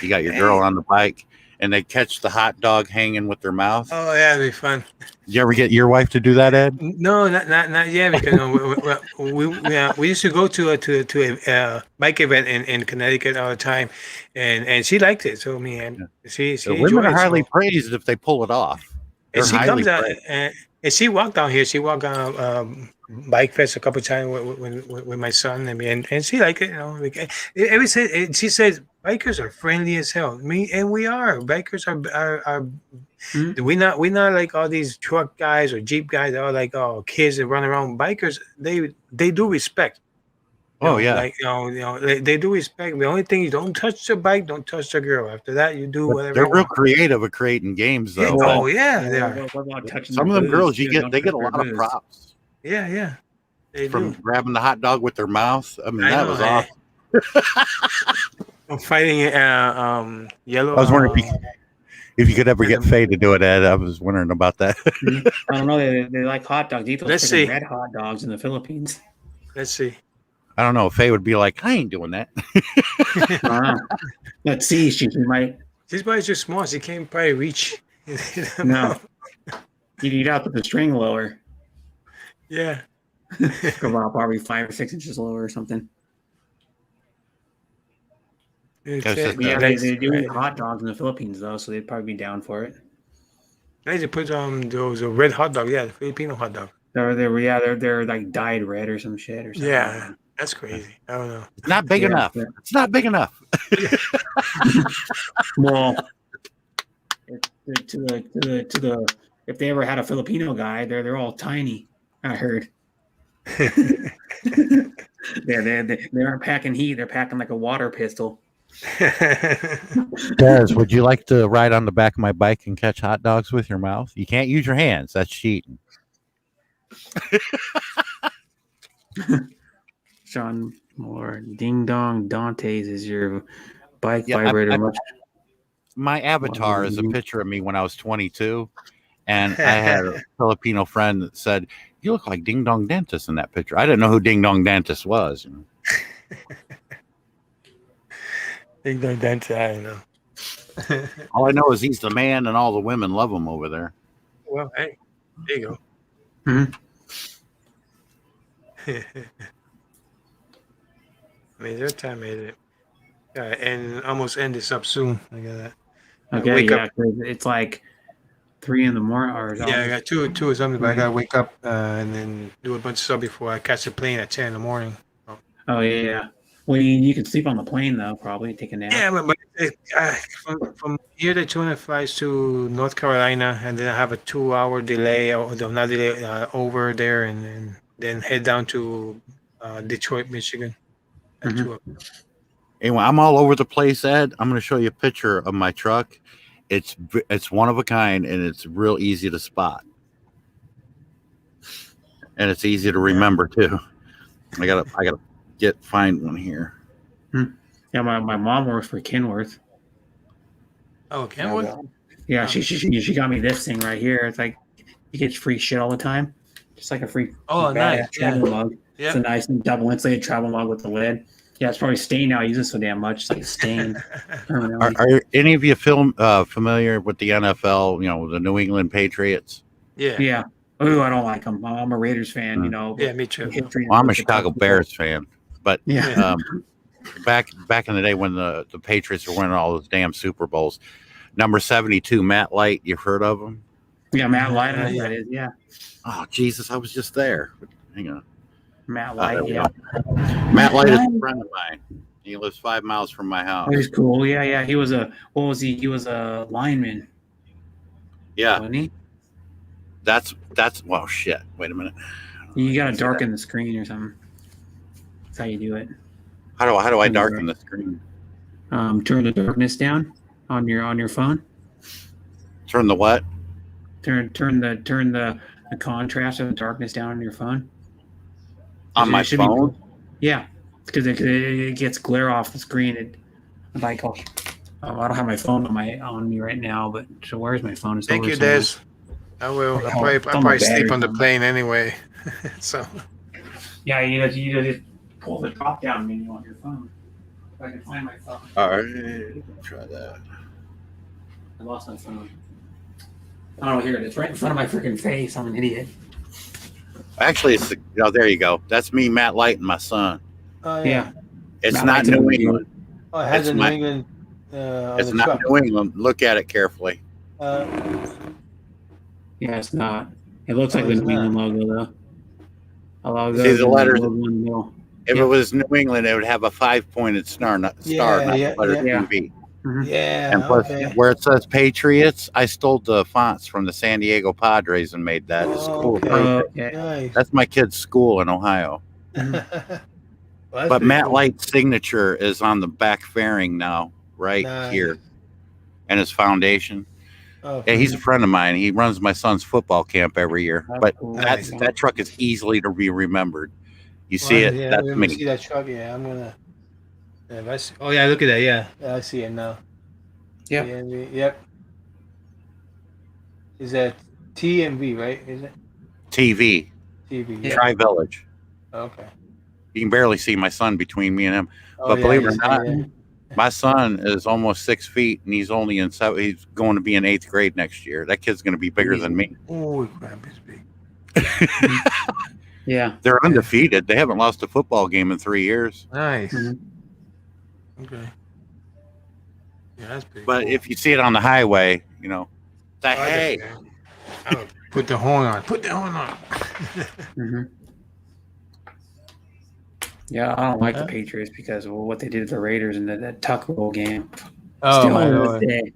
got your girl on the bike and they catch the hot dog hanging with their mouth. Oh yeah, it'd be fun. Did you ever get your wife to do that, Ed? No, not yet, because we used to go to a bike event in Connecticut all the time, and she liked it. So she The women enjoyed are it. highly So, praised if they pull it off. and They're she highly comes out praised. and she walked down here. She walked on bike fest a couple of times with my son. I mean, and she liked it. She says bikers are friendly as hell. And we are. Bikers are we're not like all these truck guys or Jeep guys that are like kids that run around. Bikers, they do respect. Oh yeah, Like they do respect. The only thing, you don't touch the bike, don't touch the girl. After that, you do but whatever. they're you real want. creative at creating games, Yeah, though. oh yeah, they are. What about touching Some of their them booze, girls, too? they Don't get a touch their lot of booze. props Yeah, they from do. grabbing the hot dog with their mouth. I mean, I that know, was eh? awesome. I'm fighting yellow. I was wondering if you could ever get Faye to do it, Ed. I was wondering about that. I don't know. They like hot dogs. They eat those Let's freaking see. red hot dogs in the Philippines. Let's see. I don't know. Faye would be like, I ain't doing that. Let's see. She might. This body's just small. She can't probably reach. No. You'd eat out with the string lower. Yeah. Go out probably 5 or 6 inches lower or something. It's Guess it. it's But yeah, Nice. they do eat hot dogs in the Philippines though, so they'd probably be down for it. Nice to put those red hot dog. Yeah, the Filipino hot dog. They're like dyed red or some shit or something. Yeah, that's crazy. I don't know. It's not big Yeah, enough. yeah. It's not big enough. Well, to the if they ever had a Filipino guy, they're all tiny. I heard. They aren't packing heat. They're packing like a water pistol. Des, would you like to ride on the back of my bike and catch hot dogs with your mouth? You can't use your hands. That's cheating. Sean Moore, Ding Dong Dante's is your bike Yeah, vibrator. My avatar is a picture of me when I was 22, and I had a Filipino friend that said, "You look like Ding Dong Dentist in that picture." I didn't know who Ding Dong Dentist was. Ding dong dance. I don't know. All I know is he's the man, and all the women love him over there. Well, hey, there you go. Mhm. I mean, their time made it. And almost end this up soon. I got that. Okay, wake yeah, up. 'cause it's like 3 in the morning. Or Yeah, I got two or something, but I gotta wake up and then do a bunch of stuff before I catch the plane at 10 in the morning. Oh yeah. Well, you can sleep on the plane though. Probably take a nap. Yeah, but from here the tuna flies to North Carolina, and then I have a 2-hour delay, or not delay, over there, and then head down to Detroit, Michigan. At Mhm. 2 o'clock. Anyway, I'm all over the place, Ed. I'm going to show you a picture of my truck. It's one of a kind, and it's real easy to spot, and it's easy to remember too. I gotta find one here. Yeah, my mom works for Kenworth. Oh, Kenworth? Yeah, Oh. she got me this thing right here. It's like you get free shit all the time. Just like a free Oh, nice, badass travel mug. Yeah. It's a nice double insulated travel mug with the lid. Yeah, it's probably stained now. I use it so damn much. It's like stained permanently. Are any of you familiar with the NFL? You know, the New England Patriots. Yeah. Yeah. Oh, I don't like them. I'm a Raiders fan, you know. Yeah, me too. History Well, I'm a with the Chicago Cubs. Bears fan, but Yeah. back in the day when the Patriots were winning all those damn Super Bowls, number 72, Matt Light, you've heard of him? Yeah, Matt Light. I know who Yeah. that is. Yeah. Oh Jesus, I was just there. Hang on. Matt There Light. we Yeah. go. Matt Light is a friend of mine. He lives 5 miles from my house. Oh, he's cool. Yeah, yeah. He was a what was he? He was a lineman, Yeah, wasn't he? that's well shit. Wait a minute. You gotta See darken the screen or something. That's how you do it. How do I darken the screen? Turn the darkness down on your phone. Turn the what? Turn the contrast of the darkness down on your phone. On my It should be- phone? Yeah, because it gets glare off the screen. I don't have my phone on me right now, but so where's my phone? It's Thank over you, somewhere. Des. I will. Oh, I'll it's on my probably sleep battery on the phone. plane anyway. So Yeah, you just pull the drop down menu on your phone. If I can find my phone. All right, try that. I lost my phone. Oh, here it is, right in front of my freaking face. I'm an idiot. Actually, it's there you go. That's me, Matt Light, and my son. Yeah. It's Matt not Light's New in the England. Oh, it has It's a New my- England. It's not New England. Look at it carefully. Yeah, it's not. It looks like Oh, the it's New England logo though. A logo. See the and letters? logo in the middle. If Yeah. it was New England, it would have a 5-pointed star, not Yeah, the yeah, letter yeah. TV. Yeah. And plus, Okay. where it says Patriots, I stole the fonts from the San Diego Padres and made that. It's Oh, cool. okay. Okay. Nice. That's my kid's school in Ohio. Well, that's But pretty Matt cool. Light's signature is on the back fairing now, right Nice. here, and his foundation. Oh, Yeah, he's a friend of mine. He runs my son's football camp every year. That's But cool. that's Nice. that truck is easily to be remembered. You see it? Yeah, That's let me see me. that truck. Yeah, I'm gonna. Yeah, oh yeah, look at that. Yeah, I see it now. Yeah. TMV, yep. Is that TMV, right? Is it TV, TV? Yeah. Tri Village. Okay. You can barely see my son between me and him. Oh, But believe it or you see not, it. My son is almost 6 feet, and he's only in he's going to be in 8th grade next year. That kid's going to be bigger than me. Oh, crap, it's big. Yeah. They're undefeated. They haven't lost a football game in 3 years. Nice. Mhm. Okay. Yeah, that's pretty. But cool. if you see it on the highway, you know, Oh, hey, I would put the horn on. Put the horn on. hmm Yeah, I don't like the Patriots because of what they did to the Raiders in that Tuck Roll game. Oh Still my to lord! this day.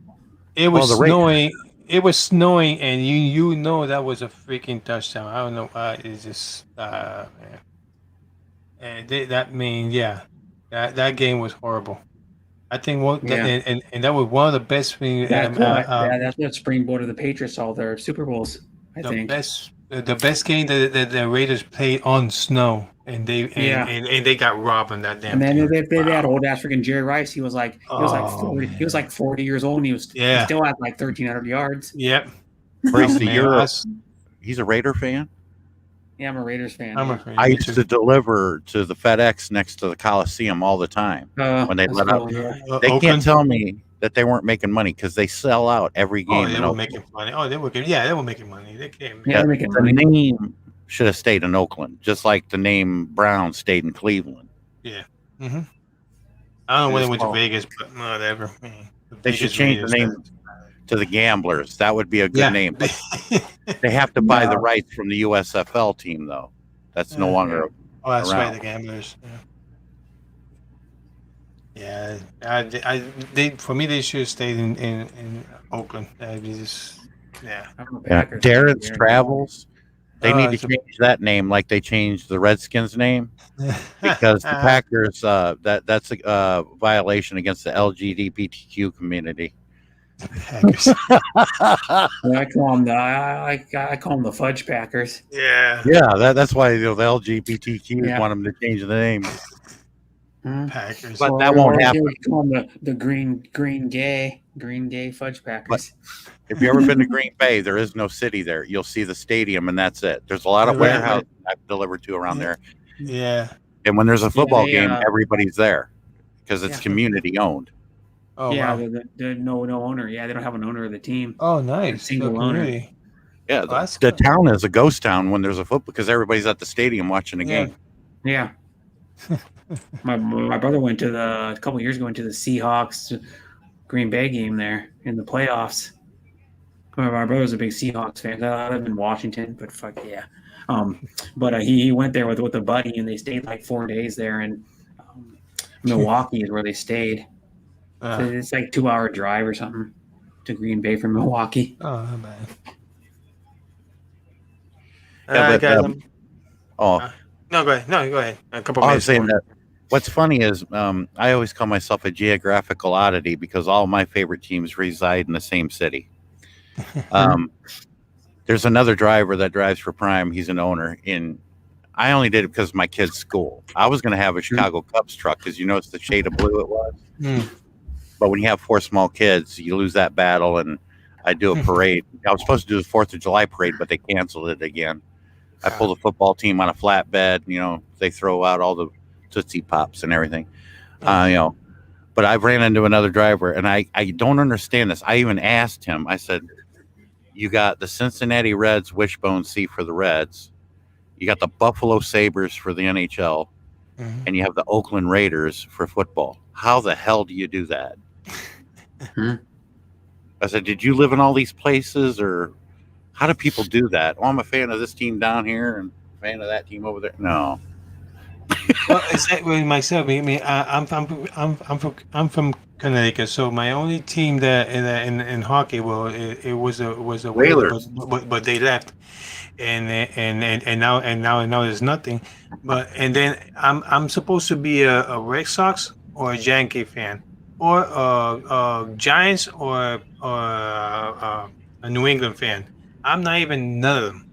It was Well, the snowing. It was snowing, and you know that was a freaking touchdown. I don't know why. It's just man. And that means that game was horrible. I think Yeah. and that was one of the best things. That's what springboarded the Patriots all their Super Bowls. I the think. best game that the Raiders played on snow, and they got robbed on that damn. And then thing. they had old ass freaking Jerry Rice. He was like 40. He was like 40 years old, and he Yeah. still had like 1,300 yards. Yep. Bracey, Man, he's a Raider fan. Yeah, I'm a Raiders fan. I'm yeah. afraid. I used to deliver to the FedEx next to the Coliseum all the time. when they That's let up. cool, yeah. They Oakland? can't tell me that they weren't making money because they sell out every Oh, game. they in were Oakland. making money. Oh, they were. Yeah, they were making money. They can't. Yeah, they're making the money. name should have stayed in Oakland, just like the name Brown stayed in Cleveland. Mm-hmm. I don't know when they went to Well, Vegas, but whatever. Man, They should Vegas change the Raiders, name to the Gamblers. That would be a good Yeah. name. But they have to buy the rights from the USFL team, though. That's no longer. Oh, that's around. right, the Gamblers. Yeah, they for me they should have stayed in Oakland. That'd be just I'm a Yeah. Packers Darren's fan. Travels. They Oh, need to it's a- change that name like they changed the Redskins name because the Packers that's a violation against the LGBTQ community. Packers. I call them I call them the Fudge Packers. Yeah. Yeah, that's why the LGBTQ Yeah. want them to change the name. Packers. But that won't Or happen. we call them the green gay Fudge Packers. If you ever been to Green Bay, there is no city there. You'll see the stadium, and that's it. There's a lot of Right. warehouses I've delivered to around there. Yeah. And when there's a football they, game, everybody's there because it's Yeah. community owned. Oh yeah, wow. the no owner. Yeah, they don't have an owner of the team. Oh nice. Single So owner. community. Yeah, that's the good. town is a ghost town when there's a football because everybody's at the stadium watching the Yeah. game. Yeah. my brother went to a couple years ago went to the Seahawks Green Bay game there in the playoffs. My brother's a big Seahawks fan. I live in Washington, but fuck yeah. But he went there with a buddy, and they stayed like 4 days there. And Milwaukee is where they stayed. So it's like 2-hour drive or something to Green Bay from Milwaukee. Oh man. Yeah, but, guys, no, go ahead. No, go ahead. A couple I minutes. was saying more. that what's funny is I always call myself a geographical oddity because all my favorite teams reside in the same city. There's another driver that drives for Prime. He's an owner I only did it because of my kid's school. I was going to have a Chicago Cubs truck because you notice the shade of blue it was. But when you have 4 small kids, you lose that battle. And I do a parade. I was supposed to do the 4th of July parade, but they canceled it again. I pull the football team on a flatbed. They throw out all the Tootsie Pops and everything. But I've ran into another driver, and I don't understand this. I even asked him. I said, you got the Cincinnati Reds wishbone seat for the Reds. You got the Buffalo Sabres for the NHL, and you have the Oakland Raiders for football. How the hell do you do that? I said, did you live in all these places, or how do people do that? Oh, I'm a fan of this team down here and a fan of that team over there. No. Well, exactly myself. I mean, I'm from Connecticut, so my only team that in hockey, well, it was a Whalers. but they left, and now there's nothing. And then I'm supposed to be a Red Sox or a Yankee fan, or Giants or a New England fan. I'm not even none of them.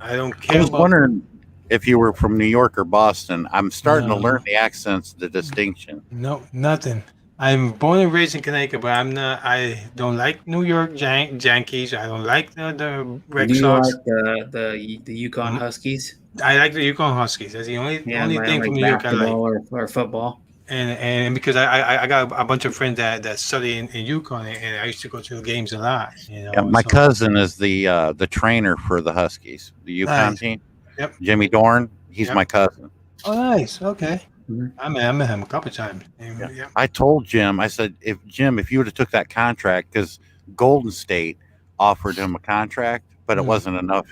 I don't care. I was wondering if you were from New York or Boston. I'm starting to learn the accents, the distinction. No, nothing. I'm born and raised in Connecticut, but I'm not. I don't like New York Yankees. I don't like the Red Sox. Do you like the Yukon Huskies? I like the Yukon Huskies. That's the only thing from New York I like. Or football. And because I got a bunch of friends that study in Yukon, and I used to go to the games a lot. Yeah, my cousin is the trainer for the Huskies, the Yukon team. Yep. Jimmy Dorn. He's my cousin. Oh, nice. Okay. Mm-hmm. I met him a couple of times. Yeah. I told Jim. I said, if you would have took that contract, because Golden State offered him a contract, but it wasn't enough.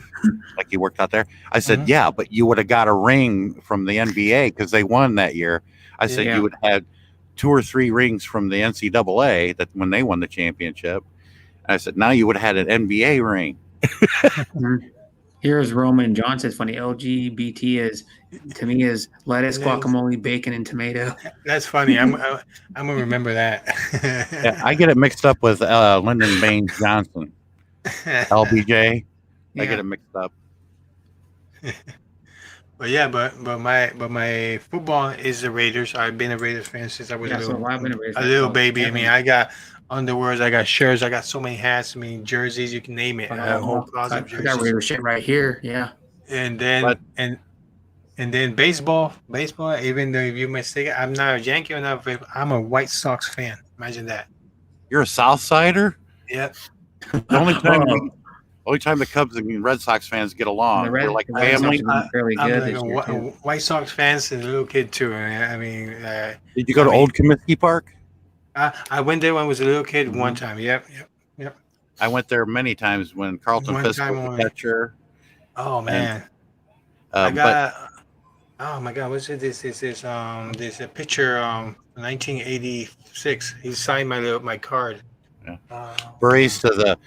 Like he worked out there. I said, yeah, but you would have got a ring from the NBA because they won that year. I said you would have had 2 or 3 rings from the NCAA that when they won the championship. And I said, now you would have had an NBA ring. Here's Roman John says funny. LGBT to me is lettuce, guacamole, bacon, and tomato. That's funny. I'm gonna remember that. Yeah, I get it mixed up with Lyndon Baines Johnson, LBJ. I get it mixed up. But my football is the Raiders. I've been a Raiders fan since I was a little baby. I mean, I got underwears, I got shirts, I got so many hats. I mean, jerseys, you can name it. A whole closet of jerseys. I got Raider shit right here. Yeah. And then and then baseball. Even though you may say I'm not a Yankee or not, I'm a White Sox fan. Imagine that. You're a South Sider? Yep. The only time the Cubs and Red Sox fans get along, they're like family. Fairly I'm good. like a White Sox fans and a little kid too. I mean, did you go to Old Comiskey Park? I went there when I was a little kid one time. Yep. I went there many times when Carlton Fisk was the catcher. Oh man, I got. Oh my God, what's it? This a picture. 1986. He signed my card. Yeah. Berries to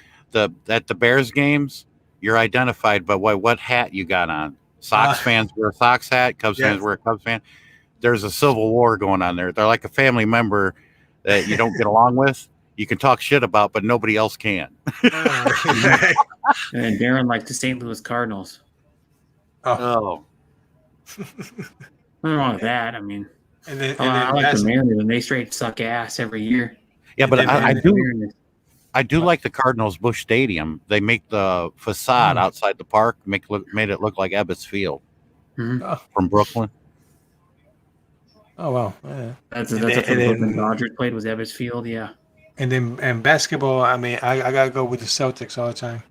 at the Bears games, you're identified by what hat you got on. Sox fans wear a Sox hat. Cubs fans wear a Cubs fan. There's a civil war going on there. They're like a family member that you don't get along with. You can talk shit about, but nobody else can. And Darren liked the St. Louis Cardinals. Oh. Nothing wrong with that. I mean, And then, I like the that's, Mariners, and they straight suck ass every year. Yeah, but then- I do like the Cardinals Busch Stadium. They make the facade outside the park made it look like Ebbets Field Mhm. from Brooklyn. oh wow. Yeah. That's And what then- the and Brooklyn then- Dodgers played was Ebbets Field. Yeah. And then and basketball, I mean, I gotta go with the Celtics all the time.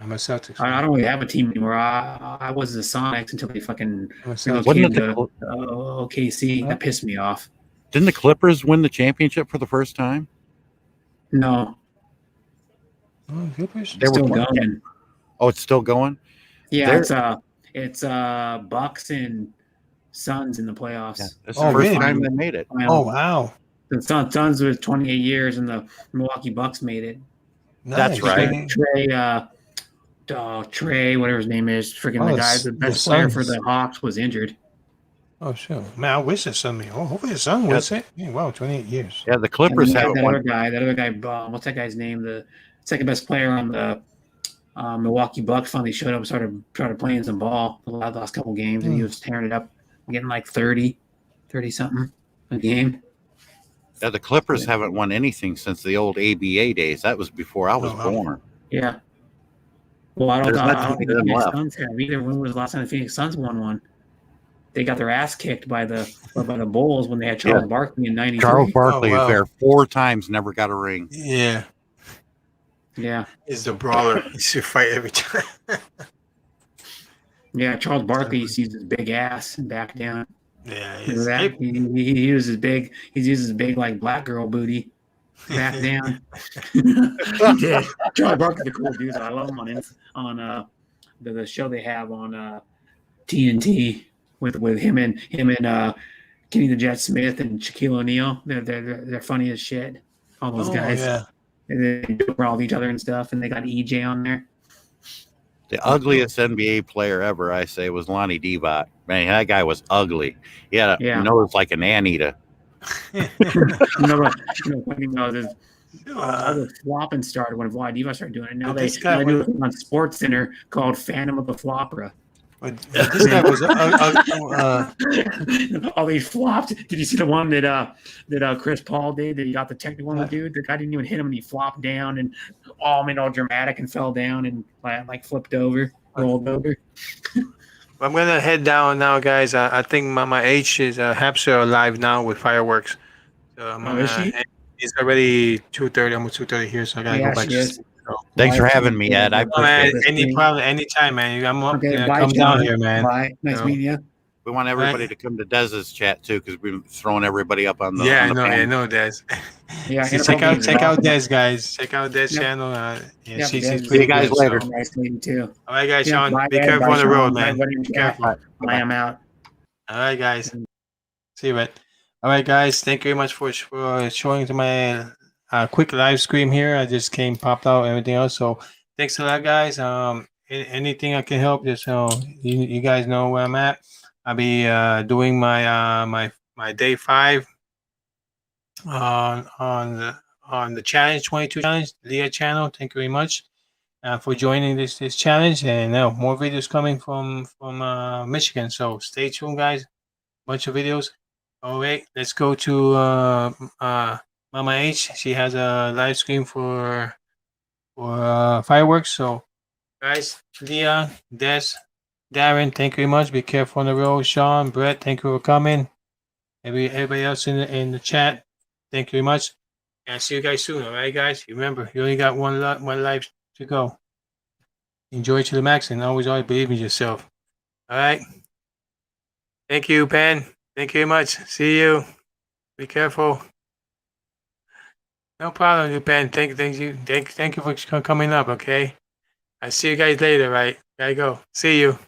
I'm a Celtics fan. I don't really have a team anymore. I was the Sonics until they fucking I'm a Celtics. Wasn't relocated it to OKC. That pissed me off. Didn't the Clippers win the championship for the first time? No, Oh, Clippers? They were still playing- going. Oh, it's still going. Yeah, They're- it's Bucks and Suns in the playoffs. Yeah, this is Oh, the first really? time they made it. Oh wow. The Suns was 28 years, and the Milwaukee Bucks made it. That's Nice. right. Trey, whatever his name is, freaking Oh, the guy, the the best player for Suns. the Hawks was injured. Oh sure. Man, I wish the Sun. Oh, hopefully the Sun wins it. Yeah, wow, 28 years. Yeah, the Clippers And haven't that won. other guy, what's that guy's name? The second best player on the Milwaukee Bucks finally showed up and started playing some ball the last couple games, and he was tearing it up, getting like 30 something a game. Yeah, the Clippers haven't won anything since the old ABA days. That was before I was Oh, wow. born. Yeah. Well, I There's don't nothing think for the them Phoenix left. Suns have either. When was the last time the Phoenix Suns won one? They got their ass kicked by the Bulls when they had Charles Yeah. Barkley in '93. Charles Barkley wow. was there 4 times, never got a ring. Yeah. Yeah, He's the brawler. He should fight every time. yeah. Charles Barkley used to use his big ass and back down. Yeah. Remember that? He used his big. He used his big like black girl booty. Back down. Yeah, Charles Barkley's a cool dude. I love him on the show they have on TNT with him and Kenny the Jet Smith and Shaquille O'Neal. They're funny as shit. All those guys. Yeah. And they joke around with each other and stuff. And they got EJ on there. The ugliest NBA player ever, I say, was Lonnie Divac. Man, that guy was ugly. He had a Yeah. nose like an anteater. Funny though, is all the flopping started when Vlad Divac started doing it. Now But they this guy do it on Sports Center called Phantom of the Flopera. But this guy was Oh, he flopped. Did you see the one that Chris Paul did? That he got the technical one, dude. The guy didn't even hit him, and he flopped down and all made all dramatic and fell down and like flipped over, rolled over. I'm gonna head down now, guys. I think my H is Hampshire live now with fireworks. So I'm Oh, is gonna- she? It's already 2:30, almost 2:30 here, so I gotta Yeah, go back. she to is. sleep. Thanks for having me, Ed. I Oh, man, appreciate it. any problem, anytime, man. I'm up. Okay, Yeah, bye, come John. down here, man. Bye. Nice So- meeting you. We want everybody to come to Dez's chat too, because we've been throwing everybody up on the. Yeah, on the I panel. know, Des. Yeah, So check out Des, guys. Check out Des' Yep. channel. Yeah, Yeah, she's Des. pretty See you guys good, later. so- Nice meeting you too. All right, guys, Yeah, Sean. bye, Be Ed. careful Bye, on the Sean. road, Bye, man. everybody in Be chat. careful. I am out. All right, guys. See you, man. All right, guys. Thank you very much for showing to my quick live stream here. I just popped out, everything else. So thanks a lot, guys. Anything I can help, just you guys know where I'm at. I'll be doing my day 5 on the challenge 22 challenge, Leah channel. Thank you very much for joining this challenge. And more videos coming from Michigan. So stay tuned, guys. Bunch of videos. All right, let's go to Mama H. She has a live stream for fireworks. So, guys, Leah, Des, Darren, thank you very much. Be careful on the road. Sean, Brett, thank you for coming. Everybody else in the chat, thank you very much. And see you guys soon. All right, guys. Remember, you only got one life to go. Enjoy it to the max, and always believe in yourself. All right. Thank you, Pen. Thank you very much. See you. Be careful. No problem, Ben. Thank you for coming up. Okay. I see you guys later. Right. Gotta go. See you.